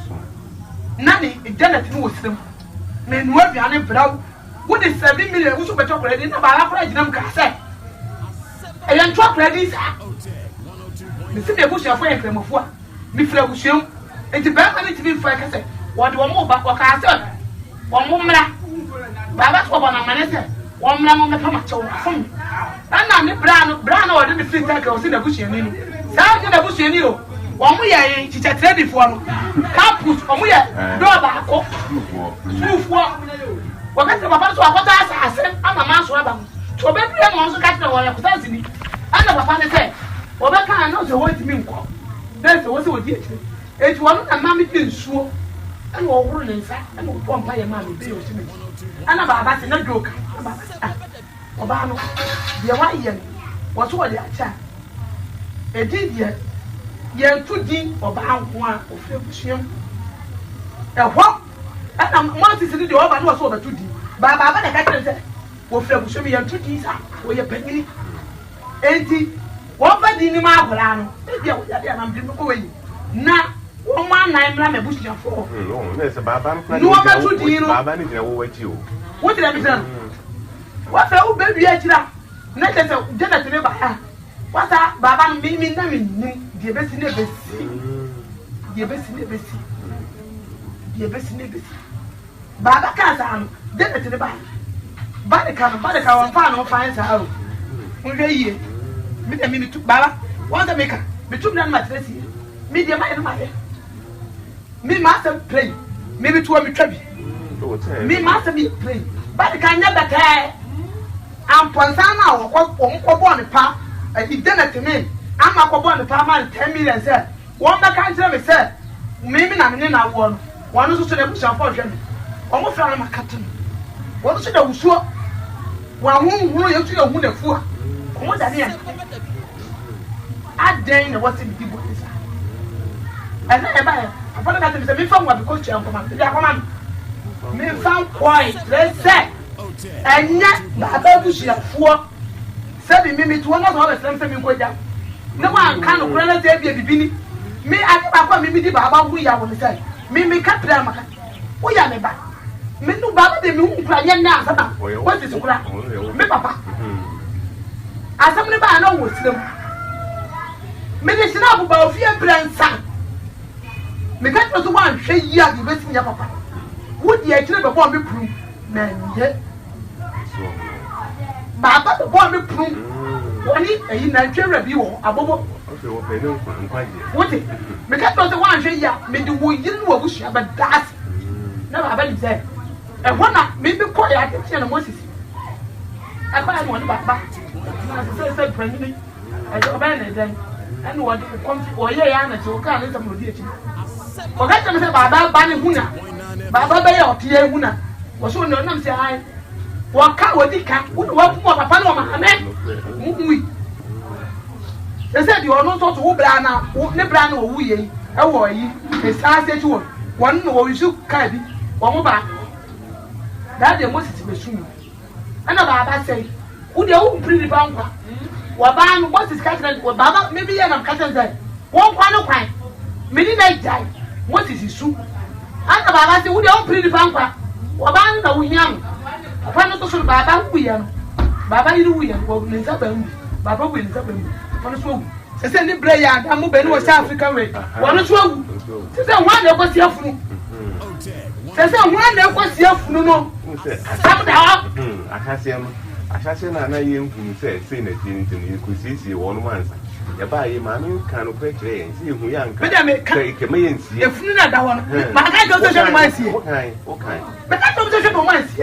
na ni Janet no wosem me no aduane braw wo de 7 million wo so beto credit na ba la kora ginam ka say e yan to credit sa me se de busu afo ye kremofo a mi fra busuam enti ba ma ni tibi fa ka say wo de wo mo ba ko ka say wo mo mra baba so bo na manese wo mra mo me pa ma chew fun ana ni brano wo de free take o si na busuani no sa ke na busuani o wo mo ye chicha trade fo no campus wo mo ye do ba ko sufo wo ka se papa so akota asa ama ma so aba to be bia mo so ka tire wo ya kuta zini ana papa ne se wo be kan no so wo timi nko den se wo se wo di ekire eti wo na ma mi di nsuo ana wo woro ne nsa ana wo pompa ye ma mi be o timi ana baba se na joka oba no de wa ye wo so wo de acha edi de ye tu di oba anko a ofre busuam ehwo ana mo ti se di oba no so oba tu di baba na ka tire se wo ofre busuam ye tu di sa wo ye panini enti What for the Nimagolano? Maybe I would have going. Now, 1 man 9 lamb bush for. No, there's a Baba. You want to do Baba with you. What did I done? What the old baby I did? Not as a dinner to never have. What a Baba meaning, the best in the best. The best in the best. The best in the best. Baba can't dinner to the back. Badakan, fan or finds out. Me the minute to Baba, one the maker, between them mattress here. Medium my me master play, maybe 2 me trebby. Me master me play, but I can never tell. I'm Ponsana or what the pa, and he did it to me. I'm a cobon the palm 10 million, sir. One back can't tell me, sir. Maybe I'm in our one who's to the bush of fortune. Almost from my captain. What should I sure? One who you to a wounded fool. What I mean? I dare what's in the people. And I found that there is a from what the coach and command. Me found quiet, let's say. And yet, Baba Bush is 4 7 minutes, 1 hour, something go down. No one can of relative be a beginning. Me, I Papa, me, Baba, we are on the side. Me, Captain. We are never. Me, no Baba, the moon, crying now. What is the crap? Me, Papa. As somebody I know what's them. Me, it's not about fear, grandson. Me can't was one say ya the best in your papa. Would you actually perform me proof? Man, Baba the boy me proof. One in Nigeria review above. What it? Me can't was one say ya, me do we didn't know wish but that's never have said. And one night, maybe call your attention to Moses. I can't want Baba. I said, President, I don't abandon and what comes or yeah, so can't let them do. Forget them say Baba Bani Huna. Baba Bay or Tia Huna. Was so no name say I. Walk out with the cat, would walk more upon my man. They said you are not so to Brana, Nebran or we, a war, a star said you one or you should carry one back. That the most is soon. And Baba say, would you own pretty bumper? Waban, what is catching? Baba, maybe I'm catching there. One quite. Many night die. What is his soup? And Baba said, would you own pretty bumper? Waban, no young. Upon the social Baba, we are. Baba, you will win up and Baba wins up and on a swoop. They send the player, I'm moving West African way. One or two. They said, one that was your food. They said, one that was your food. No, I can't see him. I shall say, I know you said, saying it you could see one once. You buy a man, kind of quick and see who young can make a million. If you not that one, but I don't know my see. Okay, but I don't know my see.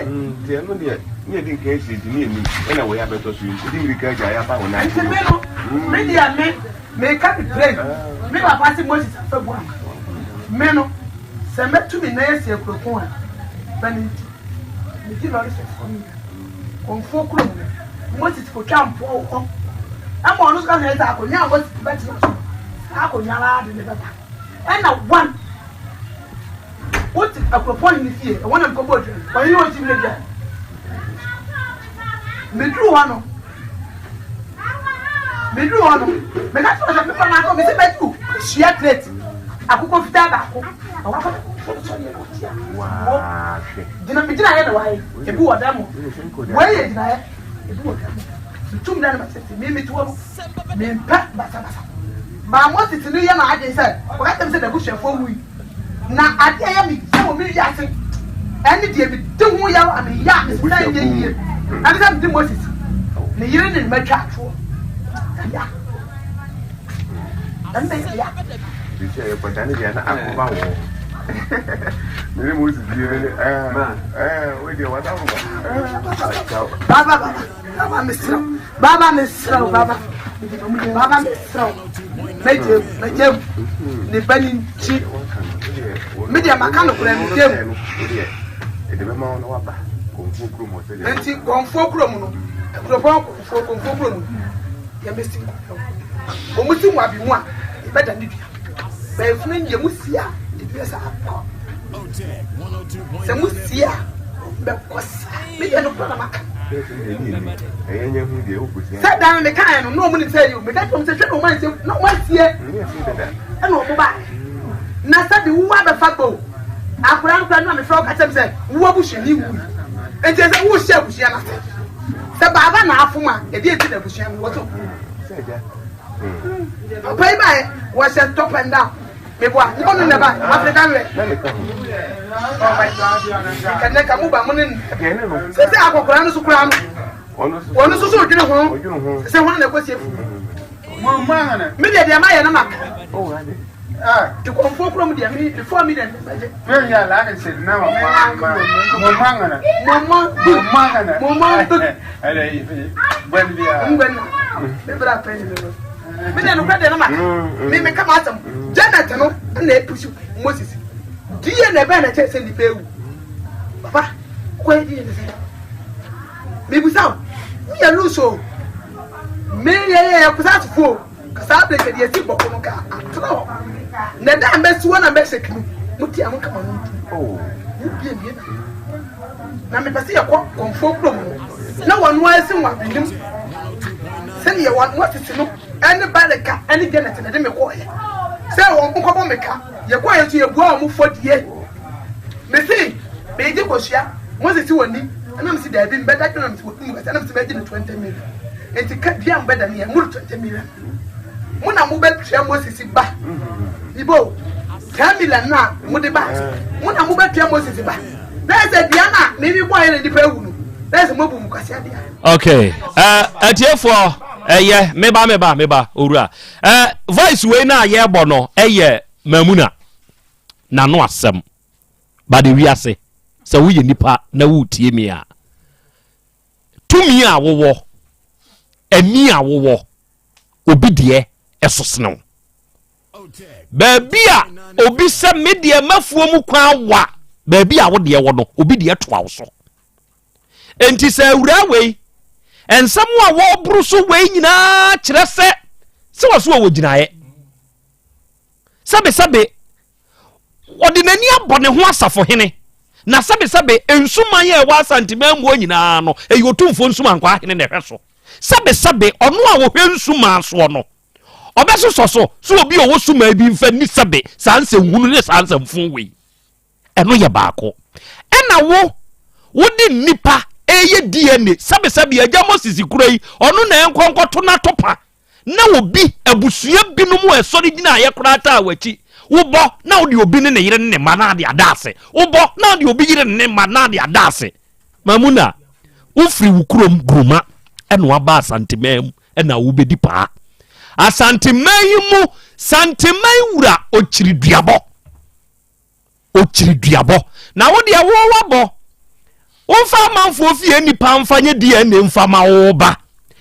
Dear, no, dear, you case it near me. Anyway, I better see you. Didn't regard I have on night. Maybe I may cut the play. Maybe I pass it most of one. Meno, send back to me next year. Vanity. The killer is for me. On 4 crowns. What is for camp? I'm on those guys. I could now what's better. I could now in the better. And now one. What a proposing here? I want to go. But you want to live there. Me drew one. Me drew one. Me that's what I'm going to say back to. She had it. I could go to that. Wow. Didn't be denied away. A poor demo. Why did I? Two men to me pack Bassa. But I wanted to know your idea, sir. What them said the bush for we. Now I tell me, some of me yachting. And the David, don't we are a yacht is 9 years. And some the Moses. The year in my track for. Yeah. And they say, yeah. You say, but then again, I'm about. Many Moses, with your what? Baba Miss Baba Make the penny cheap. Media mechanical and Jim. The Mamma Wapa, and she gone for Cromo. You're missing. Almost you might be one. Better than you. But if you must see Samusia, but was me and Panama. Sit down, the kind, no money tell you, but that's what I'm saying. No one here. I know about Nasa, the woman of Fabo. I put out a frog at them, said, what was you? And there's a wood shell, she announced. Sababa na afuma, a dear to the bush and water. Pay by was a top and down. Maybe one never African. Can never move a money again. Say, I will crown to crown. One is also getting home. Say, one of the questions. Maybe they are my enemy. To come from the 4 million. Very young, I said, now, when we are, me come out Janet, and they push you, Moses. Dear Nevada, chest in the bill. Papa, where did you say? Maybe so. Me a loso. Me a put for. Because I play the simple car. Neda ambesi wana ambesi kinu muti ya mwaka manutu Mubie miena Na mepasi ya kwa konfo promo Na wanuwaisi mwabinim Seni ya wanuwasi sinu Eni bareka, eni geneti na deme kwa ya Se wamukobo meka Ya kwa yesu ya buwa mufodi ye Mesi, beji koshia Mwezi si wani Ana msi dabi mbeda kina msi wakumu Ana msi beji ni 20 million Enti kadia mbeda ni ya muru 20 million Muna mubet ya mwezi si ba Ibo, 10 million na mudi ba. Muna mubet ya mwezi si ba. There's a Diana, maybe boy in the Peru. There's a mobile Mukasia. Okay. Atiefo, yeah, meba, ura. Voice we na ye bono, Mamuna. Na no asem. But the wiase. So we nipa na wu tie me a. Tumi a wo. Emi a wo. Obi de esosno. Baby a obi se media mafuo mu kwan wa. Baby a wo de wo no, obi de to awo. Enti se awura we. Ensam a wo buru so we nyina kire se waso wo ginaye. Sabe ordinani abone ho asafo hene. Na sabe ensuma ye Yaw Asante mambo nyina no eyotumfo nsuma nkwa hene ne hweso. Sabe ono a wo hwe nsuma so no. Obeso so obi owo suma bi mfa ni sabe sanse hunu ne sanse mfun we. Eno ye baako. Ena wo di nipa eye DNA sabe agya Moses kurai ono na enkonkoto na topa. Na obi abusua binom esori gina ye krata awachi. Ubo na odi obi ne yire ne ma na ade adase. Ubo na odi obi yire ne ma na ade adase. Mamuna ufri wukurom gruma eno aba Asante mem ena wo bedi pa. Asante mayimu Sante mayiwura ochiriduabo. Na wo de awo wabo. Wonfa manfo fie nipa mfanye DNA mfa ma wo ba.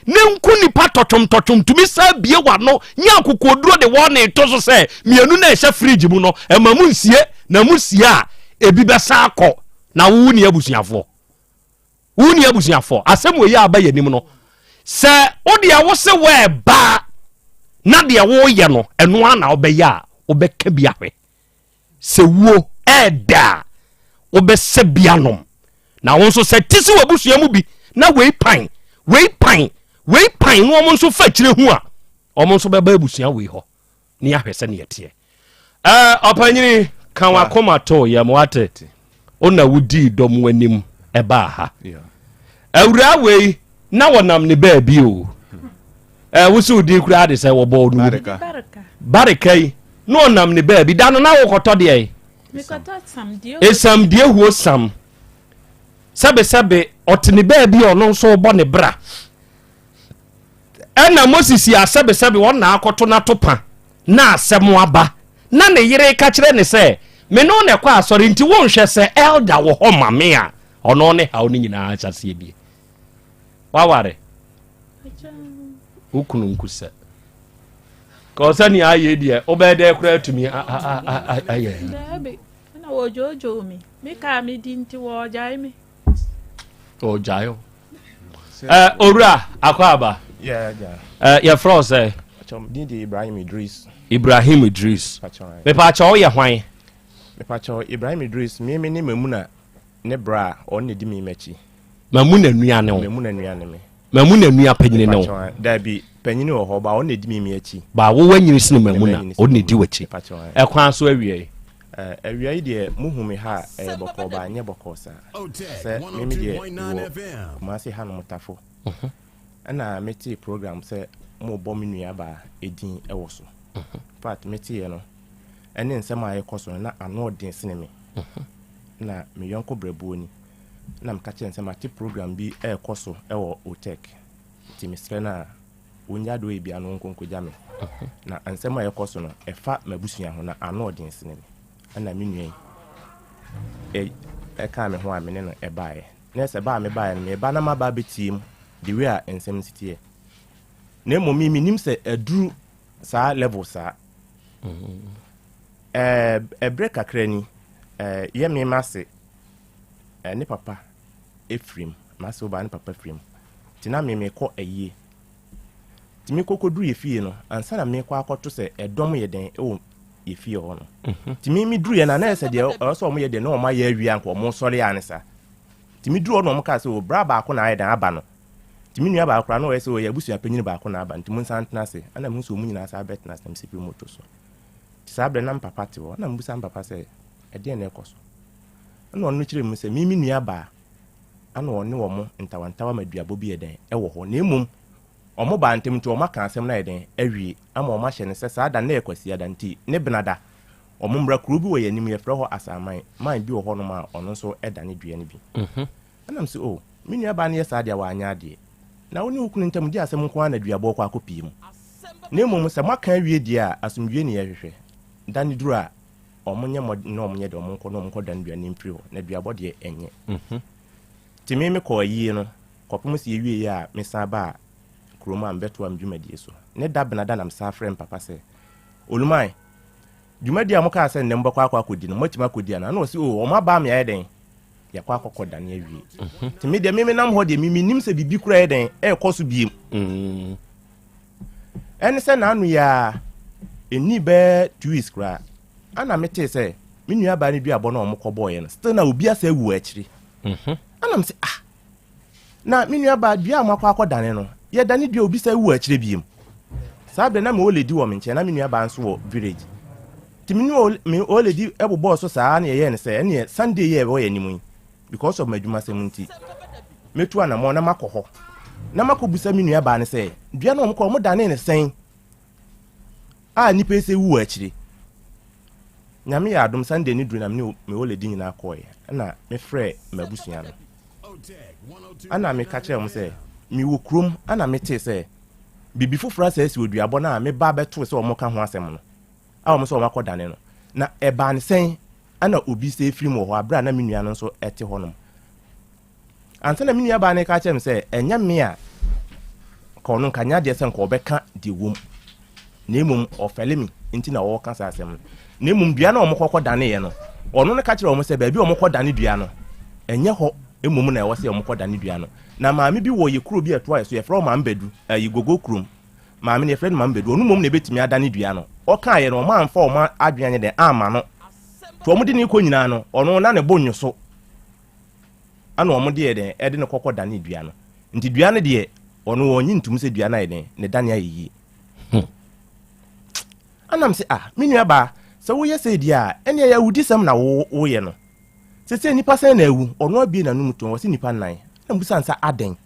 Ne nku nipa totom tumi sa bie wano nya kokoduro de wo na to so se mienu na ehye fridge mu no emamu nsie na musie a ebi besa akọ na wo ni abusuafo. Asem we ya aba yanim no. Se wo de awo se we ba na de wo ye no eno ana obeya a obeka biahwe. Se wo eda obese bianom. Na won so se tisi wabusua mu bi na we pan no omo so fa kire hu a omo so beba abusua we ho ni ahwese ne yete opanyini kan wakoma to ye moate ona wudi dom wanim eba ha awura we na wonam ne ba bi o wusu di kura de se wo bo nu baraka no onam ne ba bi da no na wo koto de samdie huo sam sabe otene ba bi ono so bo ne bra ena Moses ya sabe won na akoto na topa na asem aba na ne yire ka kire ne se me no ne kwa asori nti won hwe se elder wo ho mame a ono ne ha oni nyina chase bi waware ukunu nkusa ko sani aye die obede kura tumi aye na wojojo mi ka mi di nti wo jai mi ojayo ora akwaba your friend say Ibrahim Idris me pa cha o ye hwan me pa cha Ibrahim Idris me ni mamuna ne bra on ne di mi machi Mamuna nuane o. Mamuna nuane me. Mamuna nua panyine ne o. Dabi panyine wo ho ba wo na di mi achi. Ba wo wanyini sine mamuna o na di wachi. Ekwan so awie. Awie de muhu me ha boko ba anye boko sa. Se mimi de ma se ha no mutafo. Ana meti program se mo bɔ me nua ba edin ɛwɔ so. Part meti ye no. Ene nsɛm a yɛkɔ so na ano ɔden sene me. Na me yɔnko brɛbuo ni. Na mka kyerɛ nsɛm ate program bi ɛkɔ so ɛwɔ Otec. Ti misrɛ na wonya do ebi ano nkonkogya me. Na nsɛm a yɛkɔ so no ɛfa mabusua ho na ano ɔden sene me. Ana me nua yi ɛka me ho a me ne no ɛbae. Na sɛ ba me bae no me ba na ma ba betim the way a nsɛm sitie. Na momi minim sɛ aduru saa level saa. Break kakra ni ye me mase ne papa Efrim mase oba ne papa Efrim tina me kɔ ayie timi kokoduru ye fie no ansa na me kɔ akɔto sɛ ɛdɔm ye den ɛwɔ ye fie hɔ no timi mi duru ye na sɛ de ɔsɔ ɔmo ye den na ɔmo ayɛ awia nko ɔmo sɔre ya ne sa timi duru ɔno ɔmo ka sɛ o bra ba akɔ na ayɛ dan aba no timi nua ba akora no ɔyɛ sɛ o yɛ busua panyin ba akɔ na aba ntimi nsa ntena se ana mu nso mu nyina sa betena se msipi moto so sabre na papa te wo na mbusa papa sɛ ɛde na ɛkɔ so ana ɔno kyerɛ mu sɛ mimi nua ba ana ɔne wɔ mo ntawantawa maduabo bi yɛden ɛwɔ hɔ na emum ɔmo ba ntem nti ɔmo ka asɛm na yɛden awie ama ɔmo ahyɛ ne sɛ saa da na ɛkwasi ada nti ne benada ɔmo mbra kuro bi wɔ yɛnim yɛfrɛ hɔ asaman man bi wɔ hɔ no ma ɔno nso ɛda ne dua ne bi ana mse o mi nua ba ne yɛ saa de wa anya ade na woni hukunu ntam di asɛm nko ana duabo kɔ akɔpii mu na emum sɛ maka awie di a asomdwie ne yɛhwehwɛ dani duru a omunye no omunye de omunko no omunko dan duane mpiri ho na duabo de enye timi me kɔ yi no kɔpem se yewie ya me sa ba kroma ambeto am dwumadie so ne da benada na msa frem papa sɛ olumai dwumadie am ka sɛ ne mbakɔ akɔdi no matima akɔdi ana na o se o ma ba me ayɛ den yakɔ akɔkɔ dan awie timi de me nam hɔ de me nim sɛ bibi kura ayɛ den ɛkɔ so biem ɛne sɛ na anu ya eni be 2 weeks kra ana mete sɛ me nua ba ne dua bɔ na ɔmo kɔbɔ ye no still na obi asa wu akyiri ana me sɛ na me nua ba dua am akɔ dane no ye dane dua obi sa wu akyiri biem sabe na me oledi wɔ me nkyɛn na me nua ba nso wɔ village ti me oledi ɛbobɔ so saa na ye ne sɛ ɛne Sunday ye wɔ yɛ nimu because of madwuma sɛm nti metu ana mo na makɔ hɔ na makɔbusa me nua ba ne sɛ dua na ɔmo kɔ ɔmo dane ne sɛn ni pese wu akyiri nyame ya adom Sunday ni duru na me oledi nyina akɔe na me frɛ mabusua no ana me ka kyerɛ mo sɛ me wo krom ana me te sɛ bibi foforo sɛ si oduabɔ na me ba beto sɛ ɔmo ka ho asɛm no a ɔmo sɛ ɔmo akɔdane no na ɛba ne sɛn ana obi sɛ firi mo hɔ abra na me nua no nso ɛte hɔ nom ansa na me nua ba ne ka kyerɛ mo sɛ ɛnya me a kɔno kanya de sɛ nkɔ ɔbɛka de wom nemum ofele mi nti na wo kan sa asem nemum dua na omokọ dane ye no ono ne ka kire omo se ba bi omokọ dane dua no enye ho emum na e wo se omokọ dane dua no na maame bi wo ye kuro bi eto aye so ye fro ma mbedu ayi gogo krum maame ne friend ma mbedu onu mum na betimi adane dua no o kan ye no ma amfa o ma adwanye de ama no to omo de ne ko nyina no ono na ne bonyo so ana omo de ye de e de ne kokọ dane dua no nti dua ne de ono onyi ntum se dua na ye de ne dane ayi anam se me nua ba sɛ wo yɛ sɛ di a ɛne ya wudi sɛm na wo yɛ no sɛ nipa sɛ na awu ɔno abi na num to wɔ se nipa nan na mbusa nsa aden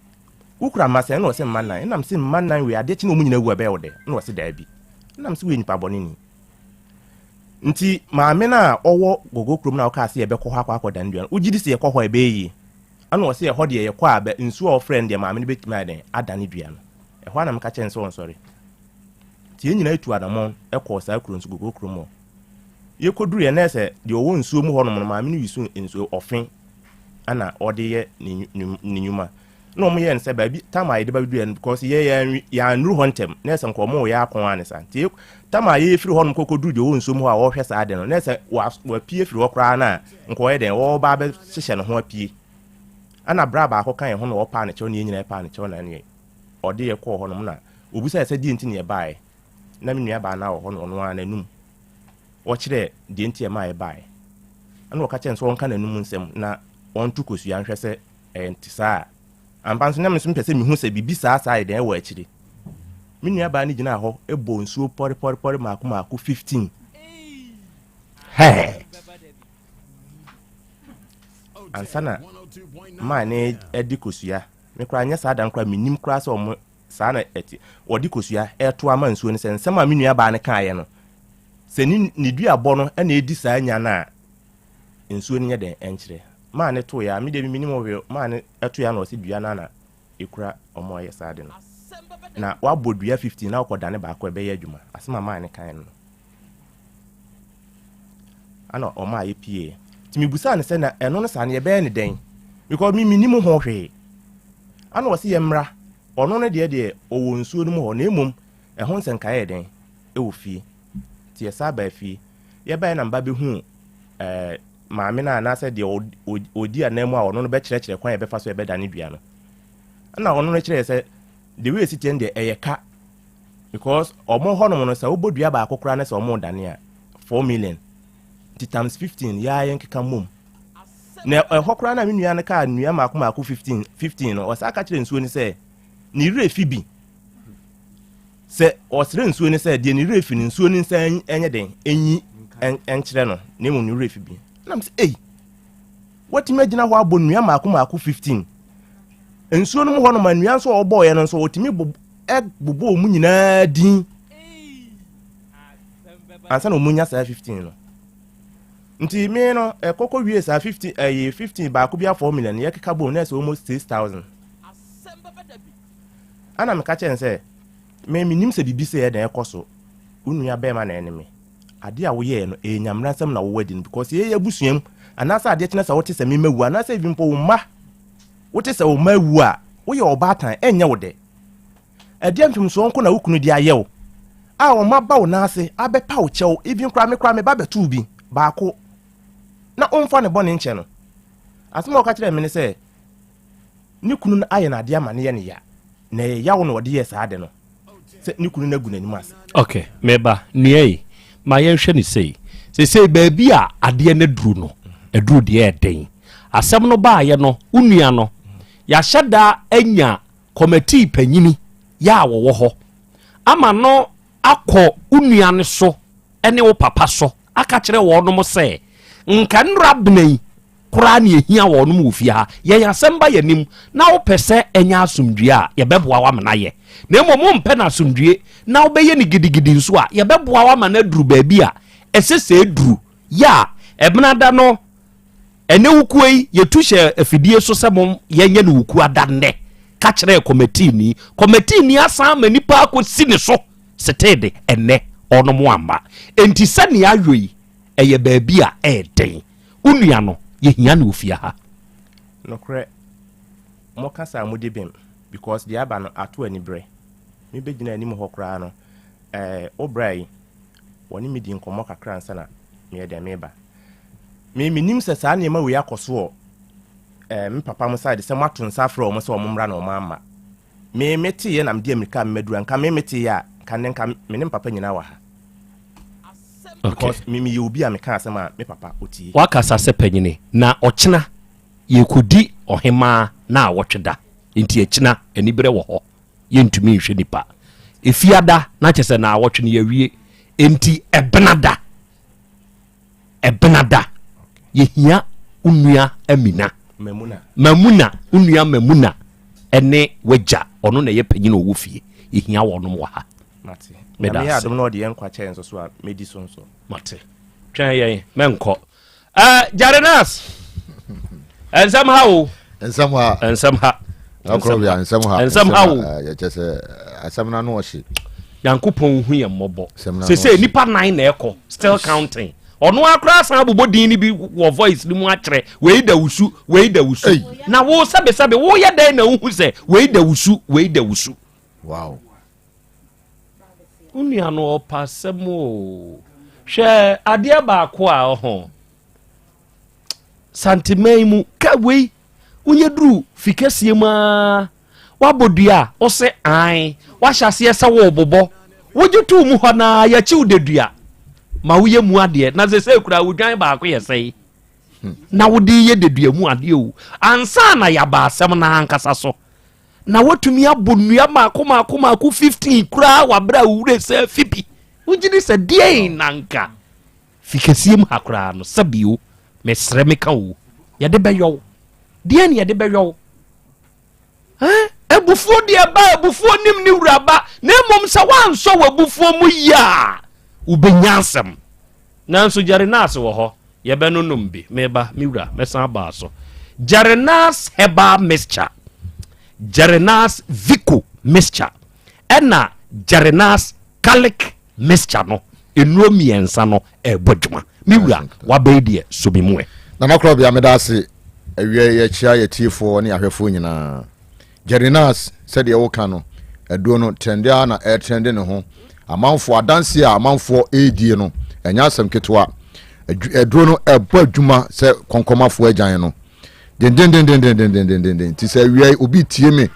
wo kura ma sɛ na wɔ se man nan nam se man nan we ade kyi na mu nyina wu abɛ wo de na wɔ se da bi nam se we nipa bɔne ni nti maame na ɔwɔ gogo krom na ɔka se yɛbɛkɔ hɔ akɔ dan duan ugidi se yɛkɔ hɔ ɛbɛ yi ana wɔ se yɛhɔ de yɛkɔ a bɛ nsu a ɔfrɛ de maame ne betimi aden adane duan ɛhɔ na meka kyɛn sɛ wɔn sɔre tie nyina etu adamon ekɔ saa kuro nso gogo kuro mo ye koduru ye na sɛ de owo nsuo mu hɔ no maame ne wisu nsuo ɔfen ana ɔde ye ne nyuma na ɔmo ye nse ba bi tama ye de ba bi du because ye ya nru hɔ ntem na sɛ nkɔmo ye akon anesa tie tama ye firi hɔ no kokoduru de owo nsuo mu hɔ a ɔhwɛ saa de no na sɛ wa pie firi hɔ kora na nkɔye den wo ba ba hyehyɛ no ho apie ana bra ba akɔ kan ye ho no ɔpa ne kyɛw ne nyina pa ne kyɛw na ne ɔde ye kɔ hɔ no na obusa sɛ di nti ne bae na me nua ba na wo no no ananum o kire de ntia ma e bae ana o ka chen so won ka nanum nsem na won tu kosua nhwe se enti saa ampanso na mesem pese me hu se bibi saa ide wo akiri me nua ba ni gina ho ebo nsuo pori maako 15 Hey. Ansana ma ne edi kosua me kra nya saa dan kra minim kra se omo saa na eti odi kosua eto ama nsuo ne se nsema me nua ba ne kan ye no se ni dua bɔ no na edi saa nya na nsuo ne nya den enkyere ma ne to ya me de minim wo ma ne eto ya na o se dua na ekura omo ye saa de no na wabɔ dua 15 na okoda ne ba ko ebe ye adwuma asema ma ne kan no ana ọma APA timi busa ne se na eno no sa ne be ne den because mi minim ho hwe ana wose ye mra ono ne de owo nsuo no ho na emom ho nsenka ye den e wo fie ti ye sa ba fie ye ba na mba be hu maame na se de odi anamu a ono no be kire kwan ye be fa so ye be da ne dua no ana ono no kire se the way sit de eyeka because omo ho no sa obodua ba akokora na se omo dane a 4 million times 15 ya yenkeka mom na hokora na menua ne ka nua maako 15 no o sa ka kire nsuo ni se ni refi bi se o sere nsuo ni se de ni refi ni nsuo ni se enye den enyi enkire no na mu ni refi bi na me what imagine ho abo nua maako 15 nsuo no ho no ma nua so obo ye no so otimi bobo mu nyina din ansa no munya sa 15 no nti me no ekoko wie sa 15 ba ko bia 4 million ye keka bo na so almost 6000 ana me ka chen se me minim se bibi se ye den ekoso unua be ma na eneme ade a wo ye no enyamra nsem na wo wadin because ye busuam anasa ade tena sa wote se me mawu anasa even po ma wote se wo mawu a wo ye obatan enye wo de ade mfim so nko na wukunu di ayewo a wo ma ba wo na ase abepa wo chew even kra me ba betu bi ba ko na onfa ne bone nche no asema ka kire me ne se ni kunu na aye na ade ama ne ye ne ya na ya wo no wode ye sa ade no se ni kunu na gu na nimu ase okay meba niei ma ye hwe ni sei ba bi a ade ne duru no eduru de e den asem no ba ye no unua no ya hyeda anya committee panyini ya wo ho ama no akọ unua ne so ene wo papa so aka kire wo no mo se nkan rabnei kura ne ehia wo no mo fia ye yasamba yanim na wo pese enya asumdue a ye beboa wa mena ye na emo mpe na asumdue na wo beye ni gidigidi nso a ye beboa wa mana duru ba bi a esese duru ya ebnada no ene wukuei ye tuhye afidie so se mom ye nya ne wuku adande ka kire committee ni asan manipa akosi ne so setede enne ono mo amba enti sane ayoyi eye ba bi a eden unua no ye hia na ofia ha no kre mo kasa amudi bim because the aba no ato ani bre me begina ani mo hokra no obrai woni medi nkomo kakra nsa na me de meba me minim se sa na ma we akoso me papa mo side se mato nsa fra o mo se o mo mra na o mama me meti ye na mde amerika medura nka me meti ya kanenka menim papa nyina wa ha because mimi ye obi a me ka asema me papa otie wakasa se panyine na ochina ye kudi ohema na awotweda enti echina anibre wo ho ye ntumi hwe nipa efiada na chese na awotwe ye wie enti ebenada ye hia unua amina mamuna unua mamuna ene waja ono na ye panyine owo fie ye hia wonom wa ha mate me adom no de enkwa che enso so a medi so nso mate twan ye menko Jarenas ensamha Krobea ya chese asamna no oshi yankopon hu ye mmobo se nipa 9 na eko still counting ono akra san abobodin ni bi wo voice ni mu akere we da wusu na wo sabe wo ye dan na hu se we da wusu wow unua no opasemo hwe ade ba ko a ho santimai mu kawei unye duru fikesie ma wabodua o se ai wahase ese wo bobo wojutu mu ho na ya chi udedua ma woye mu ade na se kura wodwan ba ko yesei na wodi ye dedua mu ade o ansa na ya ba asem na hankasa so na watumi abɔ nnua maako 15 kura wabra wure sɛ fipi wogye sɛ deɛ nanka fikasiem hakura no sabio mesrɛ me ka wo yɛde bɛyɔw deɛ ne yɛde bɛyɔw ebufuo deɛ ba ebufuo nim ne wuraba na mmom sɛ wansɔ wabufuo mu ya ubenya asɛm nanso Jarinas wɔ hɔ yɛbɛno nom bi meba miwura mɛsan ba so Jarinas herbal mixture Jarinas Vico mixture ɛna Jarinas garlic mixture no enuro miɛnsa no ɛbɔdwuma miwura wabɛyɛ sobimwe na Krobea medase awie yɛ chia yɛ tiefo ne ahwɛfo nyinaa Jarinas said the Okano, a dono tendiana air trending home, a mount for a dancia, a mount for AD, and Yasam Ketua, a drono, a bird juma, said Concoma for a giant. Den, to say we are ubi tieme.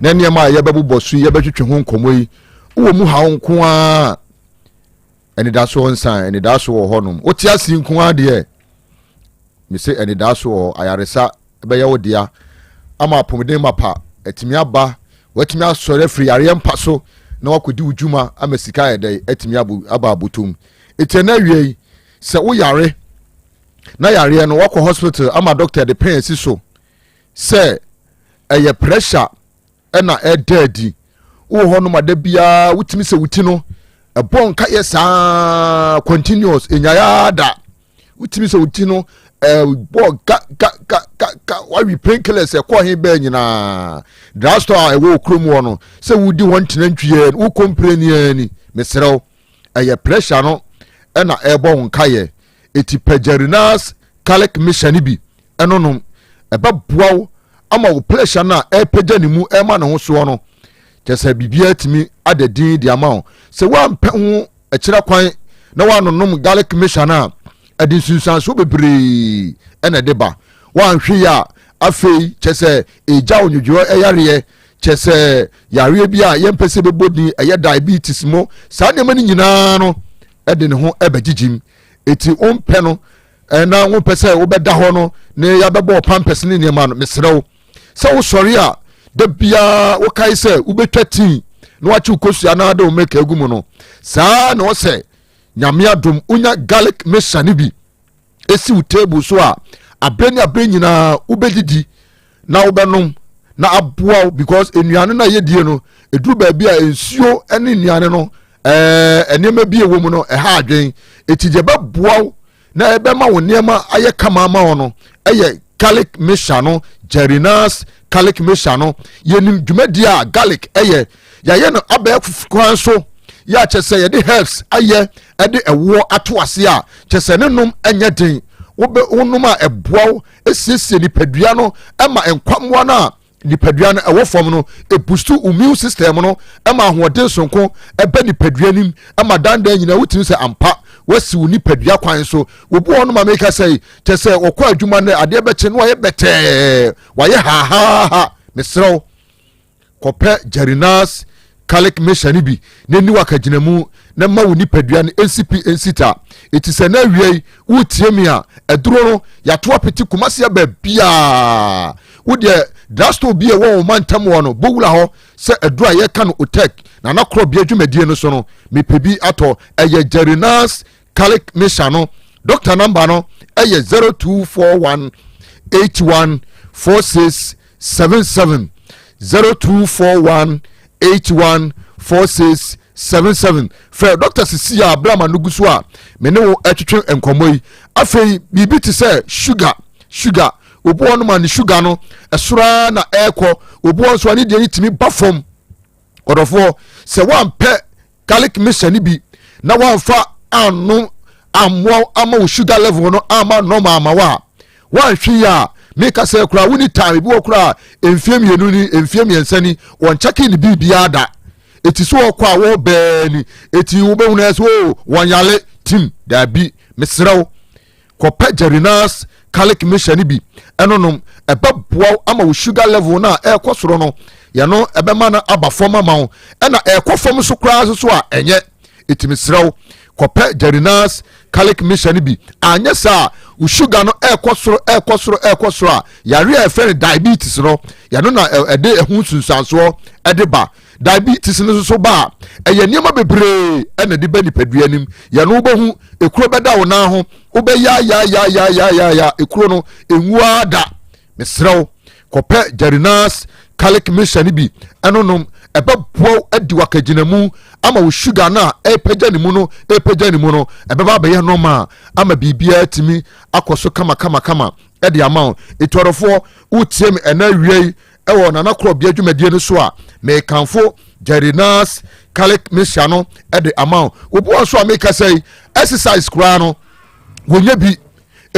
Then Yama Yababu Bossu, Yabachu home comwe, Umuha Kwa, and it does one sign, and it does so honum. What Yas in Kwa dear? Me say, and it does so, I aresa, Bayo dear, Ama Pomedema pa. Etimi aba watimi asore free arem paso na wakodi ujuma amesika ede etimi aba abutum etena wie se wo yare na yare no wakọ hospital ama doctor de pain si so se eye pressure na edadi wo ho no mada bia wutimi se wuti no ebon ka yesa continuous enyaya da wutimi se wuti no bo ga why we painkillers e ko hin ba nyina drugstore e wo krom wo no se wudi won tenantwie wo complain ani mesrew eye pressure no e na e bo nkaye eti Jarinas garlic mission bi eno no e ba boaw ama wo pressure na e pagya ni mu e ma ne ho so no kese bibia timi adadin di ama se wa mpa ho e kira kwan na wa nonom garlic mission na adi sunsanso bebre ena deba wan hwe ya afei chese eja onyojo eyare chese yare bia yempese bebodi eye diabetes mo sa ne mani nyina no ede ne ho ebagigim eti ompe no na wo pese wo beda ho no ne ya bebo pampers ne ne ma no mesrew se wo sori a da bia wo kai se wo betwati na wachi ukosua na da o make agumu no sa na wo se nyame adom unya garlic mixture bi esi u table so a abreni nyina ubedidi na ubenom na aboa because enuane na yedie no eduru ba bia ensuo ene enuane no enema bi ewo mu no ha adwen etije ba boa na ebe ma wo nema aye kama ma wono eye garlic mixture no Jarinas garlic mixture no yenim dwumadi a garlic eye yaye no aba kwan so ya chese ye de herbs aye ede ewo ato ase a chese ne nom anya den wonum a eboaw esiesie nipadua no ema enkwamwa na nipadua no ewo fom no ebustu immune system no ema ahoden sonko ebe nipadua nim ema dandan nyina wutimi se ampa wasi wo nipadua kwan so obu ono ma make say chese okọ adwuma na ade beche no ye bete waye ha mesrew kope Jarinas garlic mission bi neni wakaginamu na ma woni padua no NCP ensita etise na wiei wutiemi a eduro no yato apeti kumase ba bia wo de drugstore bi e wo mantam wo no bowula ho se eduro ye ka no Otec na Krobea dwumadie no so no mepebi ato eye Jarinas garlic mission no doctor number no eye 0241 814677 0241 814677 for Dr. Cecilia Abrama nuguso a mene wo atwetwe enkomoyi afei bibi ti say sugar obo no man sugar no esora na eko obo nso ani de timi bafom odofo se wan pe garlic mission bi na wan fa anu amwo ama wo sugar level no ama normal ama wan hwe ya make say kura woni time bi wo kura enfiem yenu ni enfiem yensani won checking ni bibia da eti so kwa wo bani eti wo be huna so won yale tim da bi mesrew kopa Jarinas garlic mission bi enonom eba boa ama wo sugar level na ekosoro no ye no ebe ma na aba form ama wo na ekofom so kura so a enye eti mesrew kɔpɛ Jerinas Calic Mission bi anya saa wo sugar no ɛkɔ soro a yare a ɛfɛ no diabetes no yɛno na ɛde ɛho sunsansoɔ ɛde ba diabetes no so ba ɛyɛ nneɛma bebree ɛna de ba nipadua anim yɛno wobɛhu ekuro bɛda wo nan ho wobɛya ekuro no enwua da mesrɛw kɔpɛ Jerinas Calic Mission bi ɛno nom ɛbɛboa adi wakaginamu ama wo sugar na ɛpɛgya ne mu no ɛbɛba bɛyɛ normal ama biribiara timi akɔ kama ɛde ama etɔrɔfoɔ wotie me ɛna wiei ɛwɔ nana Krobea dwumadie no so a mekanfo Jerinas Calic Mission no ɛde ama obi wɔ so a meka sɛ exercise koraa no wonya bi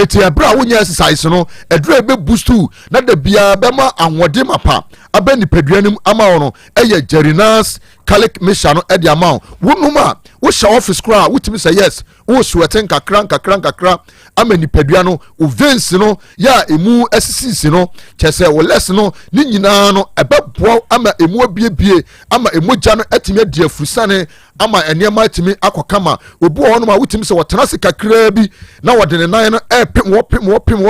eti ebra wonya exercise no edure be boost na da bia be ma anwode mapa aba nipaduanim ama no eye Jerinas Calic Mission no e de ama wonuma wo sha office kra wotimi say yes wo sweating kakra ama nipadua no o veins no ya emu asisisi no chese wo less no ni nyina no ebeboa ama emu abiebie ama emogya no atimi adi afurusane ama enema atimi akokama obu ho no ma wotimi se wotena se kakra bi na wode ne nan no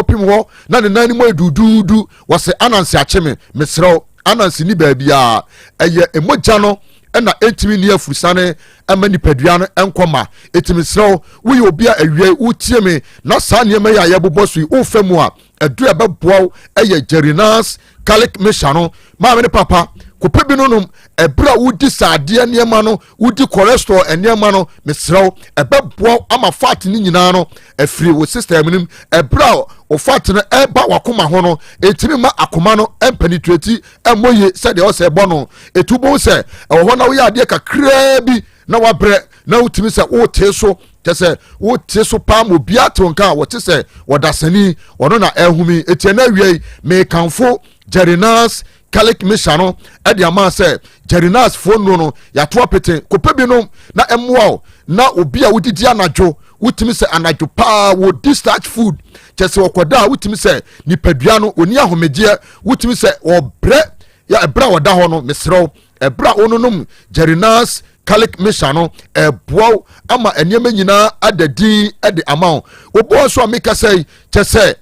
pim wo na ne nan ni mo edududu wose anansi acheme mesrew anansi ni baabia eye emogya no na etimi ni afurusane ama nipadua no enkoma etimi srew wo ye obi a awie wotie me na saa nneema ya yebobosu wo famu a edu ebeboa eye Jerinas Calic Mission no ma me papa kope bi no ebra wudi saade nneema no wudi cholesterol nneema no mesrew ebeboa ama fat ni nyina no afiri wo system nim ebra o fat no eba wakoma ho no etimi ma akoma no empenetrate emoye se de o se ebo no etubo se ho na wo ya de kakra bi na wabrɛ na wotimi se wo te so tese wo te so pam obi atonka wo te se wodasani ono na ehumi etiena wiei me kanfo Jerinas Calic Mission no ade ama se Jerinas fo no ya to apete kope bi no na emwa na obi a wodidi anadwo wotimi se anadwo pa wo discharge food tese wokoda wotimi se nipadua no oni ahomegye wotimi se obre ya ebra woda ho no mesrew ebra onunum Jerinas Calic Mission no eboa ama enema nyina adadi ade ama obo so ameka sei tese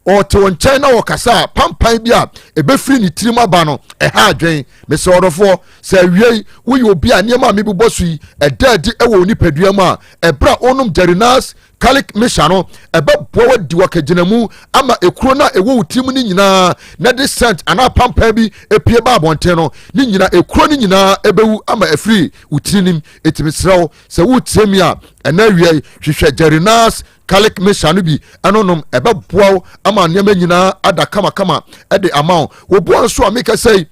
o te won China wo kasa pampan bi a ebefiri ni tirim aba no ha adwen mese orofo se wiei wo ye obi a niema mebubosu yi edadi ewo nipadua mu a ebra onum Jerinas Calic Mission no ebeboa wadi wakaginamu ama ekuro na ewo utirim ni nyina na de scent ana pampan bi epie ba abonten no ni nyina ekuro ni nyina ebewu ama afiri utirinim etimisrew se wutiemi a ena wiei hwehwe Jerinas Calic Mission bi anonom ebeboa ama nneema nyina ada kama ede ama obo so ameka sei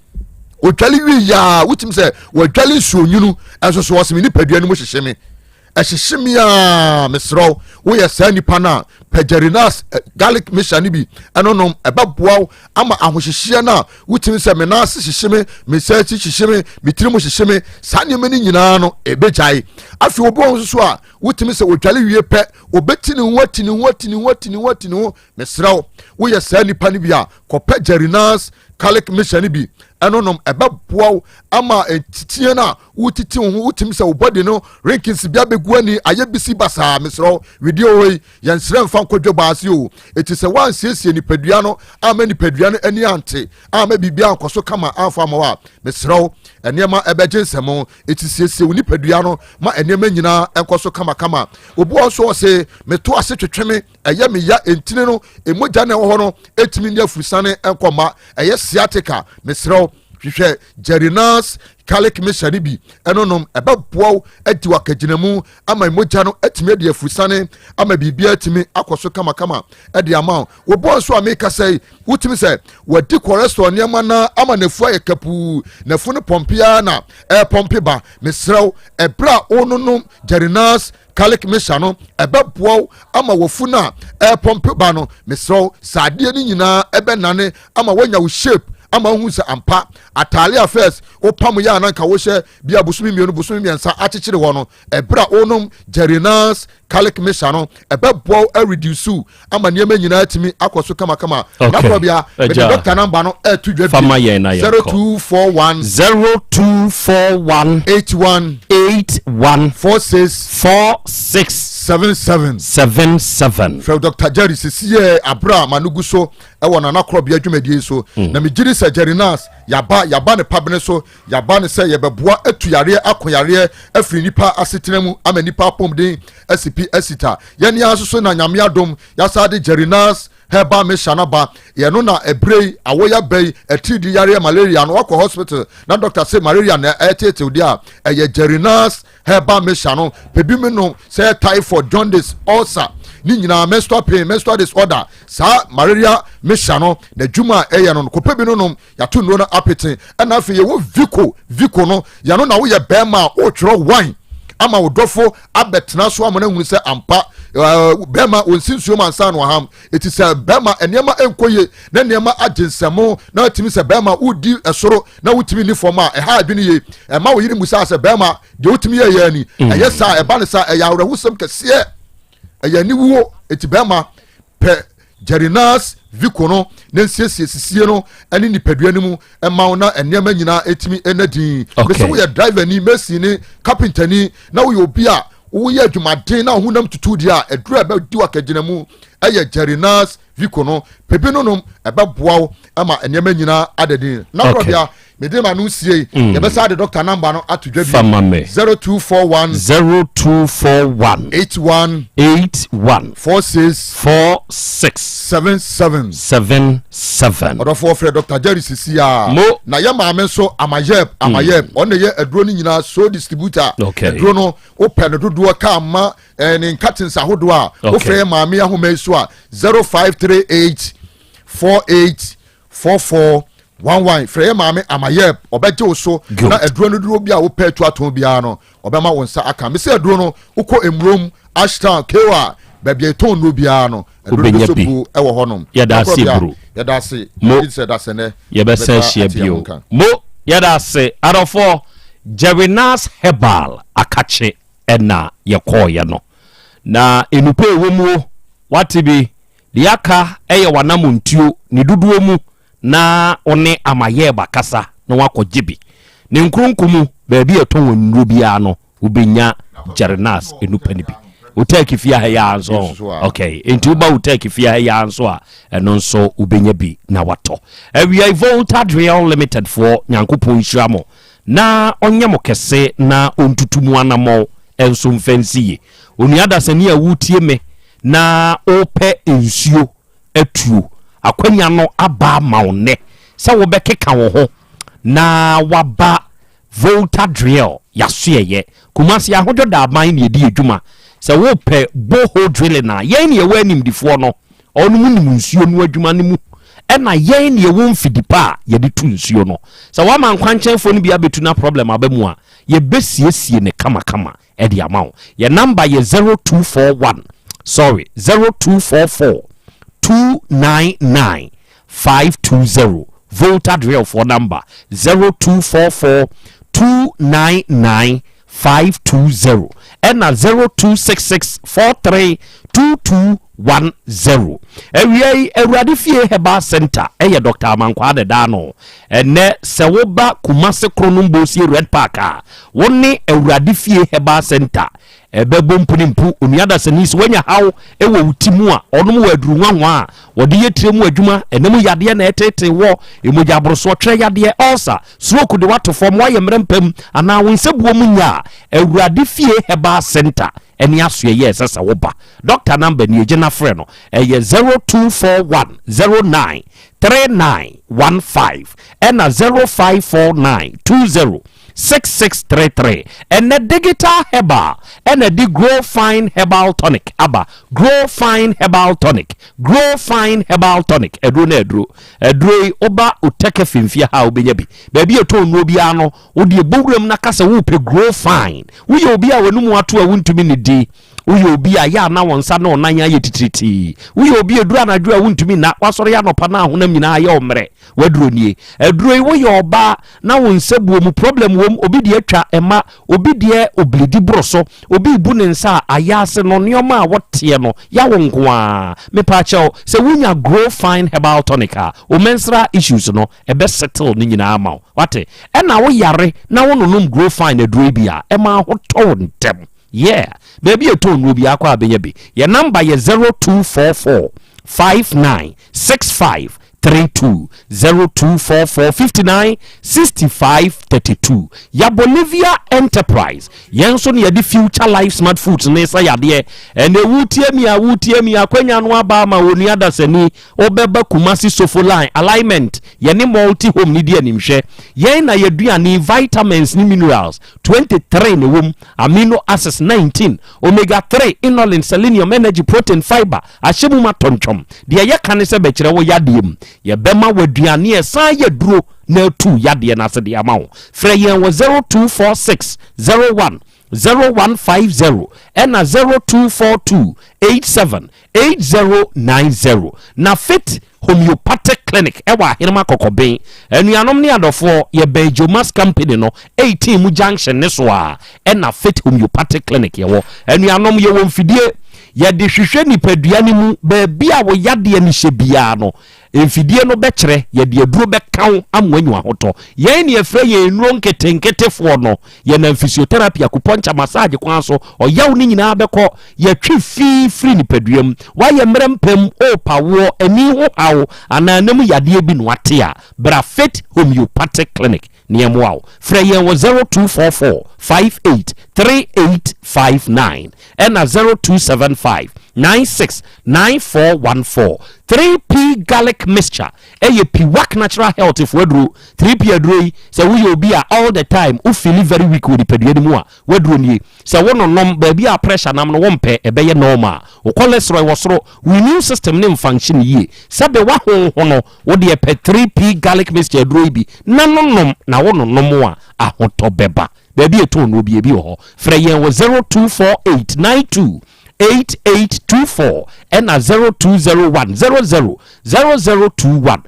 otwali wi ya wutim se wadwali suonyunu enso so wasemi ni padua ni mo hyehyeme ehyehyemia mesrew wo ye saa nipa na Jerinas Calic Mission bi anonom ebeboa ama ahohyehyia na wutim se me na hyehyeme me search hyehyeme me tirimo hyehyeme saa nneema ni nyina no ebejai afi obo so a wutim se otwali wie pe obetini watini mesrew wo ye saa nipa ni bi a kɔpɛ Jerinas Calic Mission bi anonom ebeboa ama entitie na wutiti ho wutim se obody no rankings bia begu ani ayebisi basa mesrew video we yansrem fa nkodwo baase o eti se wan siesie nipadua no ama nipadua no ani ante ama bibia nkoso kama amfa ma wa mesrew enema ebeje nsemo eti siesie nipadua no ma enema nyina enkoso kama obu oso se meto ase twetweme eye me ya entine no emogya na ho no etimi ni afurusane enkoma eye sciatica mesrew hwehwe Jerinas Calic Mission bi enonom ebeboa adi wakaginamu ama emogya no atimi adi afurusane ama bibia atimi akoso kama edi ama obo so ameka sei wutimi se wadi cholesterol niema na ama nafu ayekapu nafu no pompia na pompe ba mesrew ebra onunum Jerinas Calic Mission no ebeboa ama wofuna pompe ba no mesrew saade ni nyina ebenane ama wanya wo shape ama hu se ampa atale affairs opam ya na nka wo hye bia busumi mienu busumi miensa akyekyere ho no ebra onom Jerinas calic mixture no ebebo reduce ama niema nyina atimi akoso kama na Krobea me doctor number no to dwa 0241 81 46 From Dr. Jerry Sisiye Abra Manugu so ewo na Krobea dwumadie so na me giri se Jerinas yaba ne pabne so yaba ne se yebeboa atu yare akoyare afri nipa asetenemu ama nipa pomden asipi asita yani aso so na nyame adom yasade Jerinas heba me shanaba ye no na ebrei awoya bei etidi yare malaria no akọ hospital na doctor say malaria na etete udia eye Jerinas heba me shano pebi me no say typhoid jaundice ulcer ni nyina menstrual pain menstrual disorder sa malaria me shano na juma eye no ko pebi no ya to no na apete na afi ye wo vico no ya no na wo ye bema o tworo wine ama wodofo abetena so amana hu se ampa bema onsinsuo mansa no ham eti se bema enema enkoye na enema agensemo na timi se bema udi esoro na wutimi ni forma ha bi ni ye ma wo yiri musa se bema de wutimi ye yani ayesa eba ne sa eya awrahusem kese eya ni wo eti bema pe Jerinas Vico no nensiesie no ani nipadua ni mu ema na enema nyina etimi enadi so we driver ni mesi ni carpenter ni na we obi a wo ye adwumaden na honam tutu dia edura ba di wakagina mu eye Jerinas Vico no pebi no eba boawo ama enema nyina adedi na Krobea mede ma no sie ye be sa de doctor number no atodwa bi 0241 81 46 odofo frɛ Dr. Jerry Sisia na ya ma me so amayeb on ye aduro ni nyina so distributor aduro no open dodo ka ma ni nkatins ahodo a o frɛ ma me ahoma so a 0538 484411 frɛ maame amayeb obeje so na aduro no duro bia wo pa atu aton bia no obema wonsa aka me se aduro no uko emrom ashtown kewa babia ton no bia no aduro so bu ewo honom yadase bro yadase mo se dasene yebese hia bio mo yadase adofo Jerinas herbal akache ena yekoye no na enupe womu watibi diaka eye wanamuntuo ni duduo mu na one amayeba kasa na wakojibi ne nkrunkumu baabi eton wonro bia no ubenya Jerinas enupani bi Otec fia ha ya anso okay enti uba Otec fia ha ya anso a eno nso ubenya bi na wato awia Volta Real Limited for nyankopon hyiamo na onyemo kese na ontutumu anamo enso mfansiye onuada sani a wutie me na ope ensuo atuo akwanya no aba maune se wo bekeka wo ho na waba Volta drill yasuye kumasi ahodo da aban ne edi adwuma se wo pe boho drill na yen ye wanim difo no onu munim nsuo no adwuma ne mu ena yen ye wo mfidipa ye de tu nsuo no se wa man kwanchenfo no bia betu na problem abamu a ye besiesie ne kama edi amawo ye number ye 0244 299-520 Volta drill for number 0244 299-520 and 0266 432210 Ewie Eradifie Heba Center eye Dr. Amankwa de dano ene sewoba Kumase Kronumbosi Red Park woni Eradifie Heba Center ebebo mpunimpu onuada senis wenya haw ewo utimu a onum waduru nwanwa wode yetremu adwuma enemu yade na etete wo emoja abroso tre yade ulcer stroke de wato form wa yemrempam ana wonsebuo munya Awurade fie Heba Center eni asoye ye sesa woba doctor number ni ejina frɛ no eye 0241 093915 ena 054920 6633 and the digital herbal and the grow fine herbal tonic aba grow fine herbal tonic edro oba Otec finfia ha obenya bi baby eto no bia no wo de bowuram na kasa wo pe grow fine wo ye obi a wanu mu ato a wuntumi ne di woyɛ obi a ya na won sa na onan ya titiriti woyɛ obi eduru anadwo a wontumi na wasɔre ya no pa na ahonam nyina ya omre waduro nie aduro yi woyɛ oba na won sabuo mu problem wom obi de atwa ema obi de oblidi broso obi bu ne nsa ayase no neoma a wote no ya wonkoa me pa kyɛw sɛ wonya grow fine herbal tonica o menstrual issues no ebe settle ni nyina ma wate ɛna wo yare na wononom grow fine aduro bi a ɛma hotɔ ntem yeah baby eto no bi akwa abenya bi your number ye 0244 5965 32 0244 59 65 32 ya Bolivia Enterprise yenso ne yadi future life smart foods ne sa yade ene wutie mi akwanya no aba ma woni adasani obeba kumasi sofo line alignment ye ne multi home ni dia nimhwe ye na yaduane vitamins ni minerals 23 ne wom amino acids 19 omega 3 inulin selenium energy protein fiber ahyemu matonchom de ye kane se bekire wo yadem ye bema waduane esa ye duro na tu yade na se de amawo frɛ yen wo 0246 01 0150 and 0242 87 8090 na fit homeopathic clinic ewa hirma kokoben anuanom ne adofo ye Benjomas company no 18 mu junction ne so a na fit homeopathic clinic ye wo anuanom ye wo mfidie ye de hwehwe nipaduane mu ba bia wo yade ani hye bia no mfidie no bekere ye de aduro bekaw amwanyu ahoto ye ne afre ye nro nketenketefo no ye na physiotherapy akupuncha massage kwan so oyaw ni nyina beko ye twi free nipaduam wa ye mrempem o pawo ani ho awo ananam yade bi no ate a bra fit homeopathic clinic near wow freye was 0244 58 3859 and 0275 969414 3P garlic mixture piwak natural health if wedru 3P adroi se we obi a all the time u feel very weak with the mu a wedru nie se wono nom ba bi a pressure nam no wompe ebeye normal o cholesterol wosoro we immune system ne function ye se be wa hono wo de pe 3P garlic mixture adroi bi nanom na wono nom a ahoto beba baby eto no bi ho frɛ yen wo 024892 8824 and 0201 000021